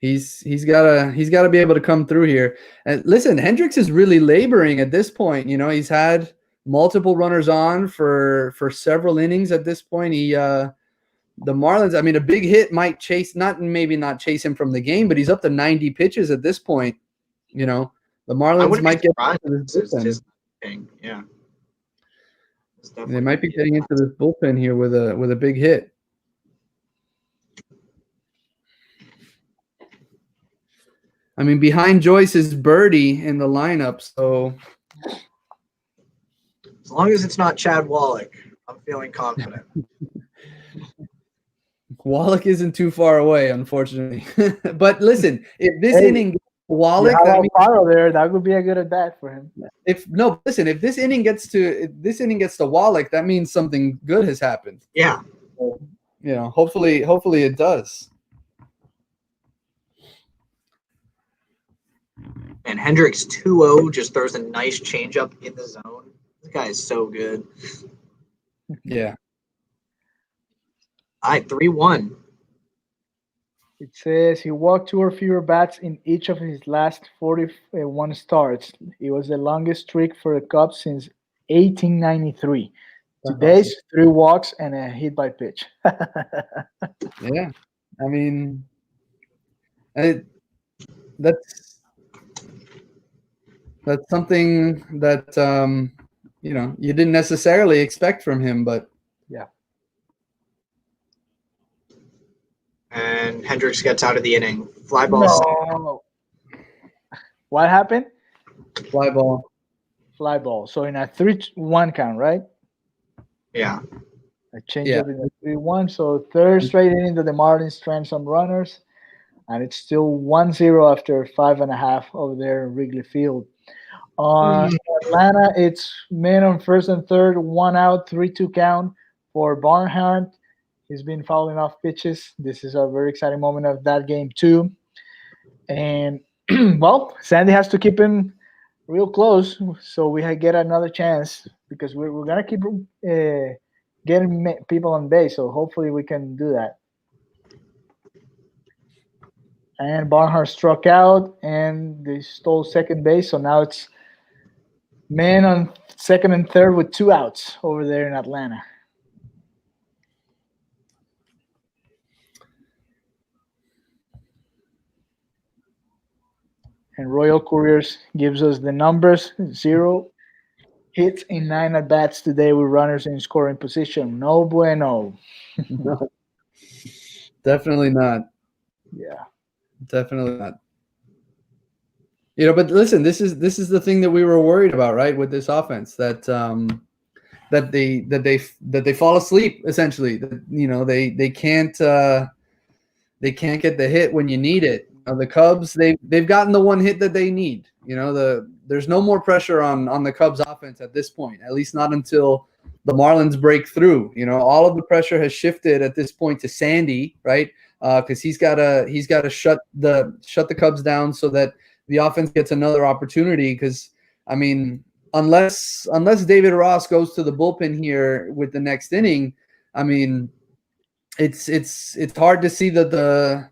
he's got to be able to come through here. And listen, Hendricks is really laboring at this point. He's had multiple runners on for several innings at this point. The Marlins, I mean, a big hit might maybe not chase him from the game, but he's up to 90 pitches at this point. The Marlins might get into this bullpen. Yeah. They might be getting into this bullpen here with a big hit. I mean, behind Joyce is Birdie in the lineup, so as long as it's not Chad Wallach, I'm feeling confident. Wallach isn't too far away, unfortunately. But listen, if this inning gets Wallach, that would be a good at bat for him. If this inning gets to Wallach, that means something good has happened. Yeah. So, hopefully it does. And Hendricks 2-0 just throws a nice changeup in the zone. This guy is so good. Yeah. All right, 3-1. It says he walked 2 or fewer bats in each of his last 41 starts. It was the longest streak for the Cubs since 1893. Today's 3 walks and a hit by pitch. Yeah, I mean, That's something that you didn't necessarily expect from him, but Yeah. And Hendricks gets out of the inning. Fly ball. No. What happened? fly ball. Fly ball. So in a 3-1 count, right? Yeah. A change up in the 3-1. So third straight inning that the Marlins strand some runners, and it's still 1-0 after 5.5 over there in Wrigley Field. Atlanta, it's men on first and third, 1 out, 3-2 count for Barnhart. He's been fouling off pitches. This is a very exciting moment of that game too. And well, Sandy has to keep him real close so we get another chance, because we're gonna keep getting people on base. So hopefully we can do that. And Barnhart struck out, and they stole second base. So now it's man on second and third with 2 outs over there in Atlanta. And Royal Couriers gives us the numbers: 0 hits in 9 at bats today with runners in scoring position. No bueno. No, definitely not. Yeah. Definitely not. But listen, this is the thing that we were worried about, right? With this offense, that they fall asleep essentially. They can't get the hit when you need it. The Cubs, they've gotten the one hit that they need. There's no more pressure on the Cubs offense at this point, at least not until the Marlins break through. All of the pressure has shifted at this point to Sandy, right? Because he's got to shut the Cubs down so that the offense gets another opportunity. Because unless David Ross goes to the bullpen here with the next inning, it's hard to see that the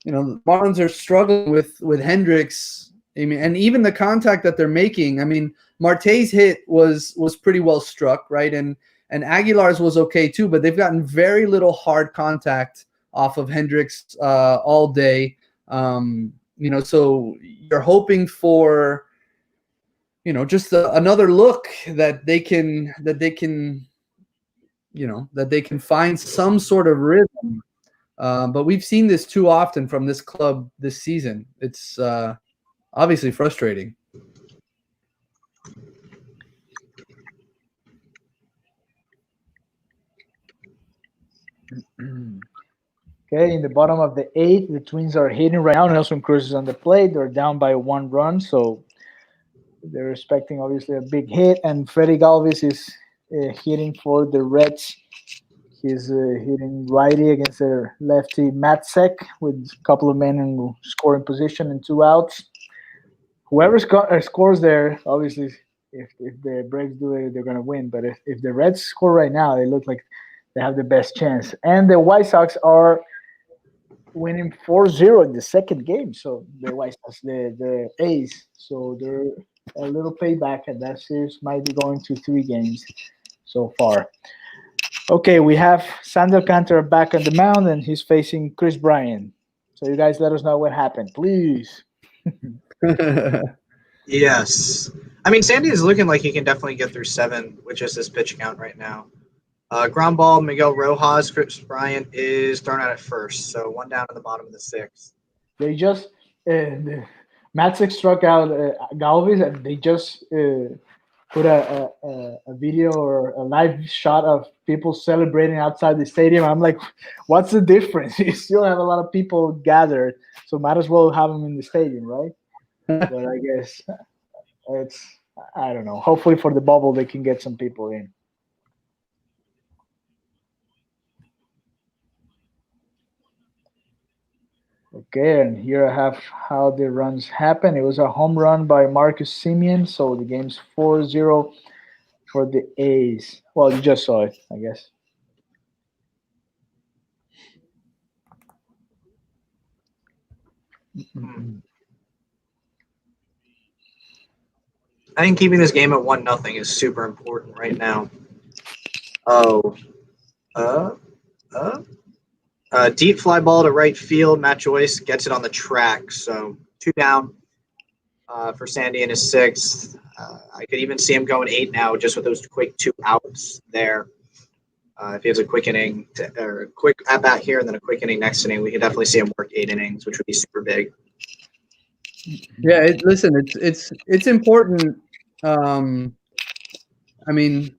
Marlins are struggling with Hendricks. And even the contact that they're making. Marte's hit was pretty well struck, right? And Aguilar's was okay too, but they've gotten very little hard contact off of Hendricks all day. So you're hoping for just another look that they can find some sort of rhythm. But we've seen this too often from this club this season. It's obviously frustrating. Okay, in the bottom of the 8th, the Twins are hitting right now. Nelson Cruz is on the plate. They're down by 1 run, so they're expecting obviously a big hit. And Freddie Galvis is hitting for the Reds. He's hitting righty against their lefty Matzek with a couple of men in scoring position and 2 outs. Whoever scores there, obviously, if the Braves do it, they're going to win. But if the Reds score right now, they look like they have the best chance. And the White Sox are winning 4-0 in the second game. So the White Sox, the A's, so they're a little payback, and that series might be going to 3 games so far. Okay, we have Sandy Alcantara back on the mound, and he's facing Chris Bryant. So you guys let us know what happened, please. Yes. Sandy is looking like he can definitely get through 7 with just his pitch count right now. Ground ball, Miguel Rojas. Chris Bryant is thrown out at first, so 1 down in the bottom of the 6th. They just Matzek struck out Galvis, and they just put a video or a live shot of people celebrating outside the stadium. I'm like, what's the difference? You still have a lot of people gathered, so might as well have them in the stadium, right? But I guess I don't know. Hopefully for the bubble, they can get some people in. Okay, and here I have how the runs happen. It was a home run by Marcus Semien, so the game's 4-0 for the A's. Well, you just saw it, I guess. I think keeping this game at 1-0 is super important right now. Deep fly ball to right field. Matt Joyce gets it on the track. So 2 down for Sandy in his 6th. I could even see him going 8 now just with those quick 2 outs there. If he has a quick inning or a quick at bat here and then a quick inning next inning, we could definitely see him work 8 innings, which would be super big. Yeah, listen, it's important. I mean,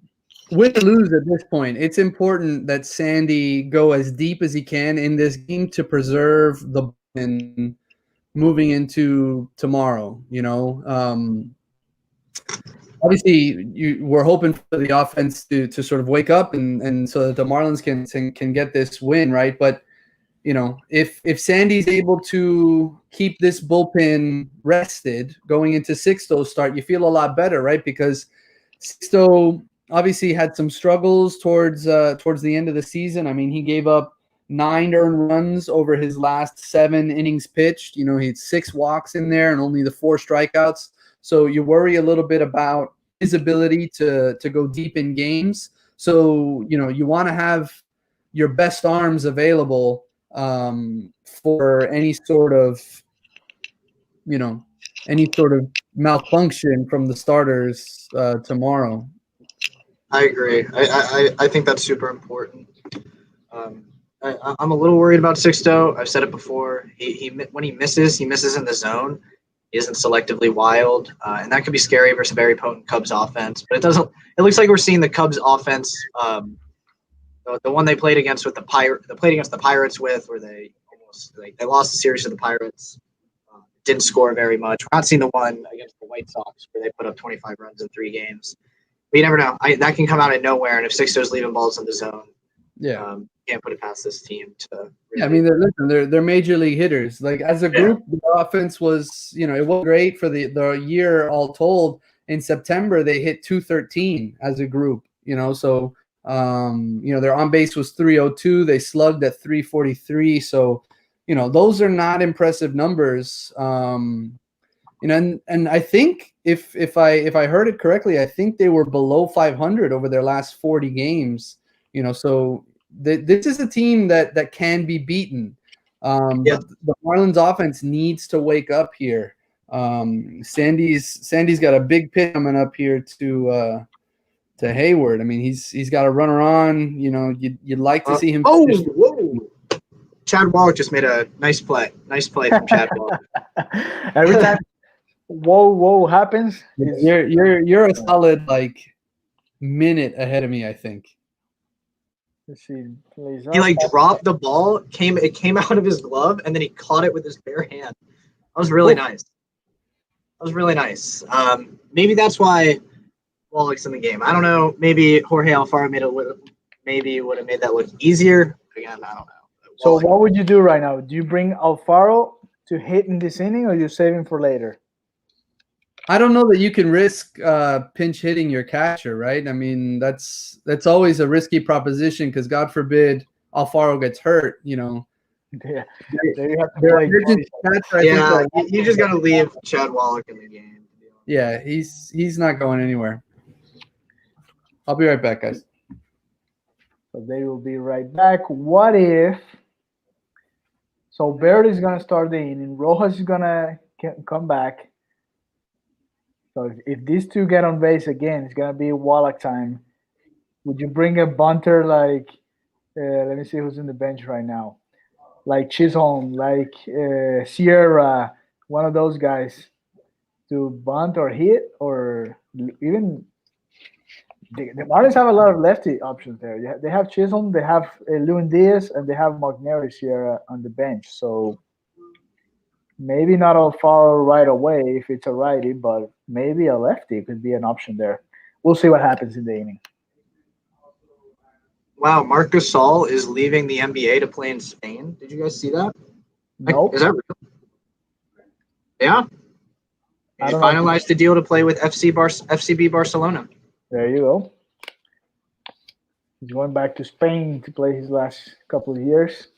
win or lose at this point, it's important that Sandy go as deep as he can in this game to preserve the and moving into tomorrow. Obviously, we're hoping for the offense to sort of wake up and so that the Marlins can get this win, right? But if Sandy's able to keep this bullpen rested going into Sixto's start, you feel a lot better, right? Because Sixto obviously had some struggles towards the end of the season. I mean, he gave up 9 earned runs over his last 7 innings pitched. He had 6 walks in there and only the 4 strikeouts. So you worry a little bit about his ability to go deep in games. So, you want to have your best arms available for any sort of malfunction from the starters tomorrow. I agree. I think that's super important. I'm a little worried about Sixto. I've said it before. He when he misses in the zone. He isn't selectively wild, and that could be scary versus a very potent Cubs offense. But it doesn't. It looks like we're seeing the Cubs offense, the one they played against with the Pirates with, where they lost the series to the Pirates. Didn't score very much. We're not seeing the one against the White Sox where they put up 25 runs in 3 games. But you never know. That can come out of nowhere, and if Sixto's leaving balls in the zone, can't put it past this team to. Really yeah, I mean, they're major league hitters. Like as a group, the offense was, it was great for the year all told. In September, they hit 213 as a group. So their on base was 302. They slugged at 343. So, those are not impressive numbers. And I think if I heard it correctly, I think they were below 500 over their last 40 games. So this is a team that can be beaten. But the Marlins offense needs to wake up here. Sandy's got a big pitch coming up here to Hayward. I mean, he's got a runner on. You'd like to see him. Whoa! Chad Wallach just made a nice play. Nice play from Chad Wallach. Every time whoa happens, you're a solid minute ahead of me, I think. Let's see. He dropped the ball. It came out of his glove, and then he caught it with his bare hand. That was really nice. Maybe that's why Wallach's in the game. I don't know. Maybe Jorge Alfaro would have made that look easier. Again, I don't know. So what would you do right now? Do you bring Alfaro to hit in this inning, or you save him for later? I don't know that you can risk pinch hitting your catcher, right? I mean, that's always a risky proposition because God forbid Alfaro gets hurt. Yeah, there you have to play. You just got to leave Chad Wallach in the game. Yeah, he's not going anywhere. I'll be right back, guys. So they will be right back. What if? So Baird is gonna start the inning. Rojas is gonna come back. So if these two get on base again, it's gonna be Wallach time. Would you bring a bunter like? Let me see who's in the bench right now. Like Chisholm, like Sierra, one of those guys, to bunt or hit, or even the Marlins have a lot of lefty options there. They have Chisholm, they have Lewin Diaz, and they have McNary Sierra on the bench. So maybe not Alfaro right away if it's a righty, but maybe a lefty could be an option there. We'll see what happens in the inning. Wow, Marc Gasol is leaving the NBA to play in Spain. Did you guys see that? Nope. Is that real? Yeah. He finalized the deal to play with FCB Barcelona. There you go. He's going back to Spain to play his last couple of years.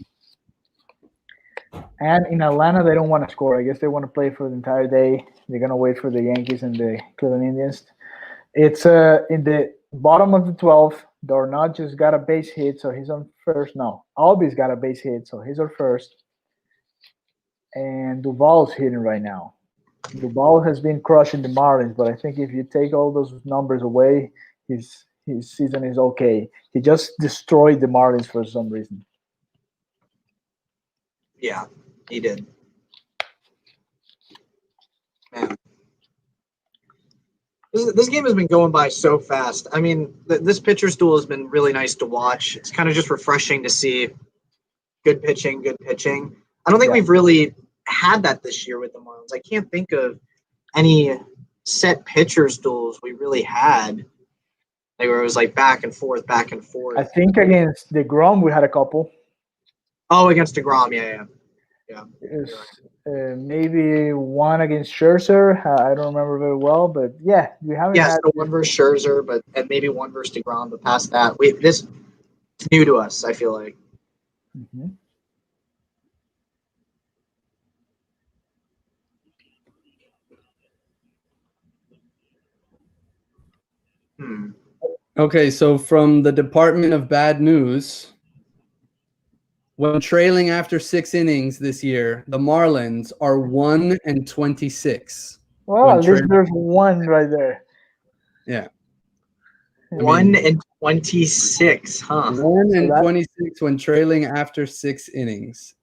And in Atlanta, they don't want to score. I guess they want to play for the entire day. They're going to wait for the Yankees and the Cleveland Indians. It's in the bottom of the 12th. Dornot just got a base hit, so he's on first. No, Albi's got a base hit, so he's on first. And Duval's hitting right now. Duval has been crushing the Marlins, but I think if you take all those numbers away, his season is okay. He just destroyed the Marlins for some reason. Yeah, he did. Man. This game has been going by so fast. I mean, this pitcher's duel has been really nice to watch. It's kind of just refreshing to see good pitching. I don't think we've really had that this year with the Marlins. I can't think of any set pitchers duels we really had. Like where it was like back and forth. I think against DeGrom we had a couple. Oh, against DeGrom, yeah. Maybe one against Scherzer. I don't remember very well, but yeah, we haven't had so one versus Scherzer, and maybe one versus DeGrom. But past that, this is new to us. I feel like. Mm-hmm. Okay, so from the Department of Bad News, when trailing after 6 innings this year, the Marlins are 1-26. Well, at least there's one right there. Yeah. 1-26, huh? 1-26 when trailing after 6 innings.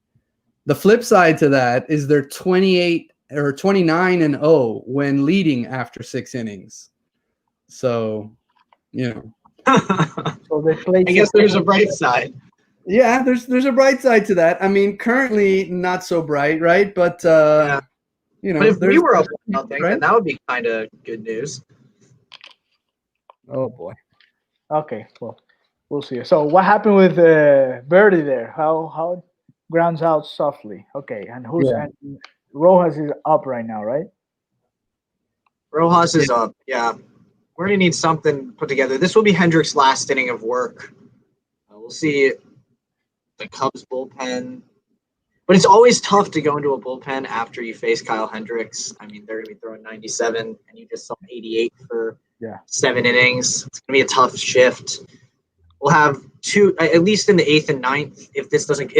The flip side to that is they're 29-0 when leading after 6 innings. So, so they play. I guess there's a bright side. Yeah, there's a bright side to that. I mean, currently not so bright, right? But but if we were up 1-0, then that would be kind of good news. Oh boy. Okay, well, we'll see. So what happened with Birdie there? How grounds out softly? Okay, and and Rojas is up right now, right? Rojas is up. Yeah, we're gonna need something put together. This will be Hendricks' last inning of work. We'll see the Cubs bullpen, but it's always tough to go into a bullpen after you face Kyle Hendricks. I mean, they're gonna be throwing 97, and you just saw 88 for 7 innings. It's gonna be a tough shift. We'll have two, at least in the 8th and 9th. If this doesn't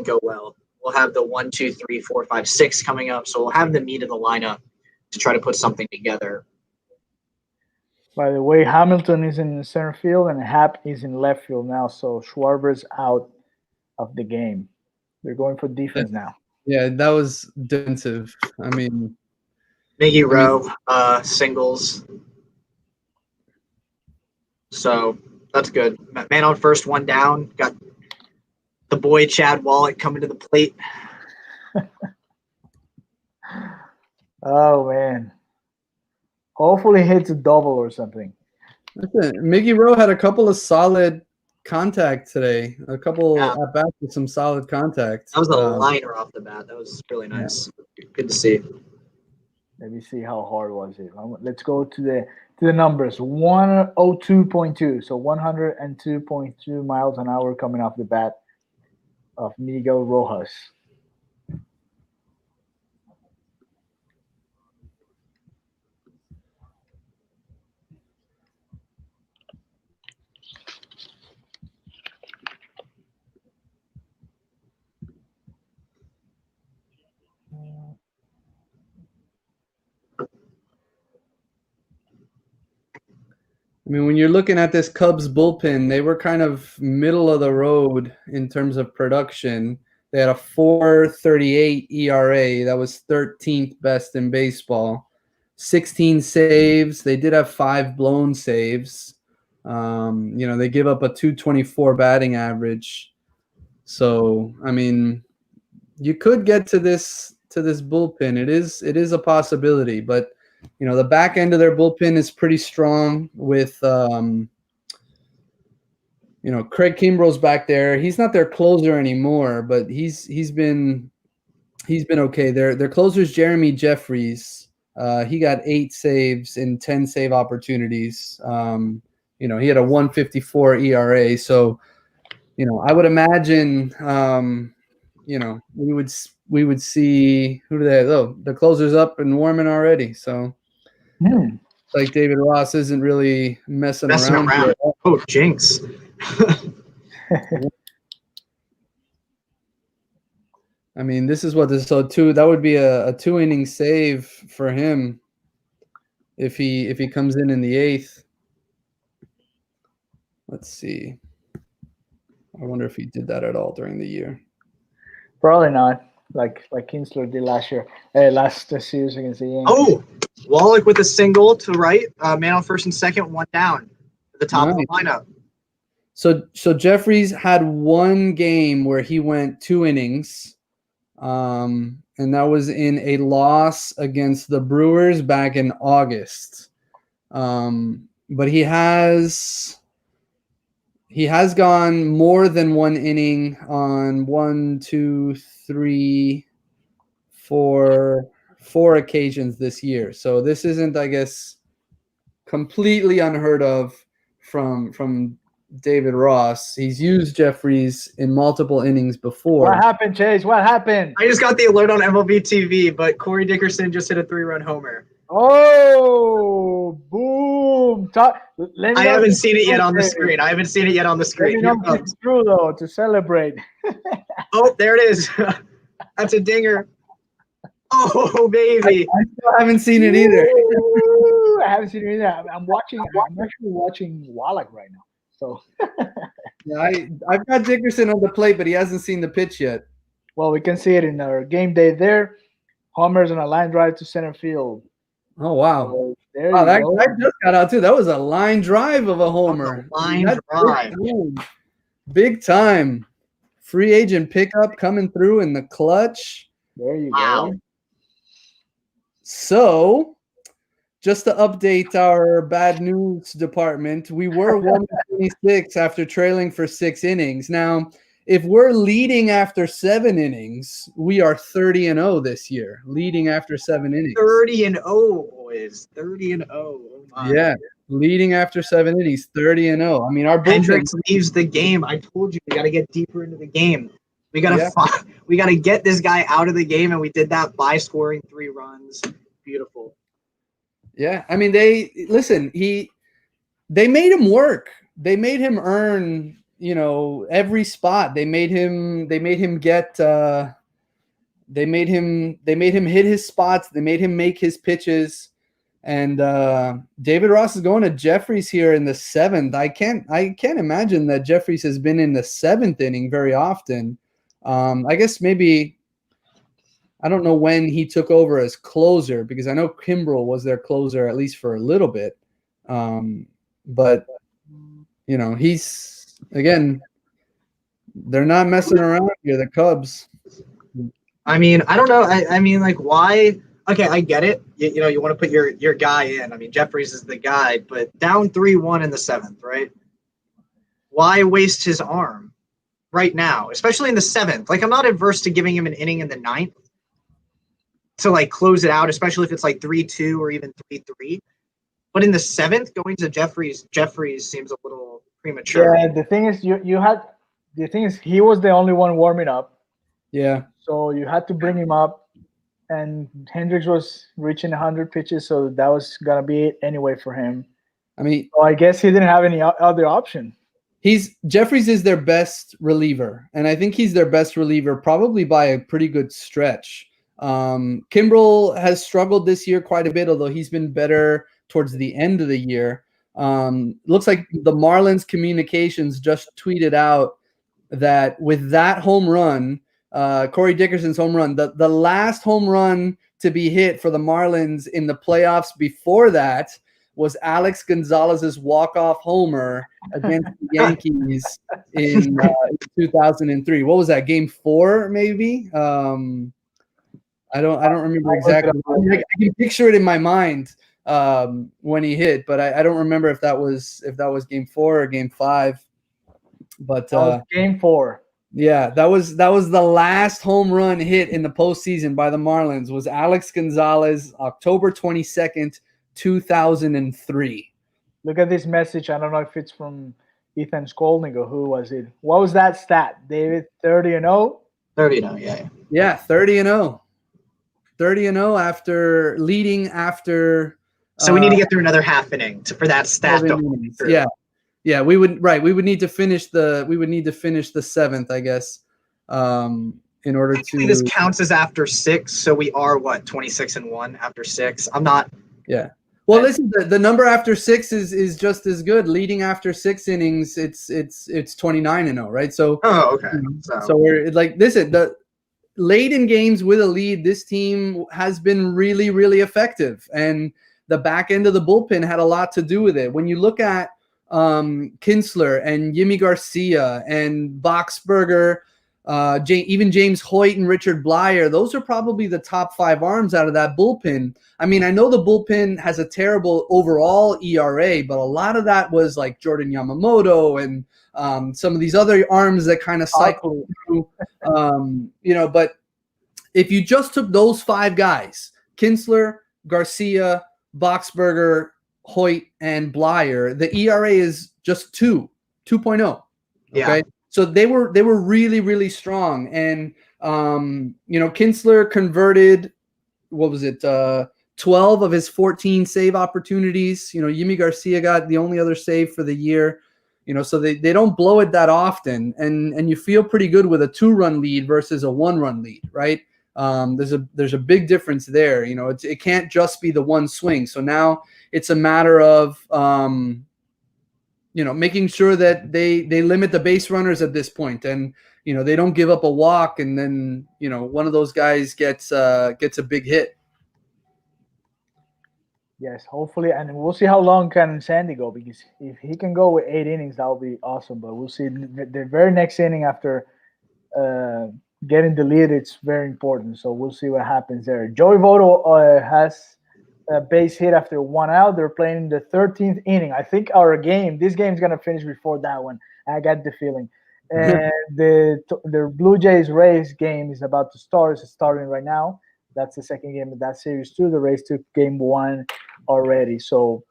go well, we'll have the 1, 2, 3, 4, 5, 6 coming up. So we'll have the meat of the lineup to try to put something together. By the way, Hamilton is in center field and Happ is in left field now. So Schwarber's out of the game. They're going for defense now. Yeah, that was defensive. I mean, Miggy Rowe, singles. So that's good. Man on first, one down. Got the boy Chad Wallach coming to the plate. Oh man! Hopefully, hits a double or something. Miggy Rowe had a couple of solid contact today. A couple at bats with some solid contact. That was a liner off the bat. That was really nice. Yeah. Good to see. Let me see how hard was it. Let's go to the numbers. 102.2, so 102.2 miles an hour coming off the bat of Miguel Rojas. I mean, when you're looking at this Cubs bullpen, they were kind of middle of the road in terms of production. They had a 4.38 ERA. That was 13th best in baseball. 16 saves. They did have 5 blown saves. They give up a 224 batting average. So, I mean, you could get to this bullpen. It is a possibility, but the back end of their bullpen is pretty strong with, Craig Kimbrough's back there. He's not their closer anymore, but he's been okay. Their closer is Jeremy Jeffries. He got 8 saves in 10 save opportunities. He had a 1.54 ERA. So, I would imagine, we would see the closer's up and warming already. So like David Ross isn't really messing around. Here. Oh, jinx. I mean, this is what this that would be a 2-inning save for him if he comes in the 8th. Let's see. I wonder if he did that at all during the year. Probably not. Like Kinsler did last series against the Yankees. Oh, Wallach with a single to right, man on first and second, one down at the top of the lineup. So Jeffries had one game where he went 2 innings, and that was in a loss against the Brewers back in August. But he has gone more than 1 inning on 4 occasions this year. So this isn't, I guess, completely unheard of from David Ross. He's used Jeffries in multiple innings before. What happened, Chase? What happened? I just got the alert on MLB TV, but Corey Dickerson just hit a 3-run homer. Oh, boom! I haven't seen it yet on the screen. Let me know if it's true, though, to celebrate. Oh, there it is. That's a dinger. Oh, baby! I still haven't seen it either. I haven't seen it either. I'm actually watching Wallach right now. So yeah, I've got Dickerson on the plate, but he hasn't seen the pitch yet. Well, we can see it in our game day there. Homers on a line drive to center field. Oh, wow. So that just got out, too. That was a line drive of a homer. Drive. Big time. Free agent pickup coming through in the clutch. There you go. So, just to update our bad news department, we were 126 after trailing for 6 innings. Now, if we're leading after 7 innings, we are 30-0 this year, leading after 7 innings. 30-0, boys. 30-0. Oh my. Yeah, leading after 7 innings, 30-0. I mean, our Hendricks leaves the game. I told you we got to get deeper into the game. We got to get this guy out of the game, and we did that by scoring 3 runs. Beautiful. Yeah, I mean, they made him work. They made him earn, every spot. They made him hit his spots. They made him make his pitches. And David Ross is going to Jeffries here in the 7th. I can't imagine that Jeffries has been in the 7th inning very often. I guess maybe, I don't know when he took over as closer, because I know Kimbrel was their closer at least for a little bit. But he's, again, they're not messing around here, the Cubs. I mean, I don't know. I mean, like, why? Okay, I get it. You want to put your guy in. I mean, Jeffries is the guy, but down 3-1 in the 7th, right? Why waste his arm right now, especially in the 7th? Like, I'm not adverse to giving him an inning in the 9th to, like, close it out, especially if it's, like, 3-2 or even 3-3. But in the 7th, going to Jeffries seems a little premature. Yeah, the thing is, he was the only one warming up. Yeah. So you had to bring him up, and Hendricks was reaching 100 pitches, so that was gonna be it anyway for him. I mean, so I guess he didn't have any other option. Jeffries is their best reliever, and I think he's their best reliever probably by a pretty good stretch. Kimbrel has struggled this year quite a bit, although he's been better towards the end of the year. Looks like the Marlins communications just tweeted out that with that home run, Corey Dickerson's home run, the last home run to be hit for the Marlins in the playoffs before that was Alex Gonzalez's walk-off homer against the Yankees in 2003. What was that, Game 4, maybe? I don't remember exactly. I can picture it in my mind when he hit, but I don't remember if that was Game 4 or Game 5. But Game 4. Yeah, that was the last home run hit in the postseason by the Marlins. Was Alex Gonzalez, October 22nd, 2003. Look at this message. I don't know if it's from Ethan Skolnick or who was it. What was that stat, David? 30-0? 30-0, yeah. Yeah, 30-0. 30-0 after leading after So we need to get through another half inning for that stat to hold true. Yeah, we would need to finish the seventh, I guess, in order to. This counts as after 6, so we are 26-1 after 6. I'm not. Yeah. Well, listen, the number after 6 is just as good. Leading after 6 innings, it's 29-0, right? So. Oh, okay. So we're like, listen, the late in games with a lead, this team has been really, really effective, and the back end of the bullpen had a lot to do with it. When you look at Kinsler and Yimi Garcia and Boxberger, even James Hoyt and Richard Blyer, those are probably the top 5 arms out of that bullpen. I mean, I know the bullpen has a terrible overall ERA, but a lot of that was like Jordan Yamamoto and some of these other arms that kind of cycle through, but if you just took those 5 guys, Kinsler, Garcia, Boxberger, Hoyt, and Blyer, the ERA is just 2.0. Okay. Yeah. So they were really, really strong. And, Kinsler converted, 12 of his 14 save opportunities. Yimi Garcia got the only other save for the year. So they don't blow it that often. And you feel pretty good with a 2-run lead versus a 1-run lead, right? There's a big difference there. It can't just be the one swing. So now it's a matter of, making sure that they limit the base runners at this point, and they don't give up a walk, and then one of those guys gets a big hit. Yes, hopefully, and we'll see how long can Sandy go, because if he can go with 8 innings, that will be awesome. But we'll see. The very next inning after getting the lead, it's very important. So we'll see what happens there. Joey Votto has a base hit after 1 out. They're playing the 13th inning. I think this game is gonna finish before that one. I got the feeling. And the Blue Jays Rays game is about to start. It's starting right now. That's the second game of that series too. The Rays took game 1 already. So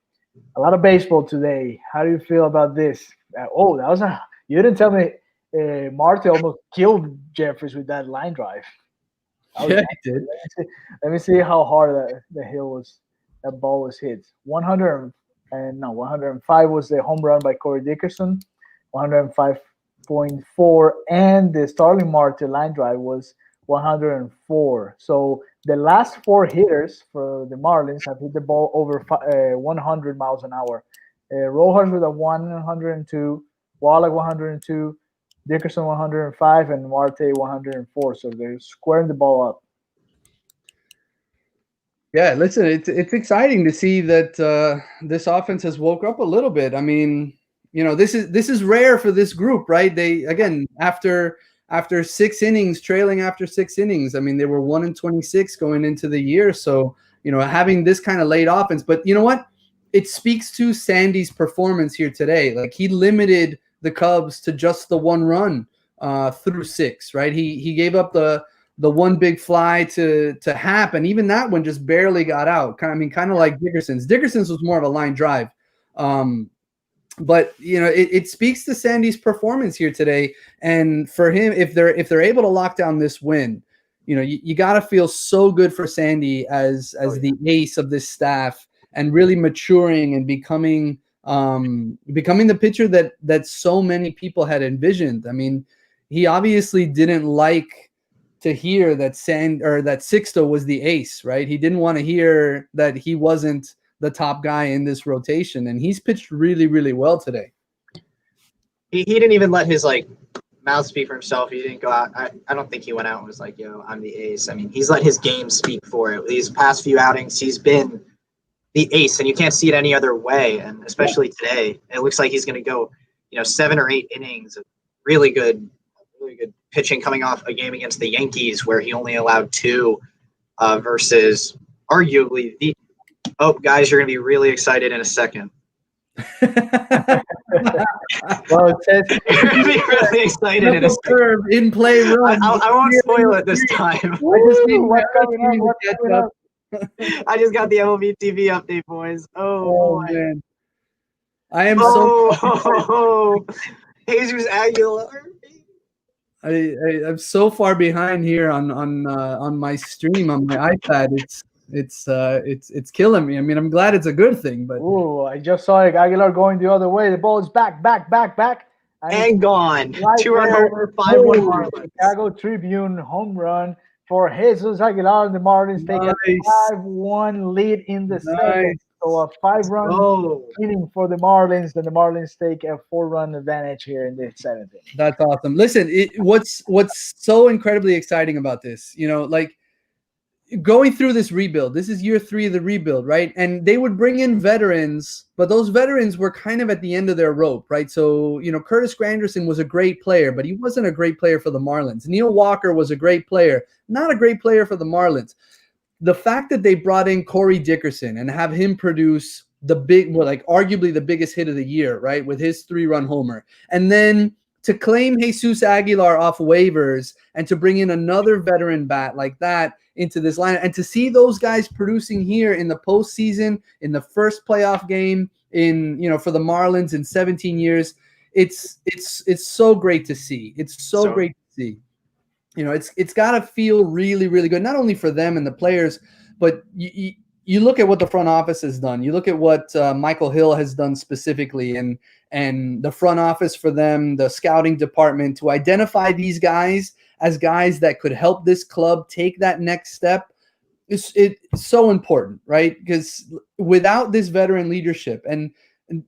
a lot of baseball today. How do you feel about this? You didn't tell me Marte almost killed Jeffries with that line drive. Yeah, he did. Let me see how hard that ball was hit. 105 was the home run by Corey Dickerson. 105.4, and the Starling Marte line drive was 104. So the last 4 hitters for the Marlins have hit the ball over 100 miles an hour. Rojas with a 102, Wallach 102, Dickerson 105, and Marte 104. So they're squaring the ball up. Yeah, listen, it's exciting to see that this offense has woke up a little bit. I mean, this is rare for this group, right? They, again, after 6 innings, trailing after 6 innings, I mean, they were 1-26 going into the year. So, having this kind of late offense, but you know what? It speaks to Sandy's performance here today. Like, he limited the Cubs to just the 1 run through 6, right? He gave up the one big fly to Happ, and even that one just barely got out. Kind of like Dickerson's. Dickerson's was more of a line drive. But it speaks to Sandy's performance here today. And for him, if they're able to lock down this win, you got to feel so good for Sandy as the ace of this staff, and really maturing and becoming the pitcher that so many people had envisioned. I mean, he obviously didn't like to hear that Sixto was the ace, right? He didn't want to hear that he wasn't the top guy in this rotation, and he's pitched really, really well today. He didn't even let his mouth speak for himself. He didn't go out. I don't think he went out and was like, I'm the ace. I mean, he's let his game speak for it. These past few outings, he's been the ace, and you can't see it any other way. And especially today, it looks like he's going to go, 7 or 8 innings of really good pitching, coming off a game against the Yankees where he only allowed 2 versus arguably the. Oh, guys, you're going to be really excited in a second. Well, it says you're going to be really excited in a second. In play run. I won't spoil it this time. I just got the MLB TV update, boys. Oh man. I am Jesus Aguilar. I'm so far behind here on my stream on my iPad. It's killing me. I mean, I'm glad it's a good thing, but Ooh, I just saw Aguilar going the other way. The ball is back. And gone. Right 2-run there. homer, 5-1 Boom. Marlins. Chicago Tribune home run for Jesus Aguilar. The Marlins take a Nice. 5-1 lead in the Nice. second. So a 5-run Oh, inning for the Marlins, and the Marlins take a 4-run advantage here in the seventh inning. That's awesome. Listen, what's so incredibly exciting about this, like going through this rebuild, this is year 3 of the rebuild, right? And they would bring in veterans, but those veterans were kind of at the end of their rope, right? So, Curtis Granderson was a great player, but he wasn't a great player for the Marlins. Neil Walker was a great player, not a great player for the Marlins. The fact that they brought in Corey Dickerson and have him produce arguably the biggest hit of the year, right? With his 3-run homer. And then to claim Jesus Aguilar off waivers and to bring in another veteran bat like that into this line, and to see those guys producing here in the postseason, in the first playoff game for the Marlins in 17 years, it's so great to see. It's so great to see. It's got to feel really, really good, not only for them and the players, but you look at what the front office has done. You look at what Michael Hill has done specifically, and the front office for them, the scouting department, to identify these guys as guys that could help this club take that next step. It's so important, right? Because without this veteran leadership, and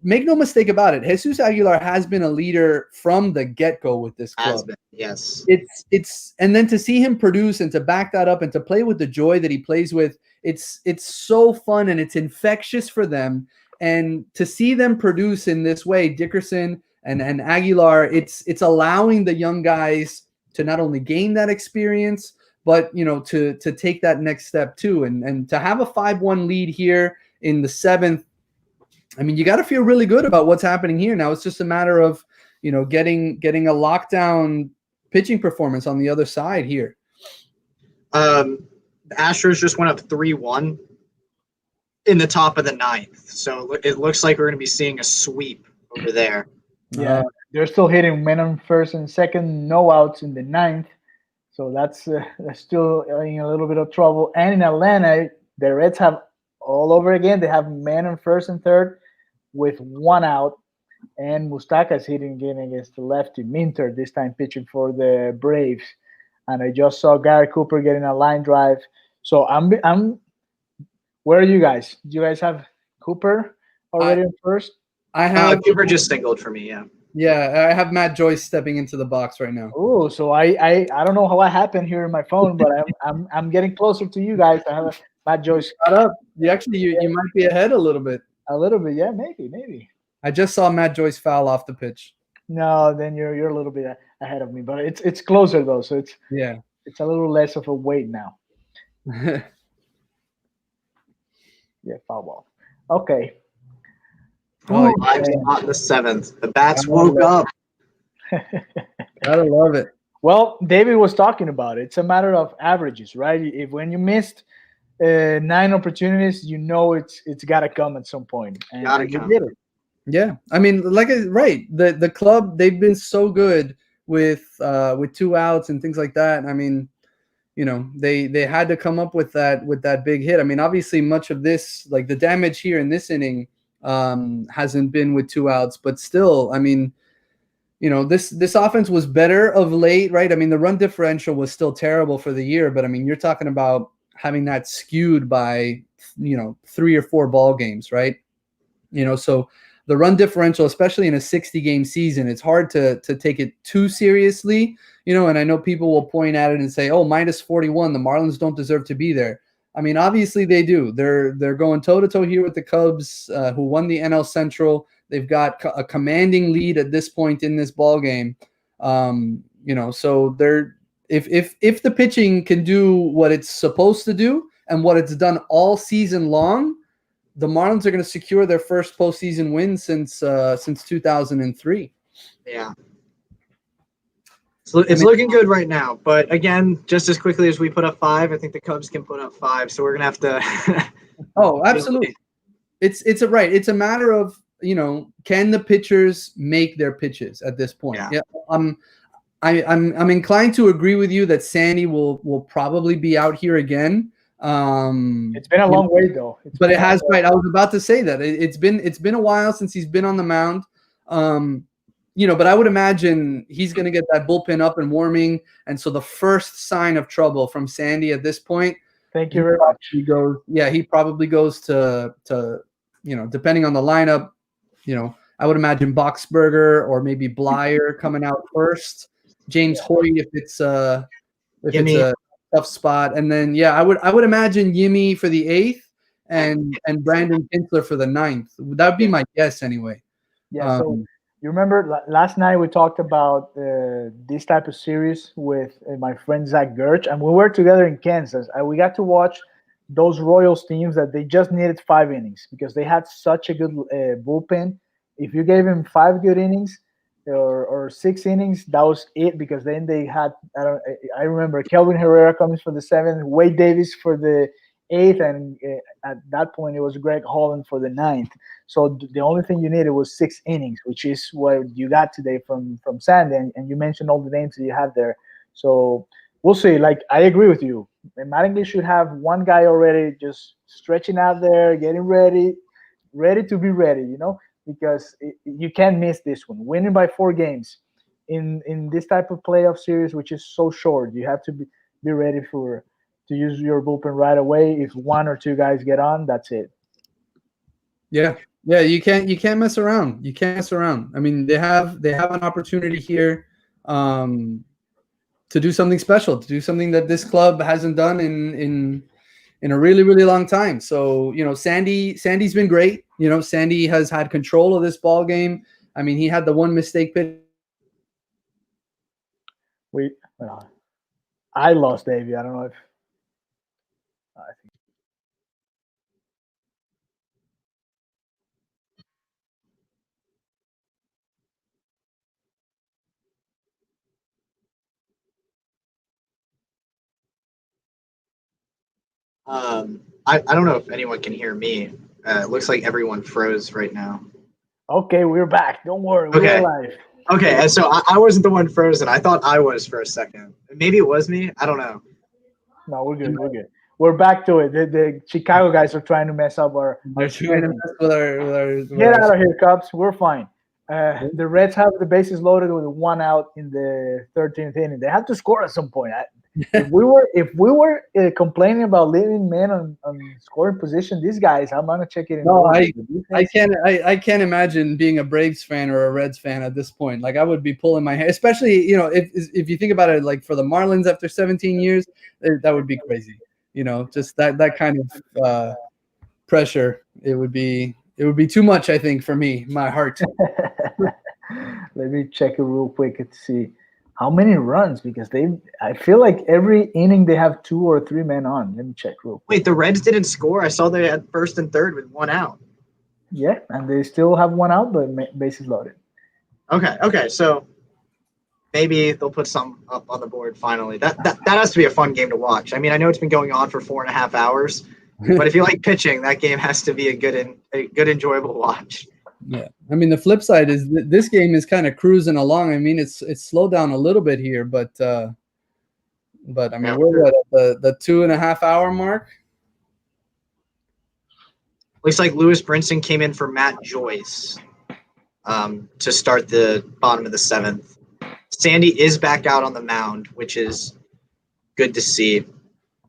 make no mistake about it, Jesus Aguilar has been a leader from the get-go with this club. Yes. It's and then to see him produce and to back that up and to play with the joy that he plays with, it's so fun and it's infectious for them. And to see them produce in this way, Dickerson and Aguilar, it's allowing the young guys to not only gain that experience, but to take that next step too. And to have a 5-1 lead here in the 7th, I mean, you got to feel really good about what's happening here. Now it's just a matter of, getting a lockdown pitching performance on the other side here. The Astros just went up 3-1 in the top of the 9th. So it looks like we're going to be seeing a sweep over there. Yeah, they're still hitting men on first and second, no outs in the 9th. So that's still in a little bit of trouble. And in Atlanta, the Reds have all over again. They have men on first and third with 1 out. And Mustaka is hitting again against the lefty. Minter this time pitching for the Braves. And I just saw Gary Cooper getting a line drive. So I'm. Where are you guys? Do you guys have Cooper already on first? I have Cooper just singled for me. Yeah. Yeah, I have Matt Joyce stepping into the box right now. Oh, so I don't know what happened here in my phone, but I'm getting closer to you guys. I have Matt Joyce. Shut up. You might be ahead a little bit. A little bit, yeah, maybe. I just saw Matt Joyce foul off the pitch. No, then you're a little bit ahead of me, but it's closer though, so it's a little less of a wait now. Yeah, foul ball. Okay. Oh, not the 7th. The bats woke up. Gotta love it. Well, David was talking about it. It's a matter of averages, right? If when you missed 9 opportunities, it's got to come at some point. And gotta you come. did it. Yeah, I mean, right. The club, they've been so good with 2 outs and things like that. I mean, they had to come up with that big hit. I mean, obviously, much of this, like the damage here in this inning, hasn't been with 2 outs, but still, I mean, this offense was better of late, right? I mean, the run differential was still terrible for the year, but I mean, you're talking about having that skewed by 3 or 4 ball games, right? So the run differential, especially in a 60-game season, it's hard to take it too seriously, and I know people will point at it and say, oh, -41, the Marlins don't deserve to be there. I mean, obviously they do. They're going toe-to-toe here with the Cubs, who won the NL Central. They've got a commanding lead at this point in this ball game. So they're if the pitching can do what it's supposed to do and what it's done all season long, the Marlins are going to secure their first postseason win since 2003. Yeah. So it's looking good right now. But again, just as quickly as we put up 5, I think the Cubs can put up 5. So we're going to have to. Oh, absolutely. It's a matter of, can the pitchers make their pitches at this point? Yeah. I'm inclined to agree with you that Sandy will probably be out here again. It's been a long way though. But it has, right. I was about to say that it's been a while since he's been on the mound. But I would imagine he's going to get that bullpen up and warming. And so the first sign of trouble from Sandy at this point. Thank you very much. He probably goes to depending on the lineup, I would imagine Boxberger or maybe Blyer coming out first. James Hoyt if it's a tough spot, and then I would imagine Yimmy for the 8th and Brandon Kinsler for the 9th. That would be my guess anyway. Yeah. So you remember last night we talked about this type of series with my friend Zach Gerch, and we were together in Kansas. And we got to watch those Royals teams that they just needed 5 innings because they had such a good bullpen. If you gave him 5 good innings or 6 innings, that was it. Because then they had I remember Kelvin Herrera coming for the 7th, Wade Davis for the 8th, and at that point it was Greg Holland for the 9th. So the only thing you needed was 6 innings, which is what you got today from Sandy. And you mentioned all the names that you have there. So we'll see. Like, I agree with you. Mattingly should have one guy already just stretching out there, getting ready to be ready, because you can't miss this one. Winning by 4 games in this type of playoff series, which is so short, you have to be ready to use your bullpen right away. If 1 or 2 guys get on, that's it. Yeah, you can't mess around. You can't mess around. I mean, they have an opportunity here to do something special, to do something that this club hasn't done in a really, really long time. So, Sandy's been great. Sandy has had control of this ball game. I mean, he had the one mistake pitch. I lost Davey. I don't know if I think. I don't know if anyone can hear me. It looks like everyone froze right now. Okay, we're back. Don't worry. We're live. Okay, and so I wasn't the one frozen. I thought I was for a second. Maybe it was me. I don't know. No, we're good. We're good. We're back to it. The Chicago guys are trying to mess up our. They're trying to mess with our Get out of here, Cubs. We're fine. The Reds have the bases loaded with 1 out in the 13th inning. They have to score at some point. If we were complaining about leaving men on scoring position, these guys, I'm gonna check it in. No, I can't imagine being a Braves fan or a Reds fan at this point. Like, I would be pulling my hair, especially if you think about it, like for the Marlins after 17 years, that would be crazy. Just that kind of pressure. It would be too much, I think, for me, my heart. Let me check it real quick to see how many runs, because I feel like every inning they have 2 or 3 men on. Let me check real quick. Wait, the Reds didn't score? I saw they had 1st and 3rd with 1 out. Yeah, and they still have 1 out, but bases loaded. Okay, so maybe they'll put some up on the board finally. That has to be a fun game to watch. I mean, I know it's been going on for 4.5 hours, but if you like pitching, that game has to be a good enjoyable watch. Yeah, I mean, the flip side is this game is kind of cruising along. I mean, it's slowed down a little bit here, but I mean, we're at the 2.5 hour mark. Looks like Lewis Brinson came in for Matt Joyce to start the bottom of the 7th. Sandy is back out on the mound, which is good to see.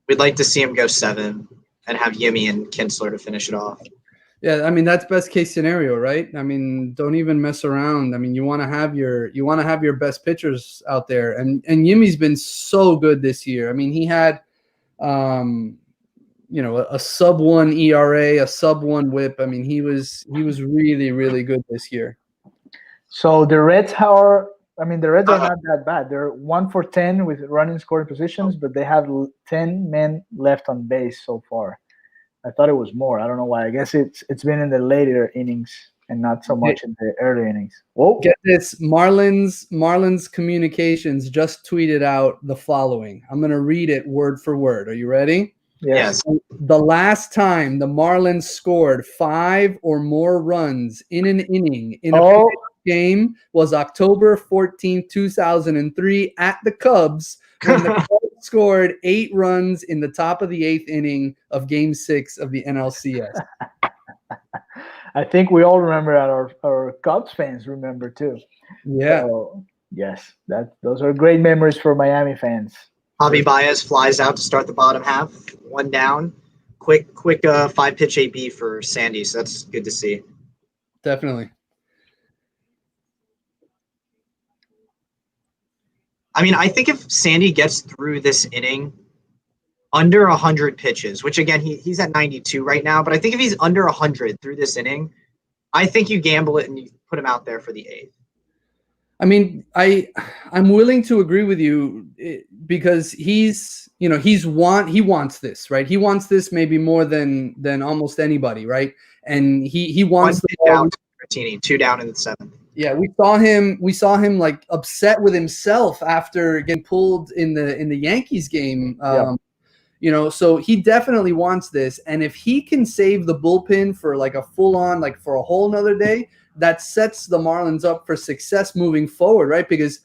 We'd like to see him go 7 and have Yimmy and Kinsler to finish it off. Yeah, I mean, that's best case scenario, right? I mean, don't even mess around. I mean, you want to have your best pitchers out there, and Yimmy's been so good this year. I mean, he had a sub-1 ERA, a sub-1 WHIP. I mean, he was really, really good this year. So the Reds are not that bad. They're 1 for 10 with running scoring positions, but they have 10 men left on base so far. I thought it was more. I don't know why. I guess it's been in the later innings and not so much in the early innings. Whoa. Get this. Marlins Communications just tweeted out the following. I'm going to read it word for word. Are you ready? Yes. The last time the Marlins scored 5 or more runs in an inning in a game was October 14, 2003 at the Cubs when the Cubs scored 8 runs in the top of the 8th inning of Game 6 of the NLCS. I think we all remember that. Our Cubs fans remember too. Yeah. So, yes, those are great memories for Miami fans. Javi Baez flies out to start the bottom half, 1 down. Quick 5-pitch AB for Sandy, so that's good to see. Definitely. I mean, I think if Sandy gets through this inning under 100 pitches, which again, he's at 92 right now, but I think if he's under 100 through this inning, I think you gamble it and you put him out there for the 8th. I mean, I'm willing to agree with you because he wants this, right? He wants this maybe more than almost anybody, right? And he wants the ball. Down to Martini, 2 down in the 7th. Yeah, we saw him like upset with himself after getting pulled in the Yankees game. So he definitely wants this, and if he can save the bullpen for like a full on, like for a whole nother day, that sets the Marlins up for success moving forward, right? Because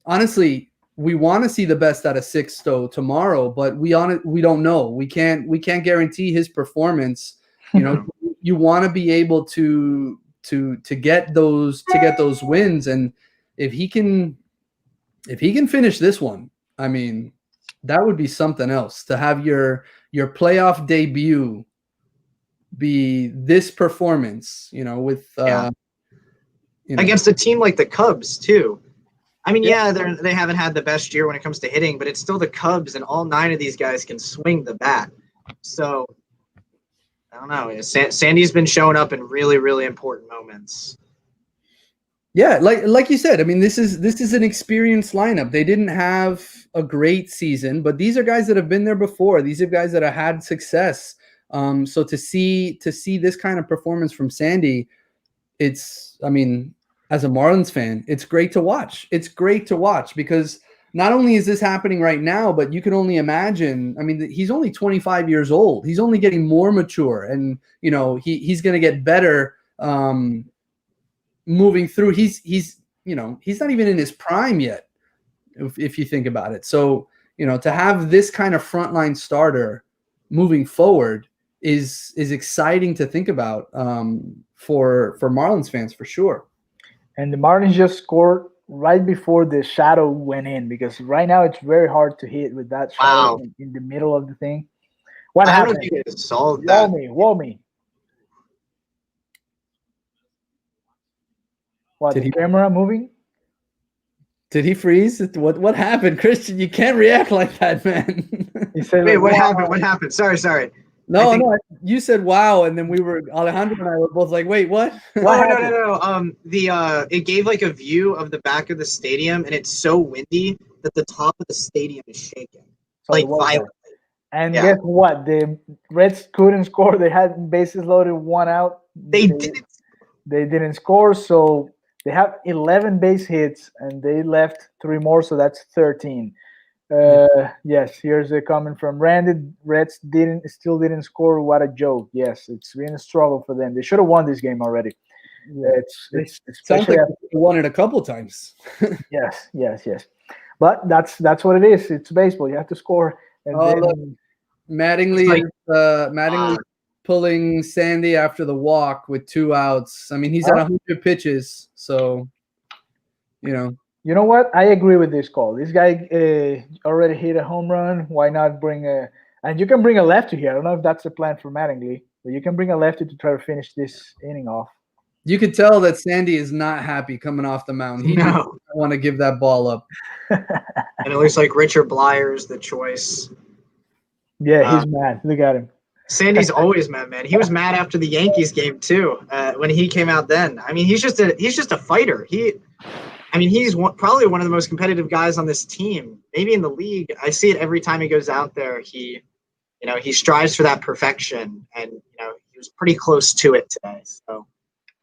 honestly, we want to see the best out of Sixto tomorrow, but we don't know. We can't guarantee his performance. You want to be able to get those wins, and if he can finish this one, I mean, that would be something else to have your playoff debut be this performance, with against a team like the Cubs too. I mean, they haven't had the best year when it comes to hitting, but it's still the Cubs, and all 9 of these guys can swing the bat. So I don't know. Sandy's been showing up in really, really important moments. Yeah, like you said, I mean, this is an experienced lineup. They didn't have a great season, but these are guys that have been there before. These are guys that have had success. So to see this kind of performance from Sandy, I mean, as a Marlins fan, it's great to watch. It's great to watch because not only is this happening right now, but you can only imagine. I mean, he's only 25 years old. He's only getting more mature, and he's going to get better. Moving through, he's not even in his prime yet, if you think about it. So to have this kind of frontline starter moving forward is exciting to think about for Marlins fans for sure. And the Marlins just scored right before the shadow went in, because right now it's very hard to hit with that shadow in the middle of the thing. What happened? I don't know if you guys saw that. Whoa me. What, the camera moving? Did he freeze? What happened, Christian? You can't react like that, man. He said, "Wait, what happened? What happened? Sorry." No, you said wow, and then Alejandro and I were both like, "Wait, what?" No. It gave like a view of the back of the stadium, and it's so windy that the top of the stadium is shaking, like violently. And guess what? The Reds couldn't score. They had bases loaded, 1 out. They didn't score, so they have 11 base hits, and they left 3 more, so that's 13. Yes, here's a comment from Randy. Reds still didn't score. What a joke. Yes, it's been a struggle for them. They should have won this game already. Yeah. It's sounds like they won it a couple times. Yes. But that's what it is. It's baseball. You have to score. And look, Mattingly pulling Sandy after the walk with 2 outs. I mean, he's at 100 pitches, so You know what? I agree with this call. This guy already hit a home run. Why not bring and you can bring a lefty here. I don't know if that's the plan for Mattingly, but you can bring a lefty to try to finish this inning off. You could tell that Sandy is not happy coming off the mound. He doesn't want to give that ball up. And it looks like Richard Blyer's the choice. Yeah, he's mad. Look at him. Sandy's always mad, man. He was mad after the Yankees game too. When he came out then. I mean, he's just a fighter. He's probably one of the most competitive guys on this team, maybe in the league. I see it every time he goes out there. He strives for that perfection, and he was pretty close to it today. So,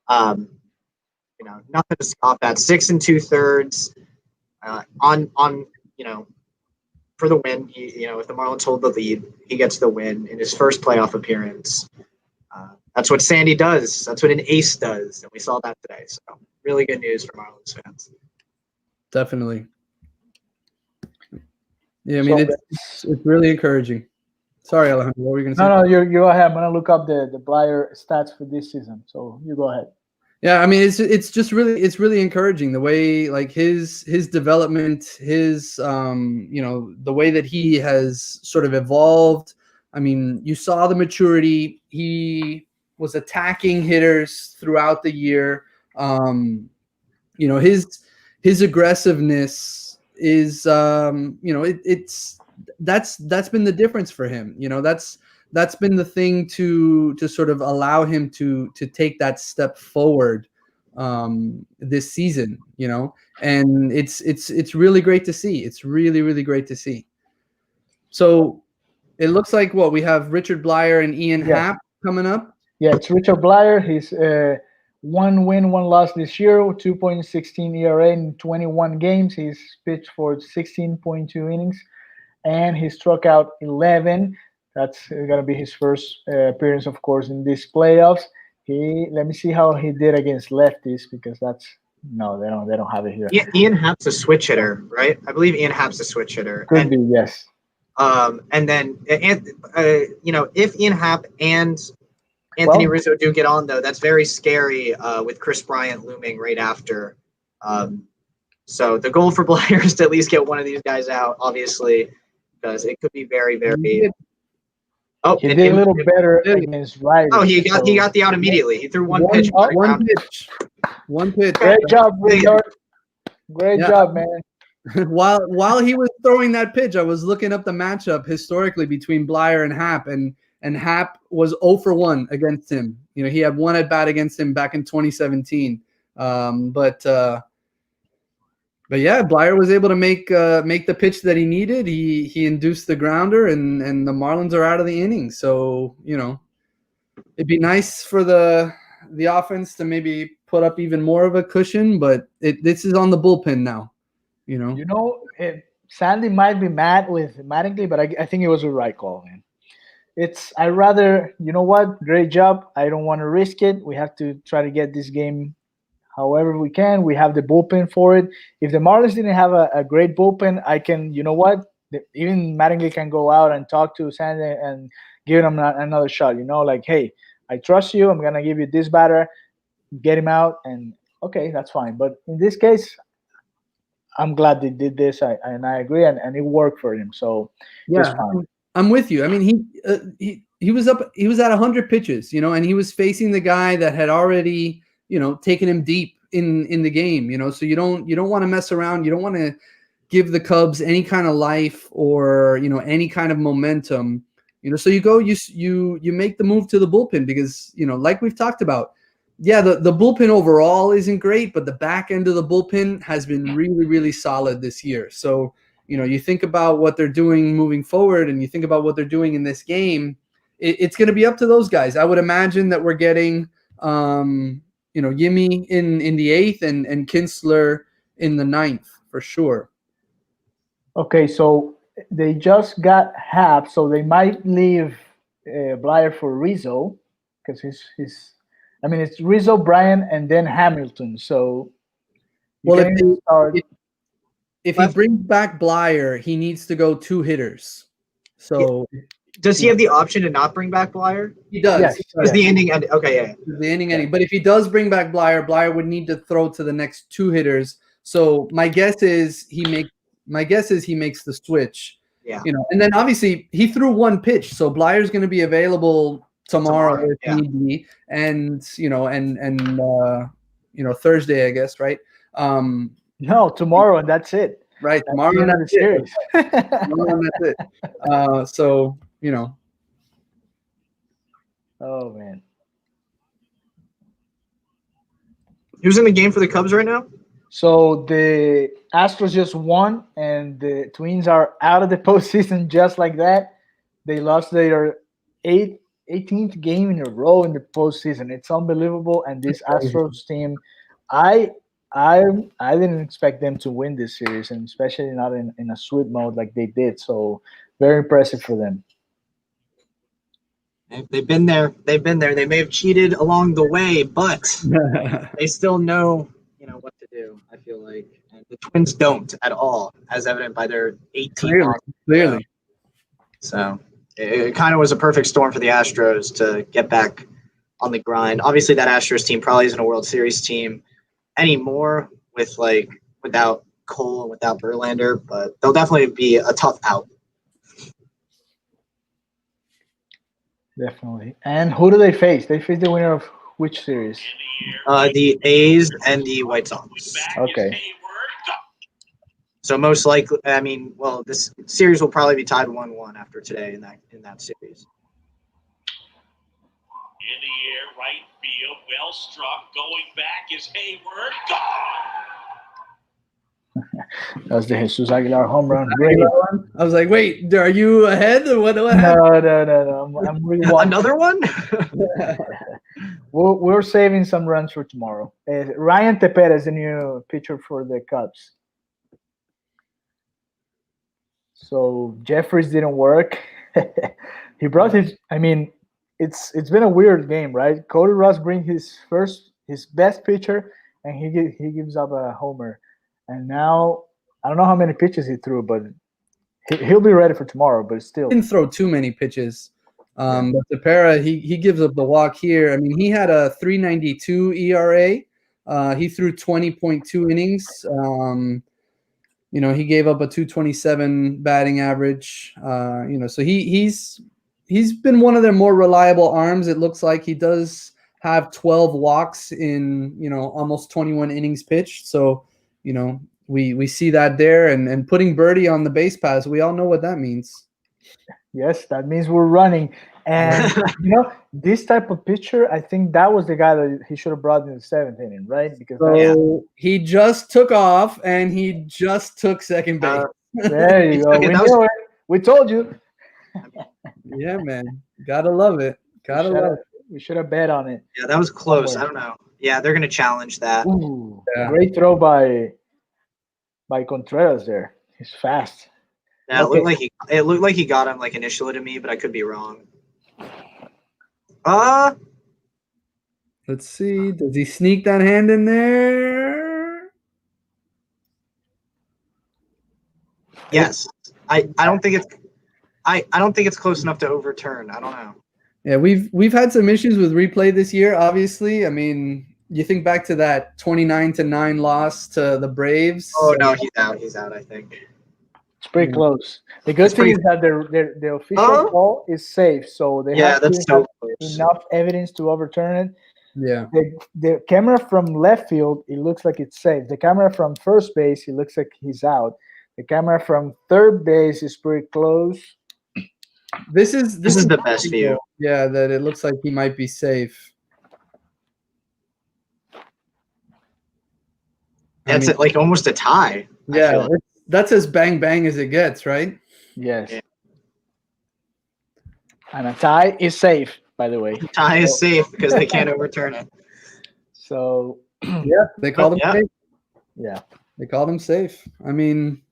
nothing to scoff at. 6 2/3 for the win. If the Marlins hold the lead, he gets the win in his first playoff appearance. That's what Sandy does. That's what an ace does, and we saw that today. So, really good news for Marlins fans. Definitely. Yeah, I mean, So it's really encouraging. Sorry, Alejandro, what were you going to say? no, you go ahead. I'm gonna look up the Blyer stats for this season. So you go ahead. Yeah, I mean, it's just really encouraging the way, like, his development, his the way that he has sort of evolved. I mean, you saw the maturity. He was attacking hitters throughout the year. His aggressiveness is that's been the difference for him. That's been the thing to sort of allow him to take that step forward this season, and it's really great to see. It's really great to see. So it looks like we have Richard Blyer and Ian Happ coming up. Yeah, it's Richard Blyer. He's 1 win, 1 loss this year, 2.16 ERA in 21 games. He's pitched for 16.2 innings, and he struck out 11. That's going to be his first appearance, of course, in these playoffs. Let me see how he did against lefties, because they don't have it here. Ian Happ's a switch hitter, right? I believe Ian Happ's a switch hitter. Could be, yes. And then, if Ian Happ and Anthony Rizzo do get on, though, that's very scary with Chris Bryant looming right after. So the goal for Blyer is to at least get one of these guys out, obviously, because it could be very, very. He did a little better against Riley. Oh, he got the out immediately. He threw one pitch. One pitch. Great job, Richard. Great job, man. While he was throwing that pitch, I was looking up the matchup historically between Blyer and Happ, and Happ was 0 for 1 against him. He had 1 at bat against him back in 2017. But yeah, Blyer was able to make the pitch that he needed. He induced the grounder, and the Marlins are out of the inning. So it'd be nice for the offense to maybe put up even more of a cushion. But this is on the bullpen now. Sandy might be mad with Mattingly, but I think it was the right call, man. I rather, great job. I don't want to risk it. We have to try to get this game however we can. We have the bullpen for it. If the Marlins didn't have a great bullpen, I can, even Mattingly can go out and talk to Sandy and give him another shot. Like, hey, I trust you. I'm going to give you this batter, get him out, and okay, that's fine. But in this case, I'm glad they did this, and I agree, and it worked for him. So yeah, I'm with you. I mean, he was up. He was at 100 pitches, and he was facing the guy that had already, taken him deep in the game. So you don't want to mess around. You don't want to give the Cubs any kind of life or any kind of momentum. So you make the move to the bullpen because like we've talked about. Yeah, the bullpen overall isn't great, but the back end of the bullpen has been really, really solid this year. So, you think about what they're doing moving forward and you think about what they're doing in this game, it's going to be up to those guys. I would imagine that we're getting, Yimi in the 8th and Kinsler in the 9th for sure. Okay, so they just got Happ, so they might leave Blyer for Rizzo because it's Rizzo, Bryant, and then Hamilton. So, if he brings back Blyer, he needs to go 2 hitters. So, does he have the option to not bring back Blyer? He does. Yes. Is the ending ended? Okay, yeah. The ending ending. But if he does bring back Blyer would need to throw to the next 2 hitters. So my guess is he makes the switch. Yeah. And then obviously he threw 1 pitch, so Blyer's going to be available tomorrow if need be, and Thursday, I guess, right? No, tomorrow, and that's it. Right, tomorrow and that's it. Tomorrow and that's it. So Oh man, who's in the game for the Cubs right now? So the Astros just won, and the Twins are out of the postseason just like that. They lost their 18th game in a row in the postseason. It's unbelievable. And this Astros team, I didn't expect them to win this series, and especially not in a sweep mode like they did. So very impressive for them. They've been there. They may have cheated along the way, but they still know, what to do. I feel like, and the Twins don't at all, as evident by their 18 losses. Clearly. So it kind of was a perfect storm for the Astros to get back on the grind. Obviously, that Astros team probably isn't a World Series team anymore without Cole and without Verlander, but they'll definitely be a tough out. Definitely. And who do they face? They face the winner of which series? The A's and the White Sox. Okay. So most likely, this series will probably be tied 1-1 after today in that series. In the air, right field, well struck, going back is Hayward, gone! That was the Jesus Aguilar home run. I was like, wait, are you ahead or what? No. I'm really Another one? We're saving some runs for tomorrow. Ryan Tepera is the new pitcher for the Cubs. So Jeffries didn't work. He brought his. It's been a weird game, right? Cody Ross brings his best pitcher, and he gives up a homer. And now I don't know how many pitches he threw, but he'll be ready for tomorrow. But still, Didn't throw too many pitches. But Tepera, he gives up the walk here. I mean, he had a 3.92 ERA. He threw 20.2 innings. He gave up a 227 batting average. So he's been one of their more reliable arms. It looks like he does have 12 walks in almost 21 innings pitched. So we see that there, and putting Birdie on the base pass, we all know what that means. Yes, that means we're running. And this type of pitcher, I think that was the guy that he should have brought in the 7th inning, right? Because he just took off and he just took second base. There you go. We knew it. We told you. Yeah, man. Gotta love it. We should have bet on it. Yeah, that was close. I don't know. Yeah, they're gonna challenge that. Ooh, great throw by Contreras there. He's fast. Yeah, it looked like he got him initially to me, but I could be wrong. Let's see. Does he sneak that hand in there? Yes. I don't think it's close enough to overturn. I don't know. Yeah, we've had some issues with replay this year, obviously. I mean, you think back to that 29-9 loss to the Braves. Oh no, he's out, I think. It's pretty close. The good thing is that the official call is safe, so they have enough evidence to overturn it. Yeah. The camera from left field, it looks like it's safe. The camera from first base, it looks like he's out. The camera from third base is pretty close. This is the best view. Yeah, that it looks like he might be safe. That's almost a tie. Yeah, that's as bang bang as it gets, right? Yes. Yeah. And a tie is safe, by the way. Tie is safe because they can't overturn it. So yeah, they called him safe. Yeah, they called him safe. I mean,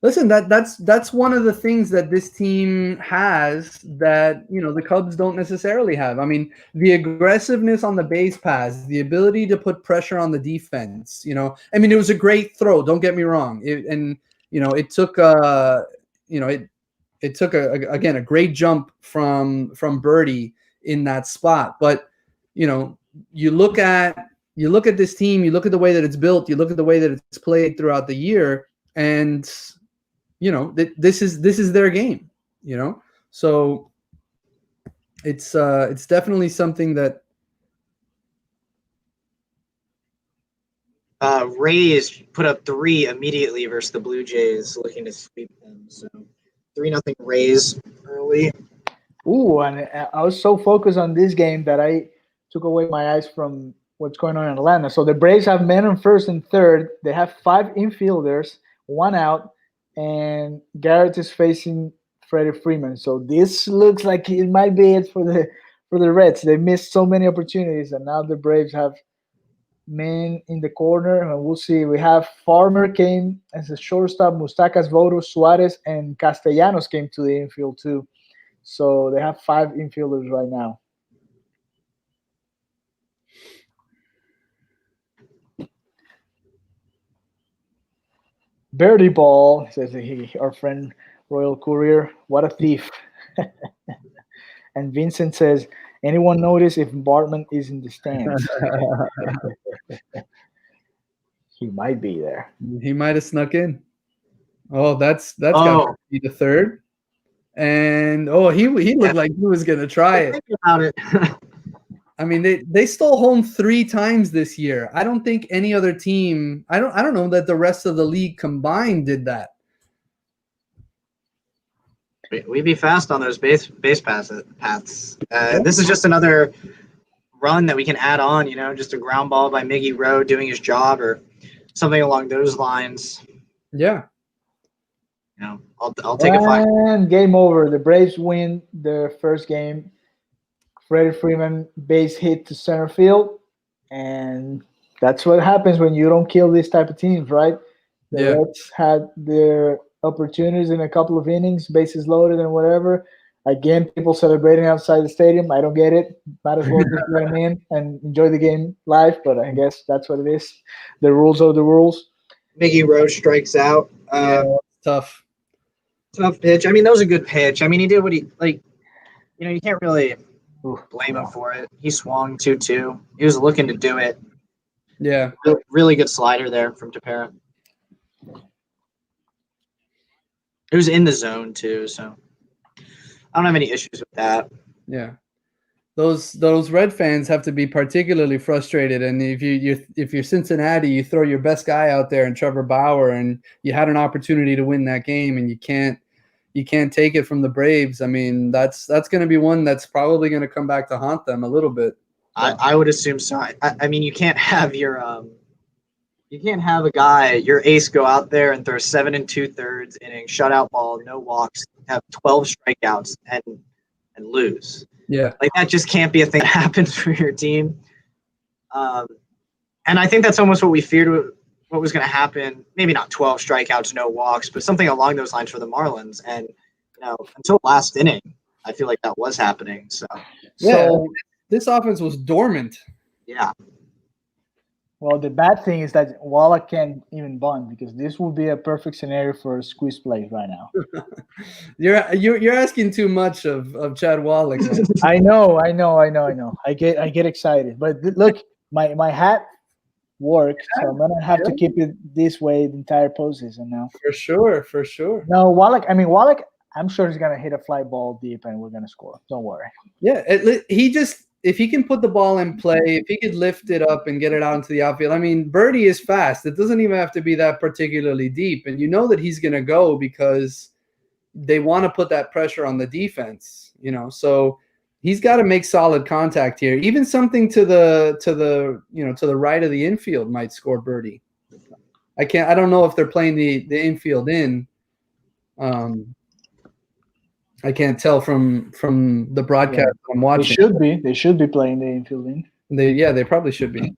listen, that's one of the things that this team has that the Cubs don't necessarily have. I mean, the aggressiveness on the base pass, the ability to put pressure on the defense. I mean, it was a great throw. Don't get me wrong. It took a great jump from Birdie in that spot. But you look at this team, you look at the way that it's built, you look at the way that it's played throughout the year, and this is their game, so it's definitely something that Rays put up 3 immediately versus the Blue Jays, looking to sweep them. So 3-0 Rays early. Ooh, and I was so focused on this game that I took away my eyes from what's going on in Atlanta. So the Braves have men on first and third. They have 5 infielders, 1 out. And Garrett is facing Freddie Freeman. So this looks like it might be it for the Reds. They missed so many opportunities, and now the Braves have men in the corner, and we'll see. We have Farmer came as a shortstop, Mustakas, Voto, Suarez, and Castellanos came to the infield too. So they have 5 infielders right now. Birdie ball, says our friend Royal Courier, what a thief. And Vincent says, anyone notice if Bartman is in the stands? He might be there. He might have snuck in. Oh, that's got to be the third. And he looked like he was gonna try it. Think about it. I mean, they stole home 3 times this year. I don't think any other team. I don't know that the rest of the league combined did that. We'd be fast on those base paths. This is just another run that we can add on. Just a ground ball by Miggy Rowe doing his job or something along those lines. Yeah. I'll take a 5. And game over. The Braves win their first game. Freddie Freeman base hit to center field, and that's what happens when you don't kill these type of teams, right? The Reds had their opportunities in a couple of innings, bases loaded and whatever. Again, people celebrating outside the stadium. I don't get it. Might as well just let them in and enjoy the game live, but I guess that's what it is. The rules are the rules. Miggy Rowe strikes out. Tough pitch. I mean, that was a good pitch. I mean, he did what he you can't really blame him for it. He swung 2-2. He was looking to do it. Yeah. Really good slider there from Tepera. It was in the zone too, so I don't have any issues with that. Yeah. Those Red fans have to be particularly frustrated, and if you're Cincinnati, you throw your best guy out there and Trevor Bauer, and you had an opportunity to win that game, and you can't take it from the Braves. I mean, that's going to be one that's probably going to come back to haunt them a little bit. I would assume so. I mean, you can't have a guy, your ace, go out there and throw 7 2/3 innings, shutout ball, no walks, have 12 strikeouts, and lose. Yeah, like that just can't be a thing that happens for your team. And I think that's almost what we feared. What was going to happen? Maybe not 12 strikeouts, no walks, but something along those lines for the Marlins. And until last inning, I feel like that was happening. So this offense was dormant. Yeah. Well, the bad thing is that Wallach can't even bunt, because this would be a perfect scenario for a squeeze play right now. You're asking too much of Chad Wallach. I know. I get excited, but look, my hat worked, so I'm gonna have to keep it this way the entire postseason now. For sure. No, Wallach. I'm sure he's gonna hit a fly ball deep, and we're gonna score. Don't worry. Yeah, if he can put the ball in play, if he could lift it up and get it out into the outfield. I mean, Birdie is fast. It doesn't even have to be that particularly deep. And you know that he's going to go because they want to put that pressure on the defense, So he's got to make solid contact here. Even something to the right of the infield might score Birdie. I don't know if they're playing the infield in. I can't tell from the broadcast I'm watching. They should be playing the infield in. They probably should be.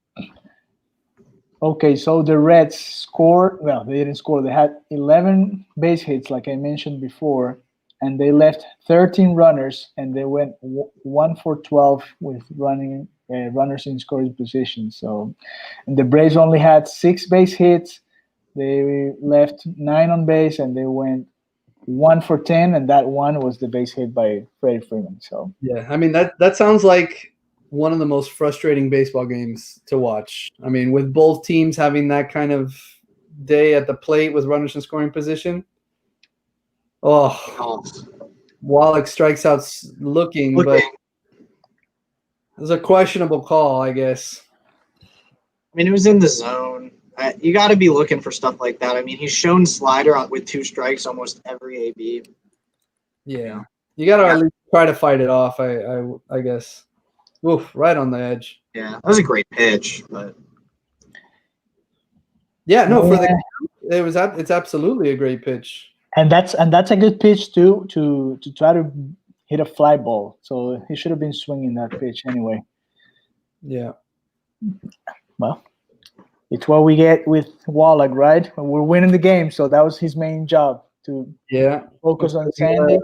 Okay, so the Reds scored. Well, they didn't score. They had 11 base hits, like I mentioned before, and they left 13 runners, and they went 1 for 12 with runners in scoring position. So, and the Braves only had 6 base hits. They left 9 on base, and they went 1 for 10, and that one was the base hit by Freddie Freeman. So yeah, I mean that sounds like one of the most frustrating baseball games to watch. I mean, with both teams having that kind of day at the plate with runners in scoring position. Oh, Wallach strikes out looking, but it was a questionable call, I guess. I mean, it was in the zone. You got to be looking for stuff like that. I mean, he's shown slider with 2 strikes almost every AB. Yeah, you got to at least try to fight it off. I guess. Oof, right on the edge. Yeah, that was a great pitch, but it's absolutely a great pitch. And that's a good pitch too to try to hit a fly ball. So he should have been swinging that pitch anyway. Yeah. Well, it's what we get with Wallach, right? We're winning the game, so that was his main job, to focus on Sandy.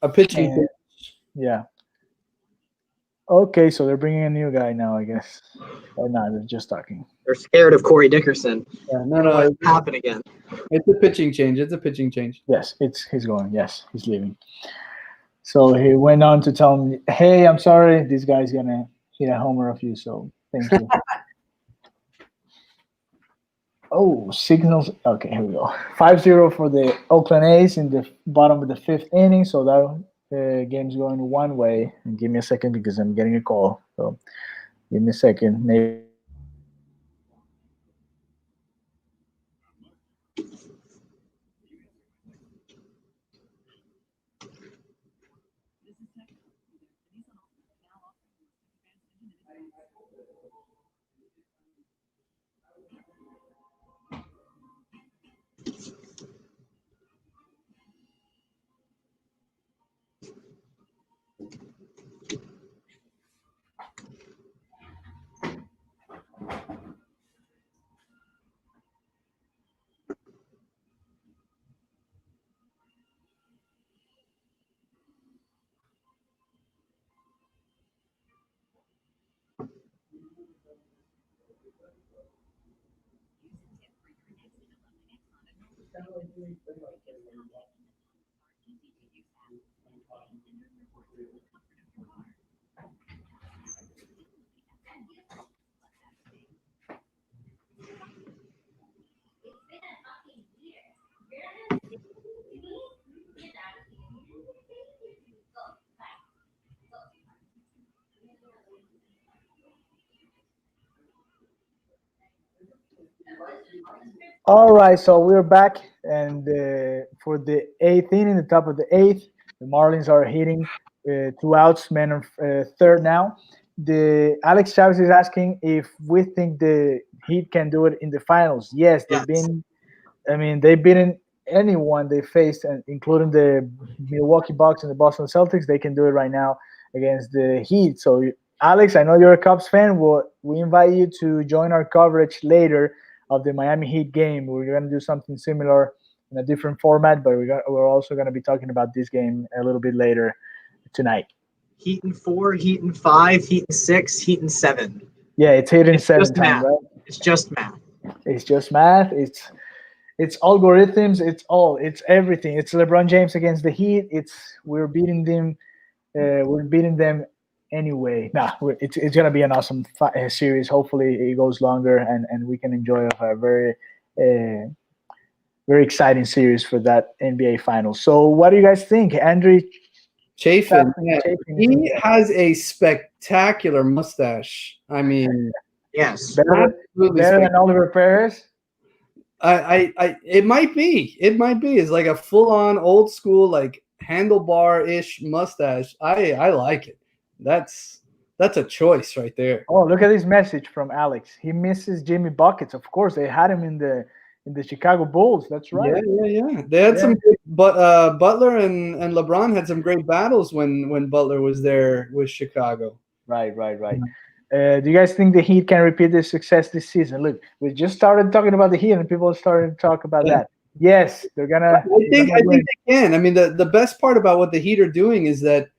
A pitching pitch. Yeah. Okay, so they're bringing a new guy now, I guess. Or not? They're just talking. They're scared of Corey Dickerson. Yeah, They don't want it to happen again. It's a pitching change. It's a pitching change. Yes, he's going. Yes, he's leaving. So he went on to tell me, "Hey, I'm sorry, this guy's gonna hit a homer of you. So thank you." Oh, signals. Okay, here we go. 5-0 for the Oakland A's in the bottom of the 5th inning. So that game's going one way. And give me a second because I'm getting a call. So give me a second. Maybe. All right, so we're back, and for the 8th inning, the top of the 8th, the Marlins are hitting 2 outs, men on third now. The Alex Chavez is asking if we think the Heat can do it in the finals. Yes, they've been. I mean, they've beaten anyone they faced, including the Milwaukee Bucks and the Boston Celtics. They can do it right now against the Heat. So, Alex, I know you're a Cubs fan. We invite you to join our coverage later of the Miami Heat game. We're going to do something similar in a different format, but we're also going to be talking about this game a little bit later tonight. Heat in 4, Heat in 5, Heat in 6, Heat in 7. Yeah, it's Heat in 7 time, right? It's just math. It's just math. It's algorithms. It's everything. It's LeBron James against the Heat. We're beating them. We're beating them anyway. It's gonna be an awesome series. Hopefully, it goes longer and we can enjoy a very very exciting series for that NBA Finals. So, what do you guys think, Andrew? Chafin. He has a spectacular mustache. I mean, yes, better than Oliver Perez. It might be. It's like a full-on old school, like handlebar-ish mustache. I like it. That's a choice right there. Oh, look at this message from Alex. He misses Jimmy Buckets. Of course, they had him in the Chicago Bulls. That's right. Yeah. They had some, but Butler and LeBron had some great battles when Butler was there with Chicago. Right. Do you guys think the Heat can repeat this success this season? Look, we just started talking about the Heat, and people started to talk about that. Yes, they're gonna. I think they can. I mean, the best part about what the Heat are doing is that,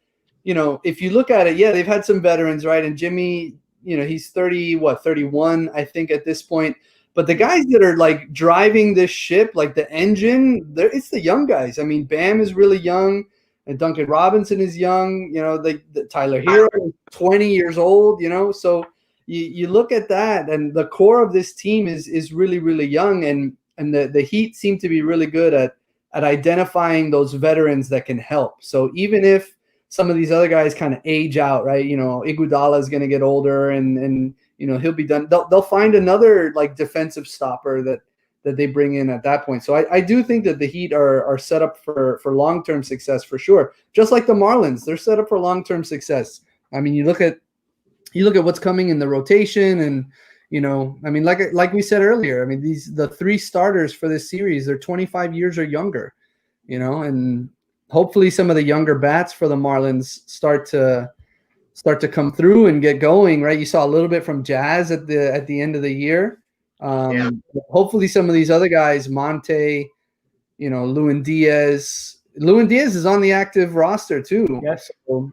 if you look at it, they've had some veterans, right? And Jimmy, he's 31, I think, at this point. But the guys that are like driving this ship, like the engine, it's the young guys. I mean, Bam is really young, and Duncan Robinson is young. Tyler Hero is 20 years old. So you look at that, and the core of this team is really, really young, and the Heat seem to be really good at identifying those veterans that can help. So even if some of these other guys kind of age out, right? Iguodala is going to get older, and he'll be done. They'll find another like defensive stopper that they bring in at that point. So I do think that the Heat are set up for long-term success for sure. Just like the Marlins, they're set up for long-term success. I mean, you look at what's coming in the rotation, and I mean, like we said earlier, I mean, the 3 starters for this series, they're 25 years or younger, and hopefully some of the younger bats for the Marlins start to come through and get going, right? You saw a little bit from Jazz at the end of the year. Hopefully some of these other guys, Monte, Lewin Diaz is on the active roster too. Yes. So,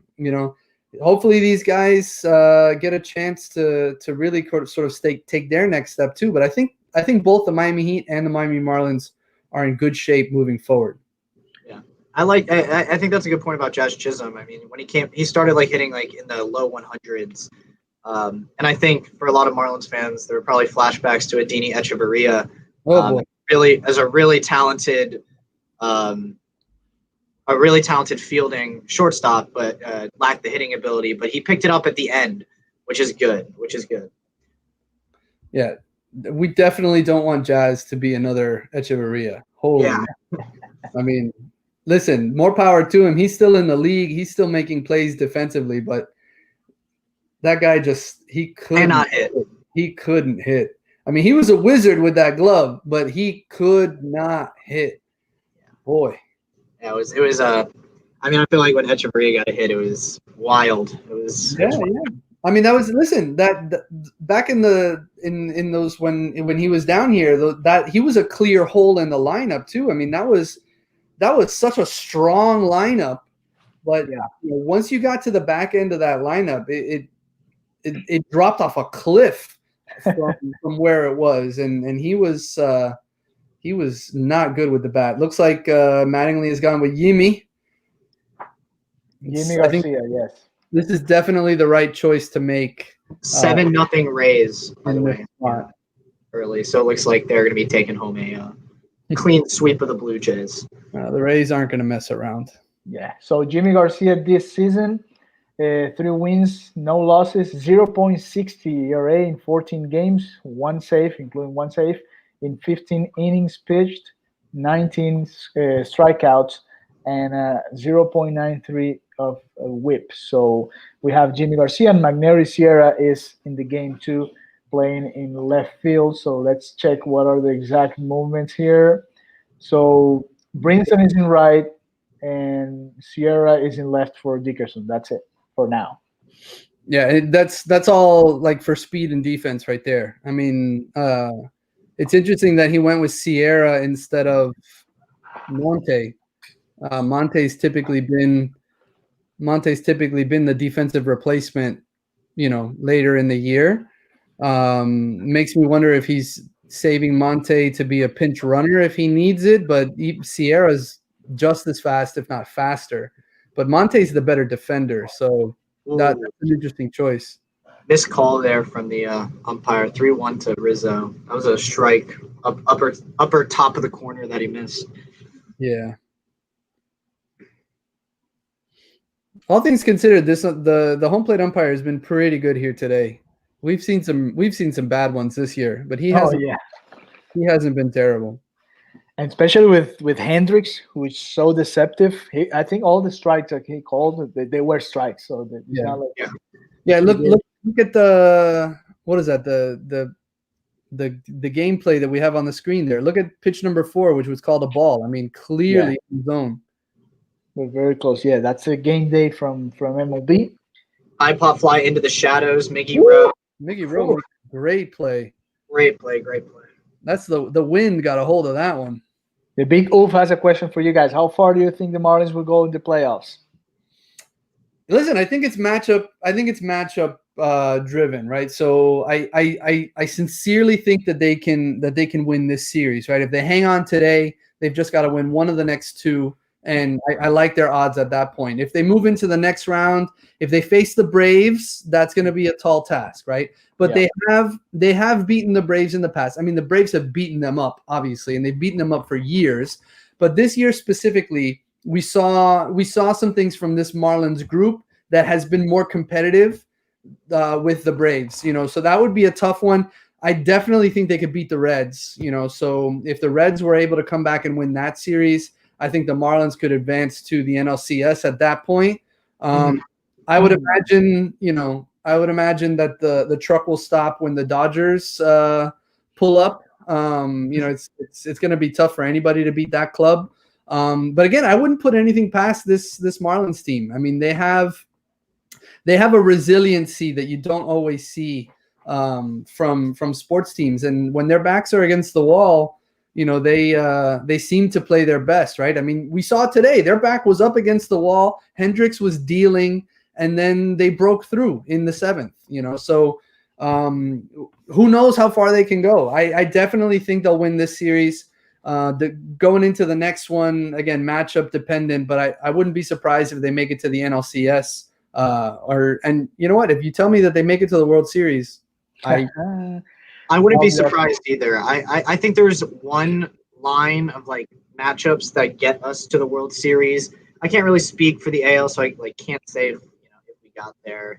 hopefully these guys get a chance to really sort of take their next step too. But I think both the Miami Heat and the Miami Marlins are in good shape moving forward. Yeah, I think that's a good point about Jazz Chisholm. I mean, when he started like hitting like in the low 100s. And I think for a lot of Marlins fans, there were probably flashbacks to Adini Echeverria, really as a really talented fielding shortstop, but lacked the hitting ability. But he picked it up at the end, which is good. Yeah, we definitely don't want Jazz to be another Echeverria. Holy, yeah. I mean, listen, more power to him. He's still in the league. He's still making plays defensively, but that guy he cannot hit. He couldn't hit. I mean, he was a wizard with that glove, but he could not hit. Boy. Yeah, it was I mean, I feel like when Echeverria got a hit, it was wild. It was I mean, that back in those when he was down here, that he was a clear hole in the lineup too. I mean, that was such a strong lineup, but once you got to the back end of that lineup, it dropped off a cliff from where it was, and he was not good with the bat. Looks like Mattingly has gone with Yimi. Yimi Garcia, yes. This is definitely the right choice to make. 7-0 Rays, by the way, early. So it looks like they're going to be taking home a clean sweep of the Blue Jays. The Rays aren't going to mess around. Yeah. So Jimmy Garcia this season, 3 wins, no losses, 0.60 ERA in 14 games, 1 save, including 1 save, in 15 innings pitched, 19 strikeouts, and 0.93 of whip. So we have Jimmy Garcia, and Magneuris Sierra is in the game too, playing in left field. So let's check what are the exact movements here. So Brinson is in right, and Sierra is in left for Dickerson. That's it for now. Yeah, that's all like for speed and defense right there. I mean, it's interesting that he went with Sierra instead of Monte. Monte's typically been the defensive replacement, later in the year. Makes me wonder if he's saving Monte to be a pinch runner if he needs it, but Sierra's just as fast, if not faster. But Monte's the better defender, so that's an interesting choice. Missed call there from the umpire, 3-1 to Rizzo. That was a strike, upper top of the corner that he missed. Yeah. All things considered, the home plate umpire has been pretty good here today. We've seen some bad ones this year, but he hasn't been terrible. And especially with Hendricks, who is so deceptive. I think all the strikes that he called, they were strikes. So it's not like Look at the what is that the gameplay that we have on the screen there. Look at pitch number 4, which was called a ball. I mean, clearly in zone. We're very close. Yeah, that's a game day from MLB. High pop fly into the shadows. Mickey Rowe. Mickey Rowe, great play. Great play. That's the wind got a hold of that one. The Big Oof has a question for you guys. How far do you think the Marlins will go in the playoffs? Listen, I think it's matchup driven, right? So I sincerely think that they can win this series, right? If they hang on today, they've just got to win one of the next 2. And I like their odds at that point. If they move into the next round, if they face the Braves, that's going to be a tall task, right? But they have beaten the Braves in the past. I mean, the Braves have beaten them up, obviously, and they've beaten them up for years. But this year specifically, we saw some things from this Marlins group that has been more competitive with the Braves. So that would be a tough one. I definitely think they could beat the Reds. So if the Reds were able to come back and win that series, I think the Marlins could advance to the NLCS at that point. I would imagine that the truck will stop when the Dodgers pull up. It's going to be tough for anybody to beat that club. But again, I wouldn't put anything past this Marlins team. I mean, they have a resiliency that you don't always see from sports teams, and when their backs are against the wall, they seem to play their best, right? I mean, we saw today their back was up against the wall. Hendricks was dealing, and then they broke through in the 7th. So who knows how far they can go. I definitely think they'll win this series. Going into the next one, again, matchup dependent, but I wouldn't be surprised if they make it to the NLCS. And you know what? If you tell me that they make it to the World Series, I wouldn't be surprised either. I think there's one line of like matchups that get us to the World Series. I can't really speak for the AL, so I can't say if we got there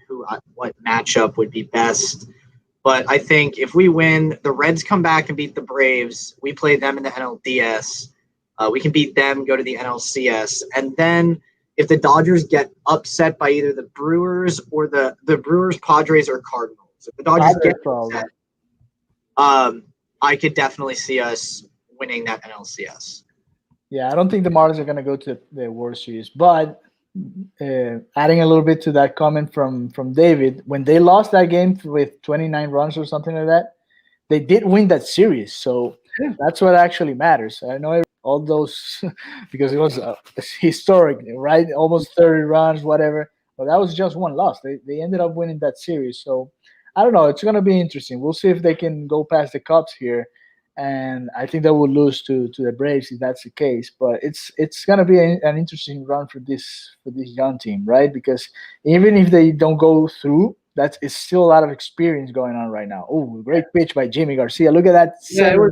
what matchup would be best. But I think if we win, the Reds come back and beat the Braves. We play them in the NLDS. We can beat them, go to the NLCS, and then if the Dodgers get upset by either the Brewers or the Brewers, Padres, or Cardinals, if the Dodgers get upset, I could definitely see us winning that NLCS. Yeah, I don't think the Marlins are going to go to the World Series. But adding a little bit to that comment from David, when they lost that game with 29 runs or something like that, they did win that series. So that's what actually matters. I know all those because it was historic, right? Almost 30 runs, whatever. But that was just one loss. They ended up winning that series. So I don't know. It's going to be interesting. We'll see if they can go past the Cubs here. And I think they will lose to the Braves if that's the case. But it's gonna be an interesting run for this young team, right? Because even if they don't go through, it's still a lot of experience going on right now. Oh, great pitch by Jimmy Garcia! Look at that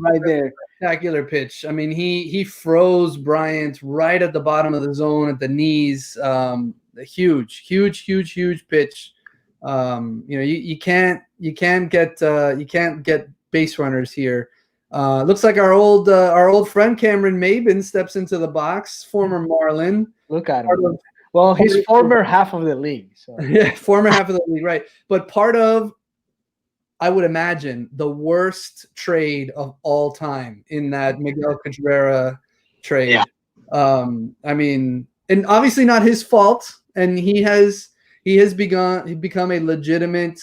right there. Spectacular pitch. I mean, he froze Bryant right at the bottom of the zone at the knees. A huge pitch. You can't get base runners here. Looks like our old friend Cameron Maben steps into the box, former Marlin. Look at him. Well, he's former half of the league. So. Yeah, former half of the league, right. But part of, I would imagine, the worst trade of all time in that Miguel Cabrera trade. Yeah. I mean, and obviously not his fault. And he has become a legitimate,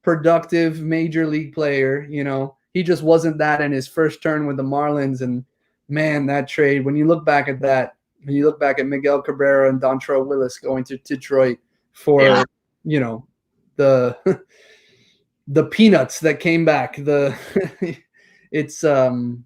productive major league player, He just wasn't that in his first turn with the Marlins. And, man, that trade, when you look back at that, when you look back at Miguel Cabrera and Dontrelle Willis going to Detroit for, the peanuts that came back, it's a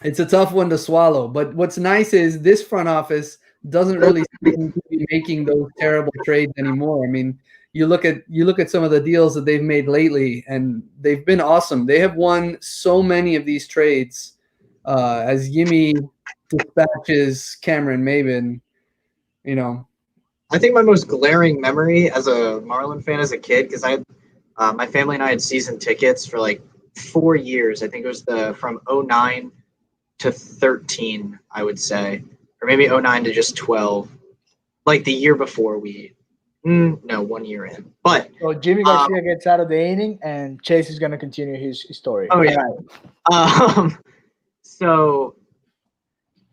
tough one to swallow. But what's nice is this front office doesn't really seem to be making those terrible trades anymore. I mean, you look at some of the deals that they've made lately, and they've been awesome. They have won so many of these trades as Yimmy dispatches Cameron Maben. I think my most glaring memory as a Marlin fan as a kid, because my family and I had season tickets for like 4 years. I think it was from 09 to 13, I would say, or maybe 09 to just 12, like the year before we. No, 1 year in. But so Jimmy Garcia gets out of the inning, and Chase is going to continue his story. Oh yeah. Right. So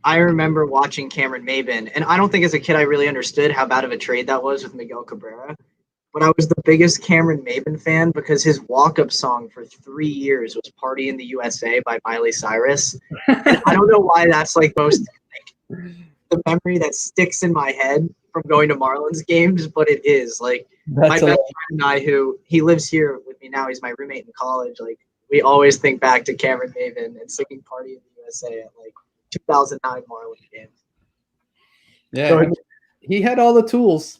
I remember watching Cameron Maben, and I don't think as a kid I really understood how bad of a trade that was with Miguel Cabrera. But I was the biggest Cameron Maben fan because his walk-up song for 3 years was "Party in the USA" by Miley Cyrus. And I don't know why that's like most the memory that sticks in my head from going to Marlins games, but it is like my best friend and I, who he lives here with me now, he's my roommate in college. Like we always think back to Cameron Maben and singing "Party in the USA" at like 2009 Marlins games. Yeah, so he had all the tools.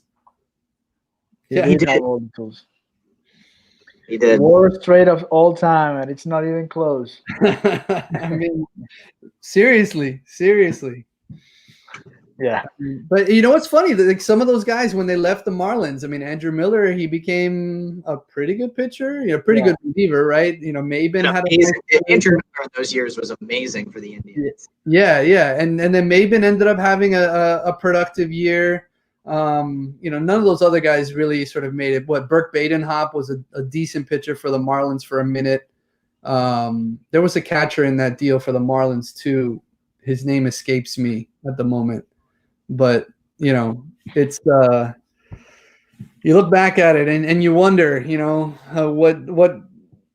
He did have all the tools. He did. Worst trade of all time, and it's not even close. I mean, seriously. Yeah, but you know what's funny? Like some of those guys, when they left the Marlins, I mean, Andrew Miller, he became a pretty good pitcher, pretty good reliever, right? Maben had Andrew Miller in those years was amazing for the Indians. Yeah, and then Maben ended up having a productive year. None of those other guys really sort of made it. Burke Badenhop was a decent pitcher for the Marlins for a minute. There was a catcher in that deal for the Marlins too. His name escapes me at the moment. But, it's you look back at it and you wonder,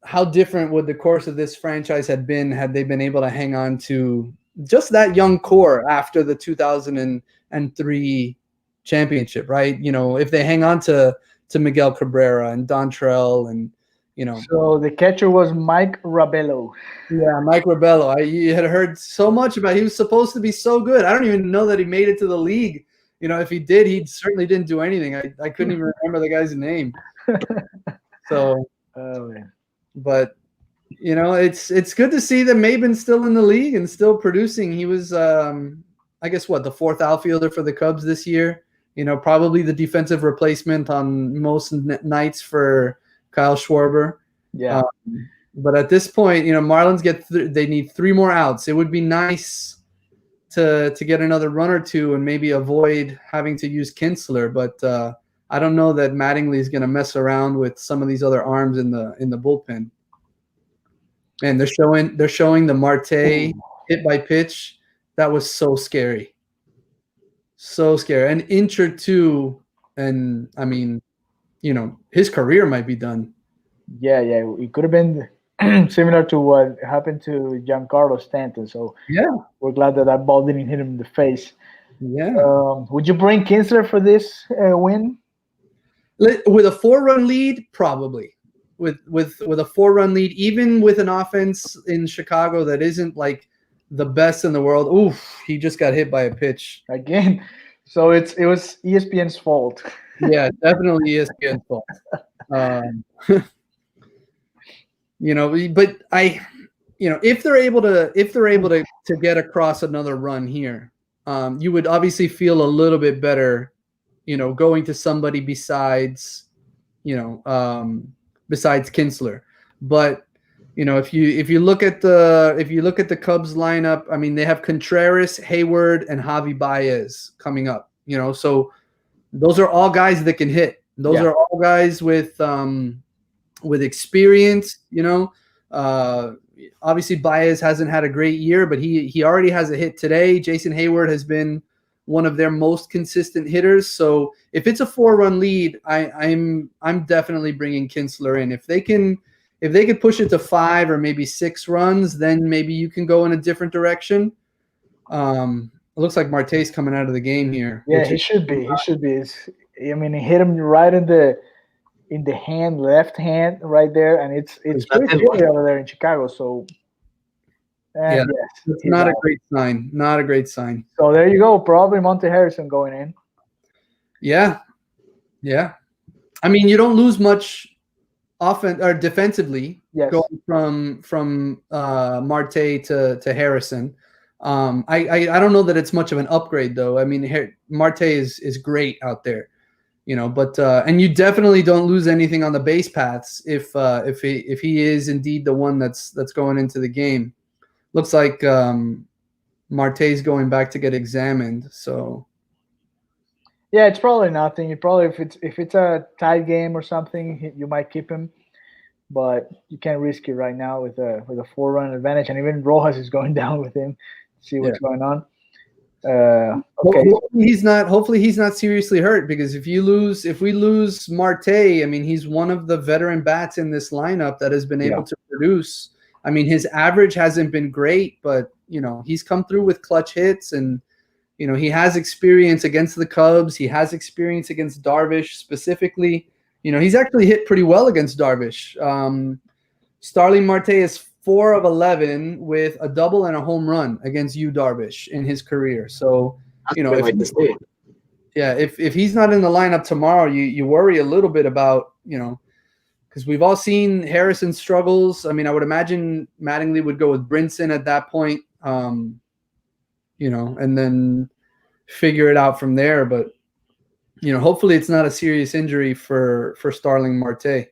how different would the course of this franchise had been had they been able to hang on to just that young core after the 2003 championship, right? If they hang on to Miguel Cabrera and Dontrell and So the catcher was Mike Rabello. Yeah, Mike Rabello. You had heard so much about. He was supposed to be so good. I don't even know that he made it to the league. If he did, he certainly didn't do anything. I couldn't even remember the guy's name. So, but it's good to see that Maben's still in the league and still producing. He was, I guess, the fourth outfielder for the Cubs this year. Probably the defensive replacement on most nights for Kyle Schwarber. Yeah. But at this point, Marlins they need 3 more outs. It would be nice to get another run or two and maybe avoid having to use Kinsler. But I don't know that Mattingly is going to mess around with some of these other arms in the bullpen. Man, they're showing the Marte hit by pitch. That was so scary. So scary. An inch or two, and I mean, his career might be done. Yeah. It could have been similar to what happened to Giancarlo Stanton. So yeah, we're glad that ball didn't hit him in the face. Yeah. Would you bring Kinsler for this win? With a 4-run lead, probably. With a 4-run lead, even with an offense in Chicago that isn't like the best in the world. Oof, he just got hit by a pitch again. So it was ESPN's fault. Yeah, definitely ESPN's fault. But if they're able to get across another run here, you would obviously feel a little bit better, going to somebody besides Kinsler. But if you look at the Cubs lineup, I mean, they have Contreras, Hayward, and Javi Baez coming up. So those are all guys that can hit. Those are all guys with experience. Obviously Baez hasn't had a great year, but he already has a hit today. Jason Hayward has been one of their most consistent hitters. So if it's a 4-run lead, I'm definitely bringing Kinsler in. If they could push it to 5 or maybe 6 runs, then maybe you can go in a different direction. It looks like Marte's coming out of the game here. Yeah, he should be. He hit him right in the hand, left hand, right there, and it's pretty chilly over there in Chicago. So, it's not a great sign. Not a great sign. So there you go. Probably Monte Harrison going in. Yeah. I mean, you don't lose much offense or defensively going from Marte to Harrison. I don't know that it's much of an upgrade though. I mean, Marte is great out there. But and you definitely don't lose anything on the base paths if he is indeed the one that's going into the game. Looks like Marte's going back to get examined. So yeah, it's probably nothing. If it's a tied game or something, you might keep him, but you can't risk it right now with a 4-run advantage, and even Rojas is going down with him. See what's going on. Okay. Hopefully he's not seriously hurt, because if we lose Marte, I mean, he's one of the veteran bats in this lineup that has been able to produce. I mean, his average hasn't been great, but he's come through with clutch hits, and he has experience against the Cubs. He has experience against Darvish specifically. He's actually hit pretty well against Darvish. Starling Marte is 4 of 11 with a double and a home run against Yu Darvish in his career. So, if he's not in the lineup tomorrow, you worry a little bit about, because we've all seen Harrison's struggles. I mean, I would imagine Mattingly would go with Brinson at that point, and then figure it out from there. But, hopefully it's not a serious injury for Starling Marte.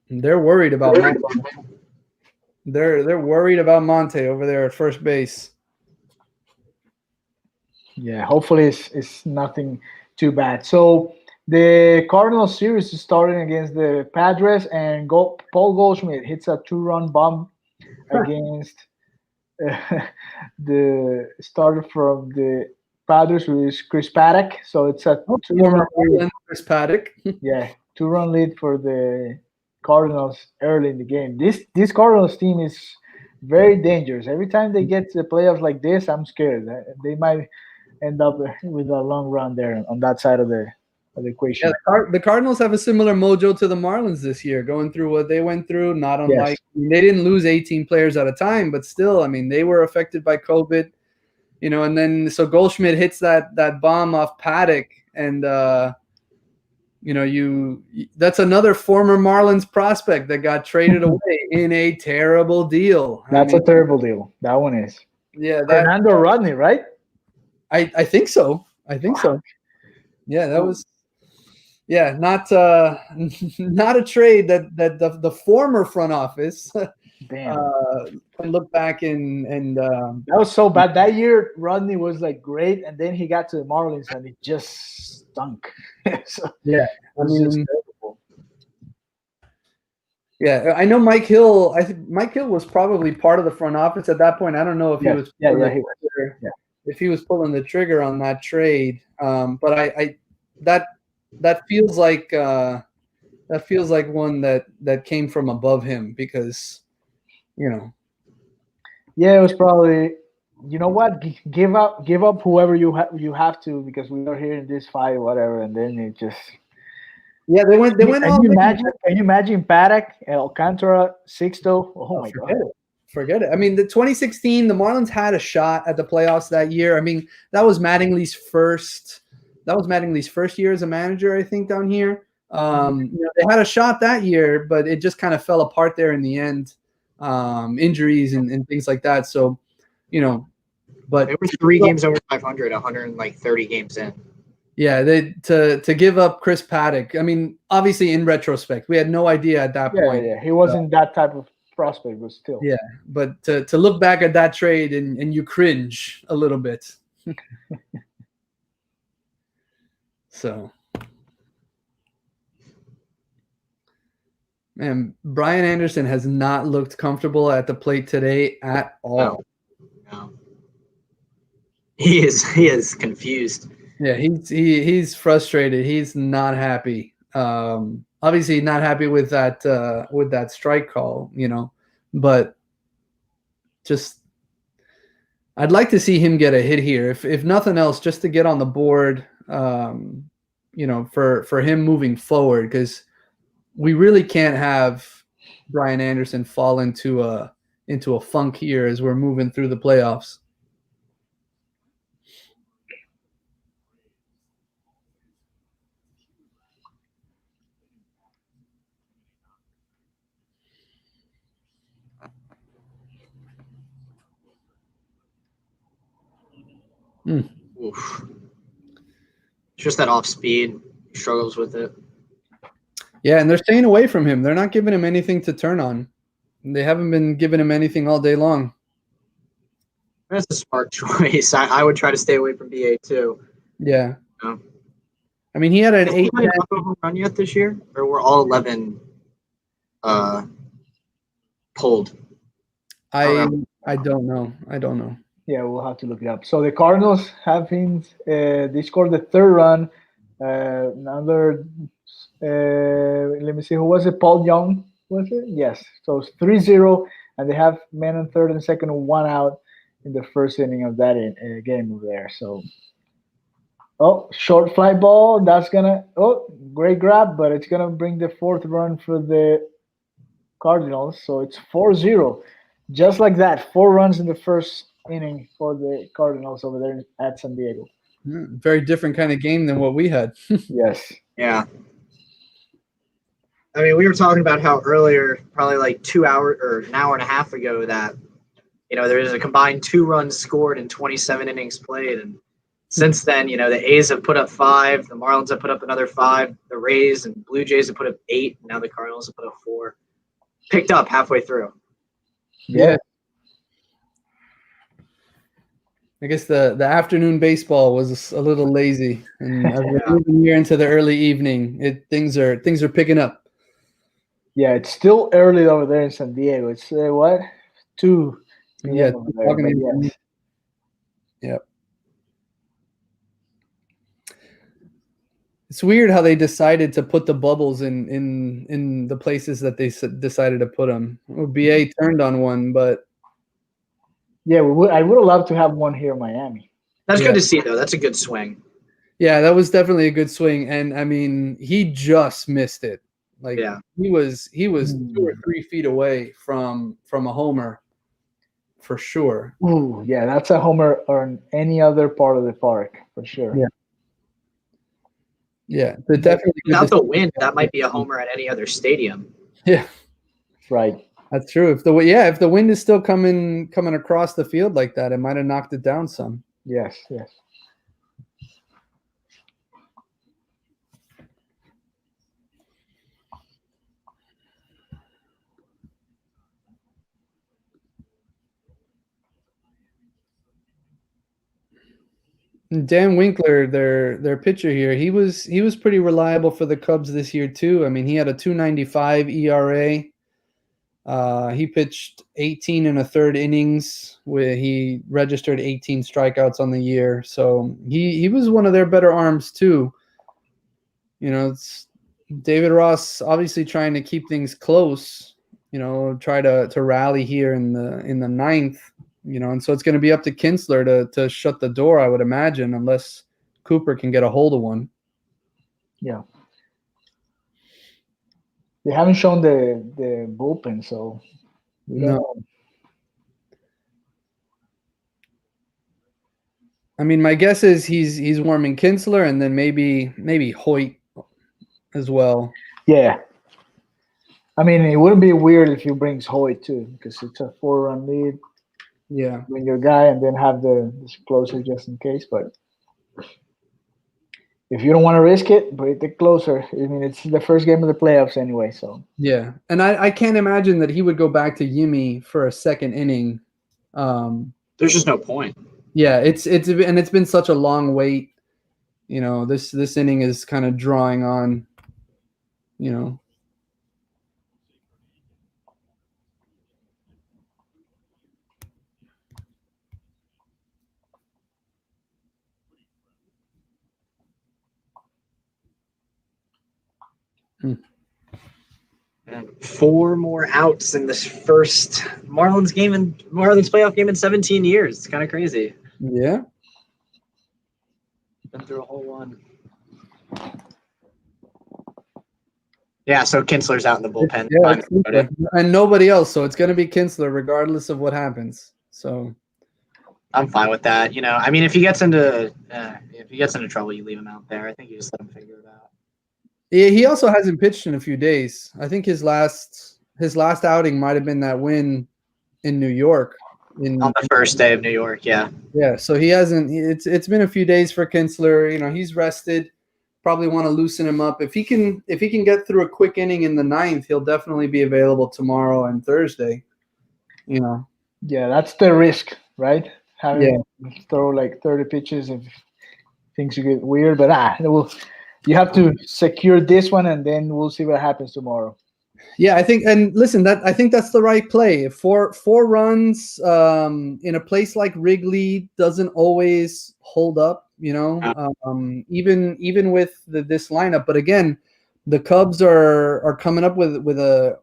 They're worried about Monte. They're worried about Monte over there at first base. Yeah, hopefully it's nothing too bad. So the Cardinals series is starting against the Padres, and Paul Goldschmidt hits a 2-run bomb against the starter from the Padres, who is Chris Paddock. So it's a 2-run lead. Chris Paddock. Yeah, 2-run lead for the Cardinals early in the game. This Cardinals team is very dangerous. Every time they get to the playoffs like this, I'm scared. They might end up with a long run there on that side of the equation. Yeah, the Cardinals have a similar mojo to the Marlins this year, going through what they went through. Not unlike they didn't lose 18 players at a time, but still, I mean, they were affected by COVID. And then so Goldschmidt hits that bomb off Paddock, and that's another former Marlins prospect that got traded away in a terrible deal. That's a terrible deal. That one is. Yeah, Fernando Rodney, right? I think so. So. Yeah, that was. Yeah, not a trade that the former front office can look back and that was so bad. That year Rodney was like great, and then he got to the Marlins and it just stunk. So, yeah, I mean, yeah, I know Mike Hill. I think Mike Hill was probably part of the front office at that point. I don't know if he was. If he was pulling the trigger on that trade, but that feels like one that came from above him because, Yeah, it was probably. You know what? Give up whoever you have to because we are here in this fight, whatever, and then it just. Yeah, they went. Can you imagine Paddock, Alcantara, Sixto? Oh my God. Forget it. I mean, the 2016, the Marlins had a shot at the playoffs that year. I mean, that was Mattingly's first year as a manager, I think, down here. They had a shot that year, but it just kind of fell apart there in the end. Injuries and things like that. So, but they were 3 games over 500, 130 games in. Yeah, to give up Chris Paddock. I mean, obviously, in retrospect, we had no idea at that point. Yeah, he wasn't that type of prospect, but still. Yeah, but to look back at that trade and you cringe a little bit. So, man, Brian Anderson has not looked comfortable at the plate today at all. No. He is confused. Yeah, he's frustrated. He's not happy. Obviously not happy with that strike call, but just I'd like to see him get a hit here, if nothing else, just to get on the board, for him moving forward, because we really can't have Brian Anderson fall into a funk here as we're moving through the playoffs. Oof. Just that off speed, he struggles with it. Yeah, and they're staying away from him. They're not giving him anything to turn on. They haven't been giving him anything all day long. That's a smart choice. I would try to stay away from BA too. Yeah. I mean, he had an 8 home run yet this year, or were all 11 pulled? I don't know. Yeah, we'll have to look it up. So the Cardinals have been they scored the 3rd run. Another let me see, who was it? Paul Young, was it? Yes. So it's 3-0, and they have men on 3rd and 2nd and 1 out in the 1st inning of that game over there. So, short fly ball. That's gonna great grab, but it's gonna bring the 4th run for the Cardinals. So it's 4-0, just like that. 4 runs in the 1st inning for the Cardinals over there at San Diego. Very different kind of game than what we had. Yes. Yeah. I mean, we were talking about how earlier, probably like 2 hours or an hour and a half ago, that there's a combined 2 runs scored in 27 innings played, and since then, the A's have put up 5, the Marlins have put up another 5, the Rays and Blue Jays have put up 8, and now the Cardinals have put up 4. Picked up halfway through. Yeah. I guess the afternoon baseball was a little lazy, and as we're moving here into the early evening, things are picking up. Yeah, it's still early over there in San Diego. It's what 2. Yeah, yes. Yep. It's weird how they decided to put the bubbles in the places that they decided to put them. Well, BA turned on one, but Yeah, I would have loved to have one here in Miami. That's good to see, though. That's a good swing. Yeah, that was definitely a good swing, and I mean, he just missed it. Like he was 2 or 3 feet away from a homer, for sure. Ooh, yeah, that's a homer on any other part of the park for sure. Yeah, definitely. Without the wind, that might be a homer at any other stadium. Yeah, right. That's true. If the wind is still coming across the field like that, it might have knocked it down some. Yes. Dan Winkler, their pitcher here, he was pretty reliable for the Cubs this year too. I mean, he had a 2.95 ERA. He pitched 18 and a third innings, where he registered 18 strikeouts on the year. So he was one of their better arms too. You know, it's David Ross obviously trying to keep things close. You know, try to rally here in the ninth. You know, and so it's going to be up to Kinsler to shut the door, I would imagine, unless Cooper can get a hold of one. Yeah. They haven't shown the bullpen, so we don't know. I mean, my guess is he's warming Kinsler and then maybe Hoyt as well. Yeah. I mean, it wouldn't be weird if he brings Hoyt too, because it's a 4-run lead. Yeah. Bring your guy and then have the closer just in case. But if you don't want to risk it, bring the closer. I mean, it's the first game of the playoffs anyway. So yeah, and I can't imagine that he would go back to Yimi for a second inning. There's just no point. Yeah, it's been such a long wait. You know, this inning is kind of drawing on. You know. And 4 more outs in this first Marlins playoff game in 17 years. It's kind of crazy. Yeah. Been through a whole one. Yeah, so Kinsler's out in the bullpen. Yeah, and nobody else, so it's going to be Kinsler regardless of what happens. So I'm fine with that. You know, I mean, if he gets into trouble, you leave him out there. I think you just let him figure it out. Yeah, he also hasn't pitched in a few days. I think his last outing might have been that win in New York. On the first day of New York, yeah. Yeah, so he hasn't. It's been a few days for Kinsler. You know, he's rested. Probably want to loosen him up. If he can get through a quick inning in the ninth, he'll definitely be available tomorrow and Thursday. You know. Yeah, that's the risk, right? Having throw like 30 pitches if things get weird. But you have to secure this one, and then we'll see what happens tomorrow. Yeah, I think, and listen, I think that's the right play. Four runs in a place like Wrigley doesn't always hold up. You know, even with this lineup. But again, the Cubs are coming up with a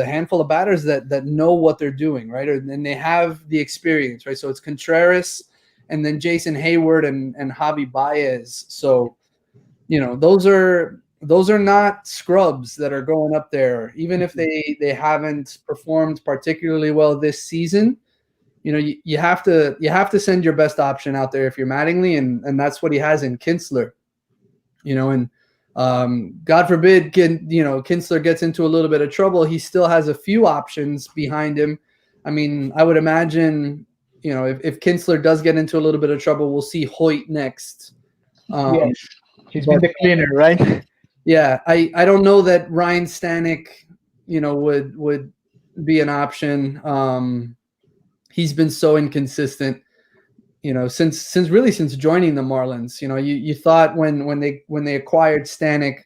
handful of batters that know what they're doing, right? And they have the experience, right? So it's Contreras and then Jason Hayward and Javi Baez. So, you know, those are not scrubs that are going up there, even if they haven't performed particularly well this season. You know, you have to send your best option out there if you're Mattingly, and that's what he has in Kinsler. You know, and God forbid, Kinsler gets into a little bit of trouble, he still has a few options behind him. I mean, I would imagine, you know, if Kinsler does get into a little bit of trouble, we'll see Hoyt next. Yes, he's been the cleaner, right? Yeah, I don't know that Ryan Stanek, you know, would be an option. He's been so inconsistent, you know, since joining the Marlins. You know, you thought when they acquired Stanek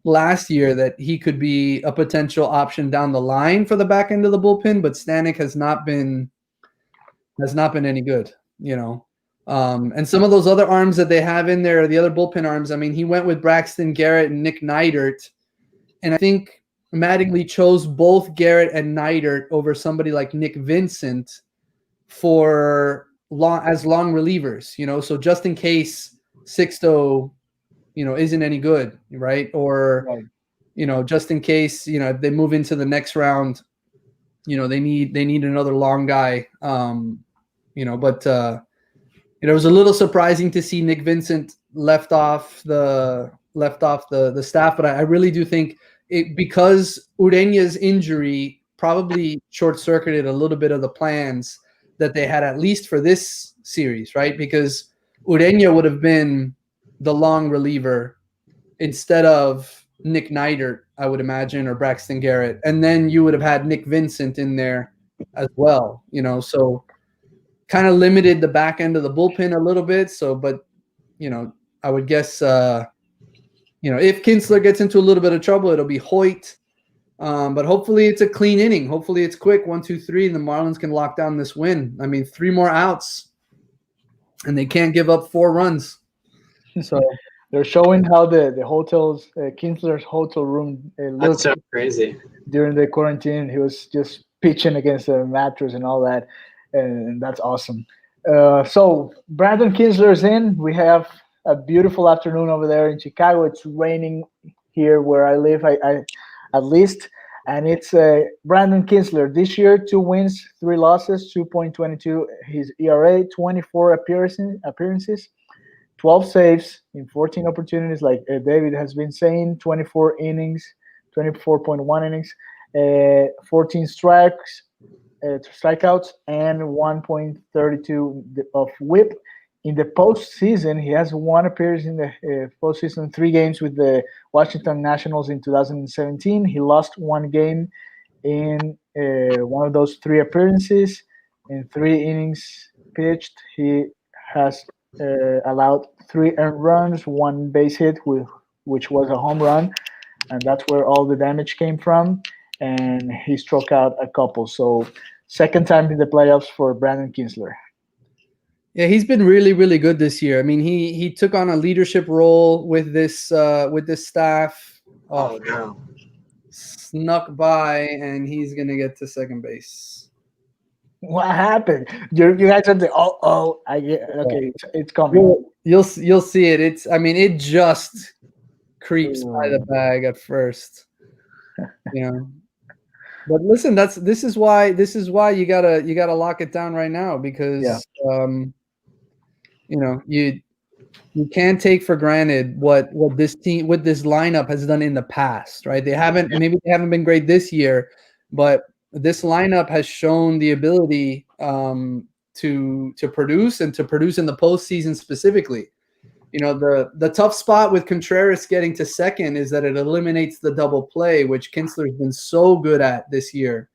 last year that he could be a potential option down the line for the back end of the bullpen, but Stanek has not been any good, you know. And some of those other arms that they have in there, the other bullpen arms, I mean, he went with Braxton Garrett and Nick Neidert. And I think Mattingly chose both Garrett and Neidert over somebody like Nick Vincent for long relievers, so just in case Sixto, isn't any good, right? Or, Right. Just in case, if they move into the next round, they need another long guy. But it was a little surprising to see Nick Vincent left off the staff, but I really do think because Ureña's injury probably short-circuited a little bit of the plans that they had, at least for this series, right? Because Ureña would have been the long reliever instead of Nick Neidert, I would imagine, or Braxton Garrett. And then you would have had Nick Vincent in there as well, so kind of limited the back end of the bullpen a little bit. So, but, I would guess, if Kinsler gets into a little bit of trouble, it'll be Hoyt. But hopefully it's a clean inning. Hopefully it's quick, 1, 2, 3, and the Marlins can lock down this win. I mean, 3 more outs, and they can't give up 4 runs. So they're showing how the hotels, Kinsler's hotel room That's looked so crazy. during the quarantine. He was just pitching against the mattress and all that, and that's awesome. So Brandon Kinsler's in. We have a beautiful afternoon over there in Chicago. It's raining here where I live, I at least. And it's Brandon Kinsler this year: 2 wins, 3 losses, 2.22 his ERA, 24 appearances, 12 saves in 14 opportunities, like David has been saying, 24 innings, 24.1 innings, 14 strikeouts, and 1.32 of WHIP. In the postseason, he has 1 appearance in the postseason, 3 games with the Washington Nationals in 2017. He lost 1 game in one of those 3 appearances. In 3 innings pitched, he has allowed 3 earned runs, 1 base hit, which was a home run, and that's where all the damage came from. And he struck out a couple. So, second time in the playoffs for Brandon Kinsler. Yeah, he's been really, really good this year. I mean, he took on a leadership role with this staff. Oh no! Snuck by, and he's gonna get to second base. What happened? You guys are the I get okay. It's coming. You'll see it. It just creeps by the bag at first, But listen, this is why you gotta lock it down right now, because you can't take for granted what this team, what this lineup has done in the past, right? Maybe they haven't been great this year, but this lineup has shown the ability to produce, and to produce in the postseason specifically. The tough spot with Contreras getting to second is that it eliminates the double play, which Kinsler's been so good at this year.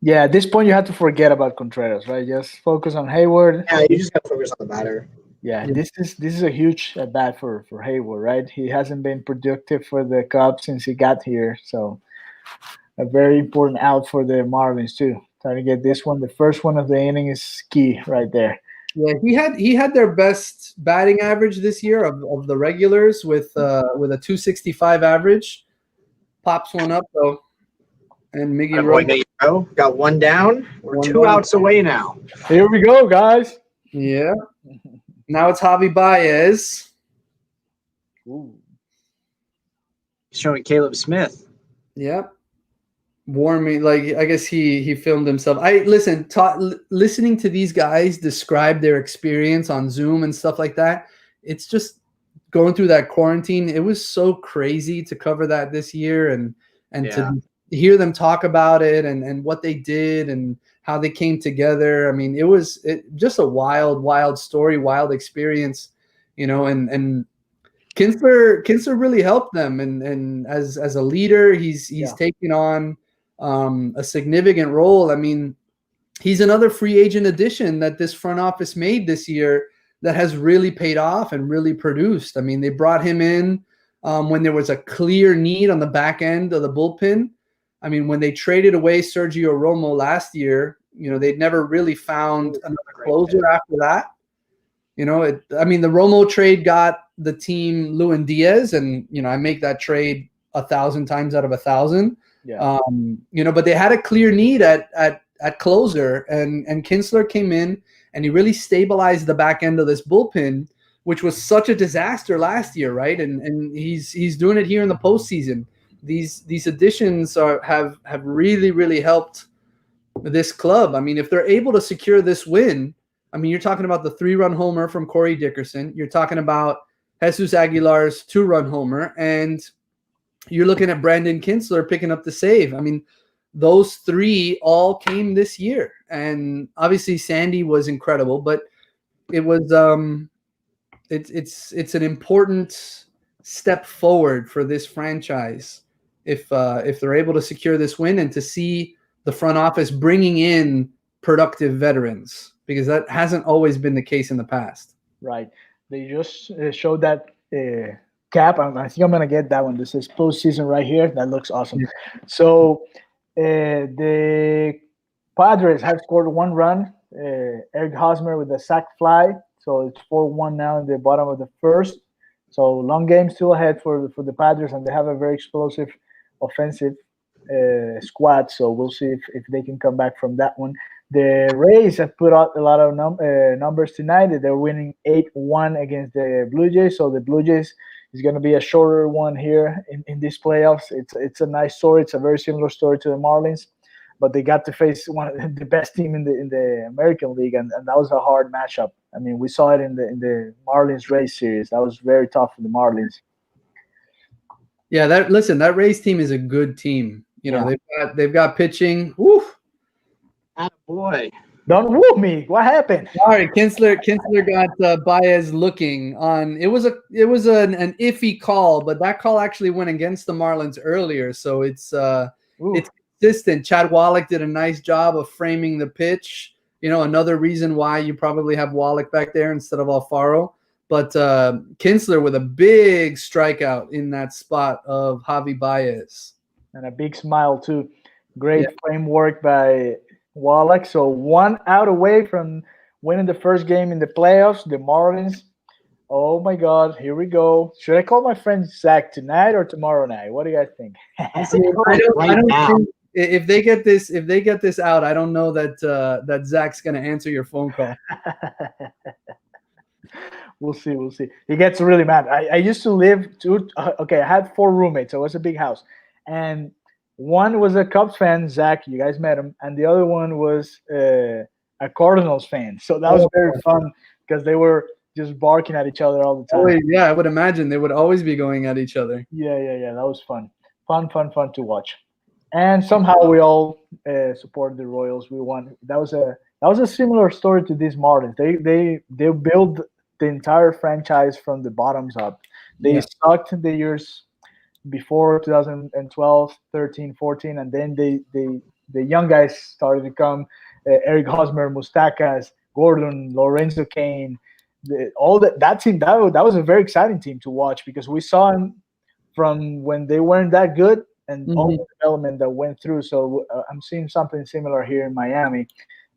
Yeah, at this point you have to forget about Contreras, right? Just focus on Hayward. Yeah, you just got to focus on the batter. Yeah, this is a huge bat for Hayward, right? He hasn't been productive for the Cubs since he got here, so a very important out for the Marlins too. Trying to get this one, the first one of the inning, is key right there. Yeah, he had their best batting average this year of the regulars with a 265 average. Pops one up though, and Miggy Rowe got 1 down. We're 2 outs away now. Here we go, guys. Yeah. Now it's Javi Baez. Ooh. Showing Caleb Smith. Yep. Warming, like, I guess he filmed himself. Listening to these guys describe their experience on Zoom and stuff like that, it's just going through that quarantine. It was so crazy to cover that this year, and to hear them talk about it and what they did and how they came together. I mean, it was just a wild story, wild experience, and Kinsler really helped them, and as a leader, he's taken on a significant role. I mean, he's another free agent addition that this front office made this year that has really paid off and really produced. I mean, they brought him in when there was a clear need on the back end of the bullpen. I mean, when they traded away Sergio Romo last year, they'd never really found another closer after that. You know, I mean, the Romo trade got the team Lewin Diaz, and I make that trade 1,000 times out of 1,000. Yeah. But they had a clear need at closer, and Kinsler came in and he really stabilized the back end of this bullpen, which was such a disaster last year, right? And he's doing it here in the postseason. These additions have really, really helped this club. I mean, if they're able to secure this win, I mean, you're talking about the 3-run homer from Corey Dickerson. You're talking about Jesus Aguilar's 2-run homer, and you're looking at Brandon Kinsler picking up the save. I mean, those 3 all came this year, and obviously Sandy was incredible, but it was it's an important step forward for this franchise if they're able to secure this win and to see the front office bringing in productive veterans, because that hasn't always been the case in the past. Right. They just showed that cap. I think I'm going to get that one. This is postseason right here. That looks awesome. Yeah. So the Padres have scored 1 run. Eric Hosmer with a sac fly. So it's 4-1 now in the bottom of the first. So long game still ahead for the Padres, and they have a very explosive offensive squad. So we'll see if they can come back from that one. The Rays have put out a lot of numbers tonight. They're winning 8-1 against the Blue Jays. So the Blue Jays is going to be a shorter one here in these playoffs. It's a nice story. It's a very similar story to the Marlins, but they got to face one of the best team in the American League, and that was a hard matchup. I mean, we saw it in the Marlins Rays series. That was very tough for the Marlins. Yeah, that Rays team is a good team. They've got pitching. Woo. Boy, don't woo me. What happened? Sorry, Kinsler got Baez looking on. It was an iffy call, but that call actually went against the Marlins earlier, so it's consistent. Chad Wallach did a nice job of framing the pitch. Another reason why you probably have Wallach back there instead of Alfaro. But Kinsler with a big strikeout in that spot of Javi Baez. And a big smile, too. Great framework by Wallach. So 1 out away from winning the first game in the playoffs. The Marlins. Oh, my God. Here we go. Should I call my friend Zach tonight or tomorrow night? What do you guys think? I don't think if they get this out, I don't know that Zach's going to answer your phone call. We'll see. He gets really mad. I used to live I had 4 roommates. So it was a big house. And one was a Cubs fan, Zach. You guys met him. And the other one was a Cardinals fan. So that was very fun because they were just barking at each other all the time. Yeah, I would imagine they would always be going at each other. Yeah. That was fun. Fun to watch. And somehow we all supported the Royals. We won. That was a similar story to these Marlins. They built the entire franchise from the bottoms up. They sucked the years before 2012, 13, 14, and then the young guys started to come. Eric Hosmer, Mustakas, Gordon, Lorenzo Cain, that team. That was a very exciting team to watch because we saw them from when they weren't that good and all the development that went through. So I'm seeing something similar here in Miami.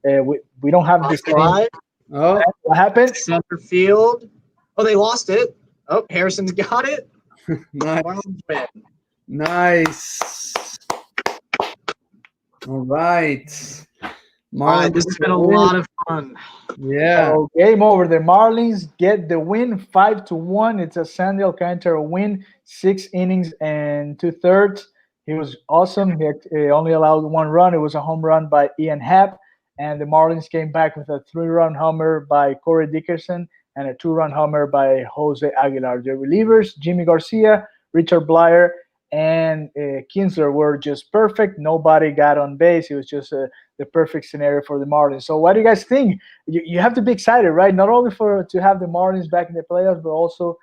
We don't have this team. Oh, what happened? Center field. Oh, they lost it. Oh, Harrison's got it. Nice. All right. Marlins, this has been a lot of fun. Yeah. So game over. The Marlins get the win 5-1. It's a Sandy Alcantara win, 6 innings and 2/3. He was awesome. He only allowed 1 run. It was a home run by Ian Happ. And the Marlins came back with a 3-run homer by Corey Dickerson and a 2-run homer by Jose Aguilar. The relievers, Jimmy Garcia, Richard Blyer, and Kinsler were just perfect. Nobody got on base. It was just the perfect scenario for the Marlins. So what do you guys think? You have to be excited, right? Not only to have the Marlins back in the playoffs, but also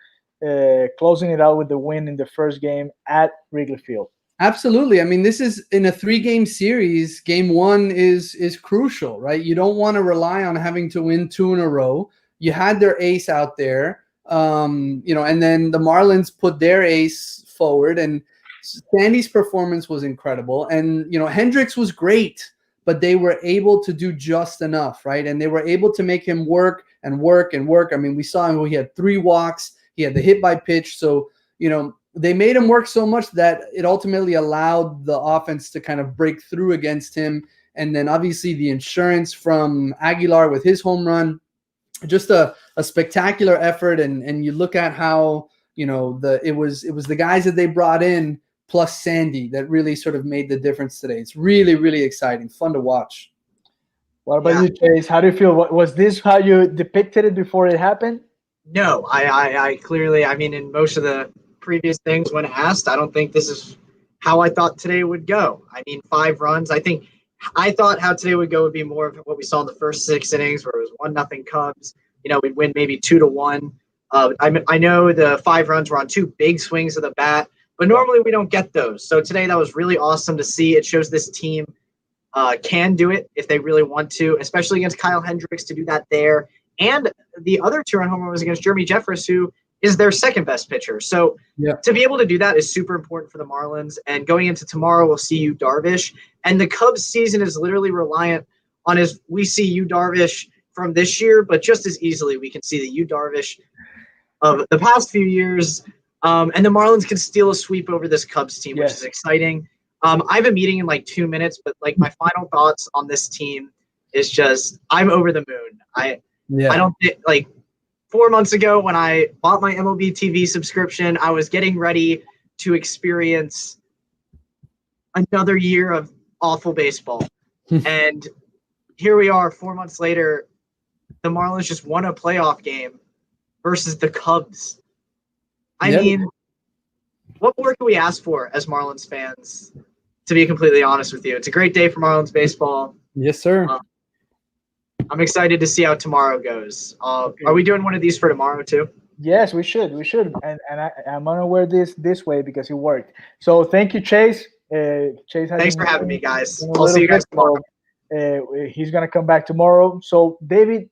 closing it out with the win in the first game at Wrigley Field. Absolutely. I mean, this is in a 3-game series. Game 1 is crucial, right? You don't want to rely on having to win 2 in a row. You had their ace out there, and then the Marlins put their ace forward, and Sandy's performance was incredible. And, Hendricks was great, but they were able to do just enough, right? And they were able to make him work and work and work. I mean, we saw him, he had 3 walks, he had the hit by pitch. So, they made him work so much that it ultimately allowed the offense to kind of break through against him. And then obviously the insurance from Aguilar with his home run, just a spectacular effort. And you look at how, it was the guys that they brought in plus Sandy that really sort of made the difference today. It's really, really exciting, fun to watch. What about you, Chase? How do you feel? Was this how you depicted it before it happened? No, I clearly, in most of the previous things when asked, I don't think this is how I thought today would go. 5 runs. I thought how today would go would be more of what we saw in the first 6 innings, where it was 1-0 Cubs. We'd win maybe 2-1. I know the 5 runs were on 2 big swings of the bat, but normally we don't get those. So today that was really awesome to see. It shows this team can do it if they really want to, especially against Kyle Hendricks, to do that there. And the other 2-run home run was against Jeremy Jeffress, who is their second best pitcher. So to be able to do that is super important for the Marlins. And going into tomorrow, we'll see Yu Darvish. And the Cubs season is literally reliant on we see Yu Darvish from this year, but just as easily we can see the Yu Darvish of the past few years. And the Marlins can steal a sweep over this Cubs team, which is exciting. I have a meeting in like 2 minutes, but like my final thoughts on this team is just I'm over the moon. I don't think 4 months ago when I bought my MLB TV subscription, I was getting ready to experience another year of awful baseball. And here we are 4 months later. The Marlins just won a playoff game versus the Cubs. I mean, what more can we ask for as Marlins fans, to be completely honest with you? It's a great day for Marlins baseball. Yes, sir. I'm excited to see how tomorrow goes. Are we doing one of these for tomorrow too? Yes, we should. And I'm going to wear this way because it worked. So thank you, Chase. Chase, thanks for having me, guys. I'll see you guys tomorrow. He's going to come back tomorrow. So, David,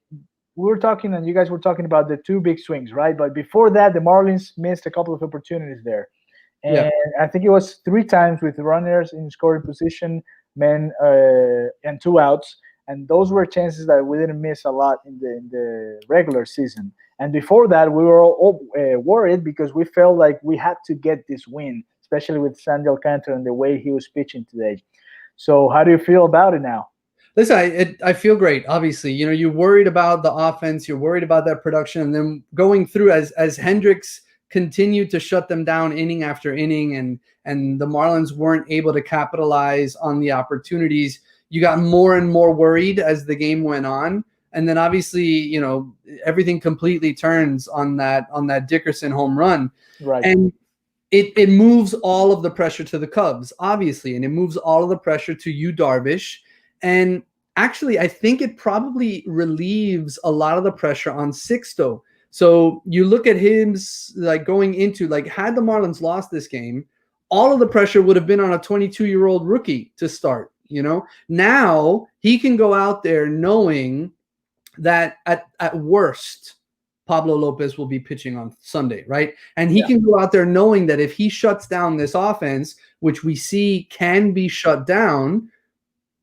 we were talking, and you guys were talking about the 2 big swings, right? But before that, the Marlins missed a couple of opportunities there. And I think it was 3 times with runners in scoring position, men, and 2 outs. And those were chances that we didn't miss a lot in the regular season. And before that, we were all worried because we felt like we had to get this win, especially with Sandy Alcantara and the way he was pitching today. So how do you feel about it now? Listen, I feel great. Obviously, you're worried about the offense, you're worried about that production, and then going through as Hendricks continued to shut them down inning after inning, and the Marlins weren't able to capitalize on the opportunities. You got more and more worried as the game went on. And then obviously, everything completely turns on that Dickerson home run. Right. And it moves all of the pressure to the Cubs, obviously, and it moves all of the pressure to Yu Darvish. And actually, I think it probably relieves a lot of the pressure on Sixto. So you look at him going into had the Marlins lost this game, all of the pressure would have been on a 22-year-old rookie to start. Now he can go out there knowing that at worst, Pablo Lopez will be pitching on Sunday, right? And he can go out there knowing that if he shuts down this offense, which we see can be shut down,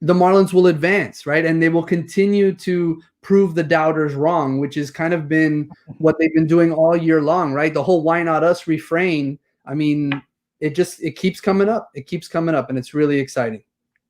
the Marlins will advance, right? And they will continue to prove the doubters wrong, which has kind of been what they've been doing all year long, right? The whole "why not us" refrain. I mean, it keeps coming up. It keeps coming up, and it's really exciting.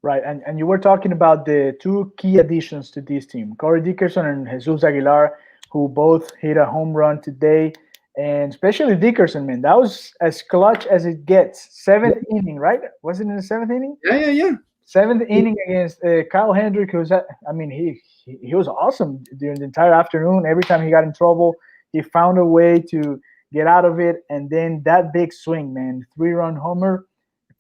Right, and you were talking about the 2 key additions to this team, Corey Dickerson and Jesus Aguilar, who both hit a home run today. And especially Dickerson, man, that was as clutch as it gets. 7th inning, right? Was it in the 7th inning? Yeah. 7th inning against Kyle Hendricks, he was awesome during the entire afternoon. Every time he got in trouble, he found a way to get out of it. And then that big swing, man, 3-run homer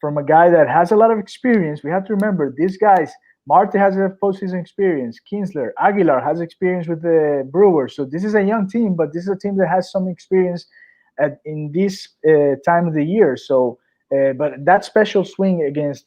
from a guy that has a lot of experience. We have to remember these guys. Marte has a postseason experience. Kinsler, Aguilar has experience with the Brewers. So this is a young team, but this is a team that has some experience in this time of the year. So, but that special swing against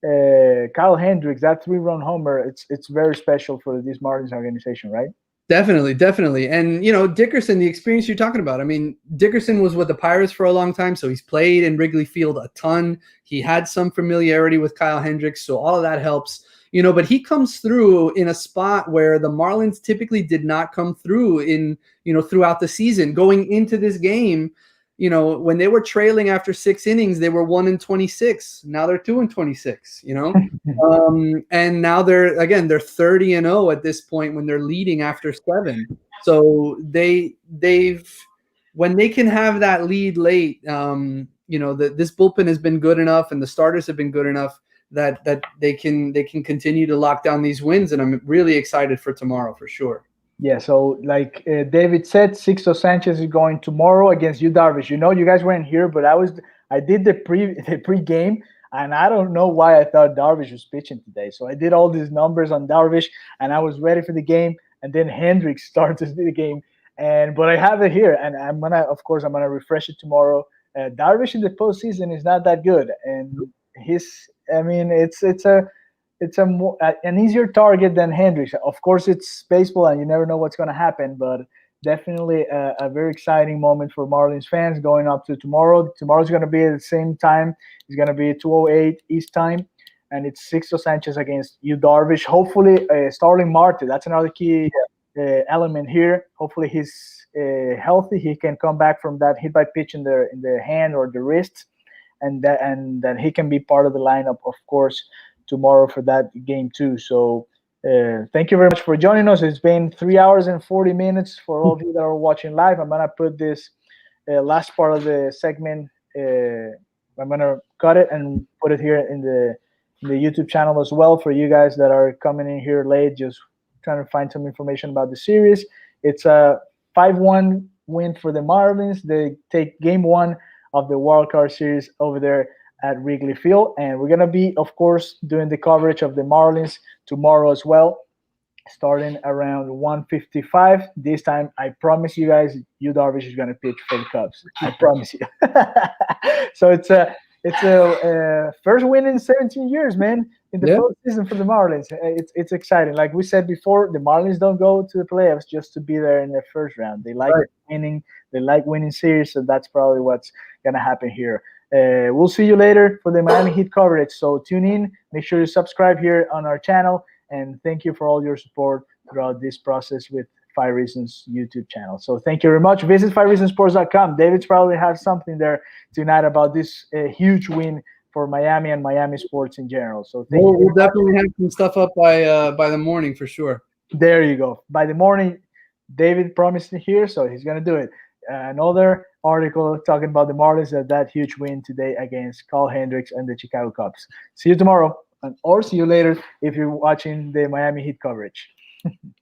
Kyle Hendricks, that 3-run homer, it's very special for this Marlins organization, right? Definitely, definitely. And, Dickerson, the experience you're talking about. I mean, Dickerson was with the Pirates for a long time, so he's played in Wrigley Field a ton. He had some familiarity with Kyle Hendricks, so all of that helps. But he comes through in a spot where the Marlins typically did not come through throughout the season. Going into this game, when they were trailing after 6 innings, they were 1-26. Now they're 2-26, and now they're 30-0 at this point when they're leading after 7. So when they can have that lead late, this bullpen has been good enough and the starters have been good enough that they can continue to lock down these wins. And I'm really excited for tomorrow for sure. Yeah, so like David said, Sixto Sanchez is going tomorrow against Yu Darvish. You guys weren't here, but I did the pre-game, and I don't know why I thought Darvish was pitching today. So I did all these numbers on Darvish, and I was ready for the game. And then Hendricks started the game, but I have it here, and I'm gonna refresh it tomorrow. Darvish in the postseason is not that good, and it's an easier target than Hendricks. Of course, it's baseball, and you never know what's going to happen. But definitely a very exciting moment for Marlins fans going up to tomorrow. Tomorrow's going to be at the same time. It's going to be 2:08 East time, and it's Sixto Sanchez against Yu Darvish. Hopefully, Starling Marte. That's another key element here. Hopefully, he's healthy. He can come back from that hit by pitch in the hand or the wrist, and that he can be part of the lineup, of course, tomorrow for that game too. So thank you very much for joining us. It's been 3 hours and 40 minutes for all of you that are watching live. I'm gonna put this last part of the segment. I'm gonna cut it and put it here in the YouTube channel as well for you guys that are coming in here late, just trying to find some information about the series. It's a 5-1 win for the Marlins. They take game 1 of the wild card series over there at Wrigley Field, and we're gonna be, of course, doing the coverage of the Marlins tomorrow as well, starting around 1:55 this time. I promise you guys, Yu Darvish is gonna pitch for the Cubs. I promise you. So it's a first win in 17 years, man, in the postseason for the Marlins. It's exciting. Like we said before, the Marlins don't go to the playoffs just to be there in the first round. They like winning. They like winning series, so that's probably what's gonna happen here. We'll see you later for the Miami Heat coverage. So tune in. Make sure you subscribe here on our channel. And thank you for all your support throughout this process with 5 Reasons YouTube channel. So thank you very much. Visit 5reasonsports.com. David's probably has something there tonight about this huge win for Miami and Miami sports in general. So we'll definitely have some stuff up by the morning for sure. There you go. By the morning, David promised it here, so he's going to do it. Another article talking about the Marlins at that huge win today against Kyle Hendricks and the Chicago Cubs. See you tomorrow, or see you later if you're watching the Miami Heat coverage.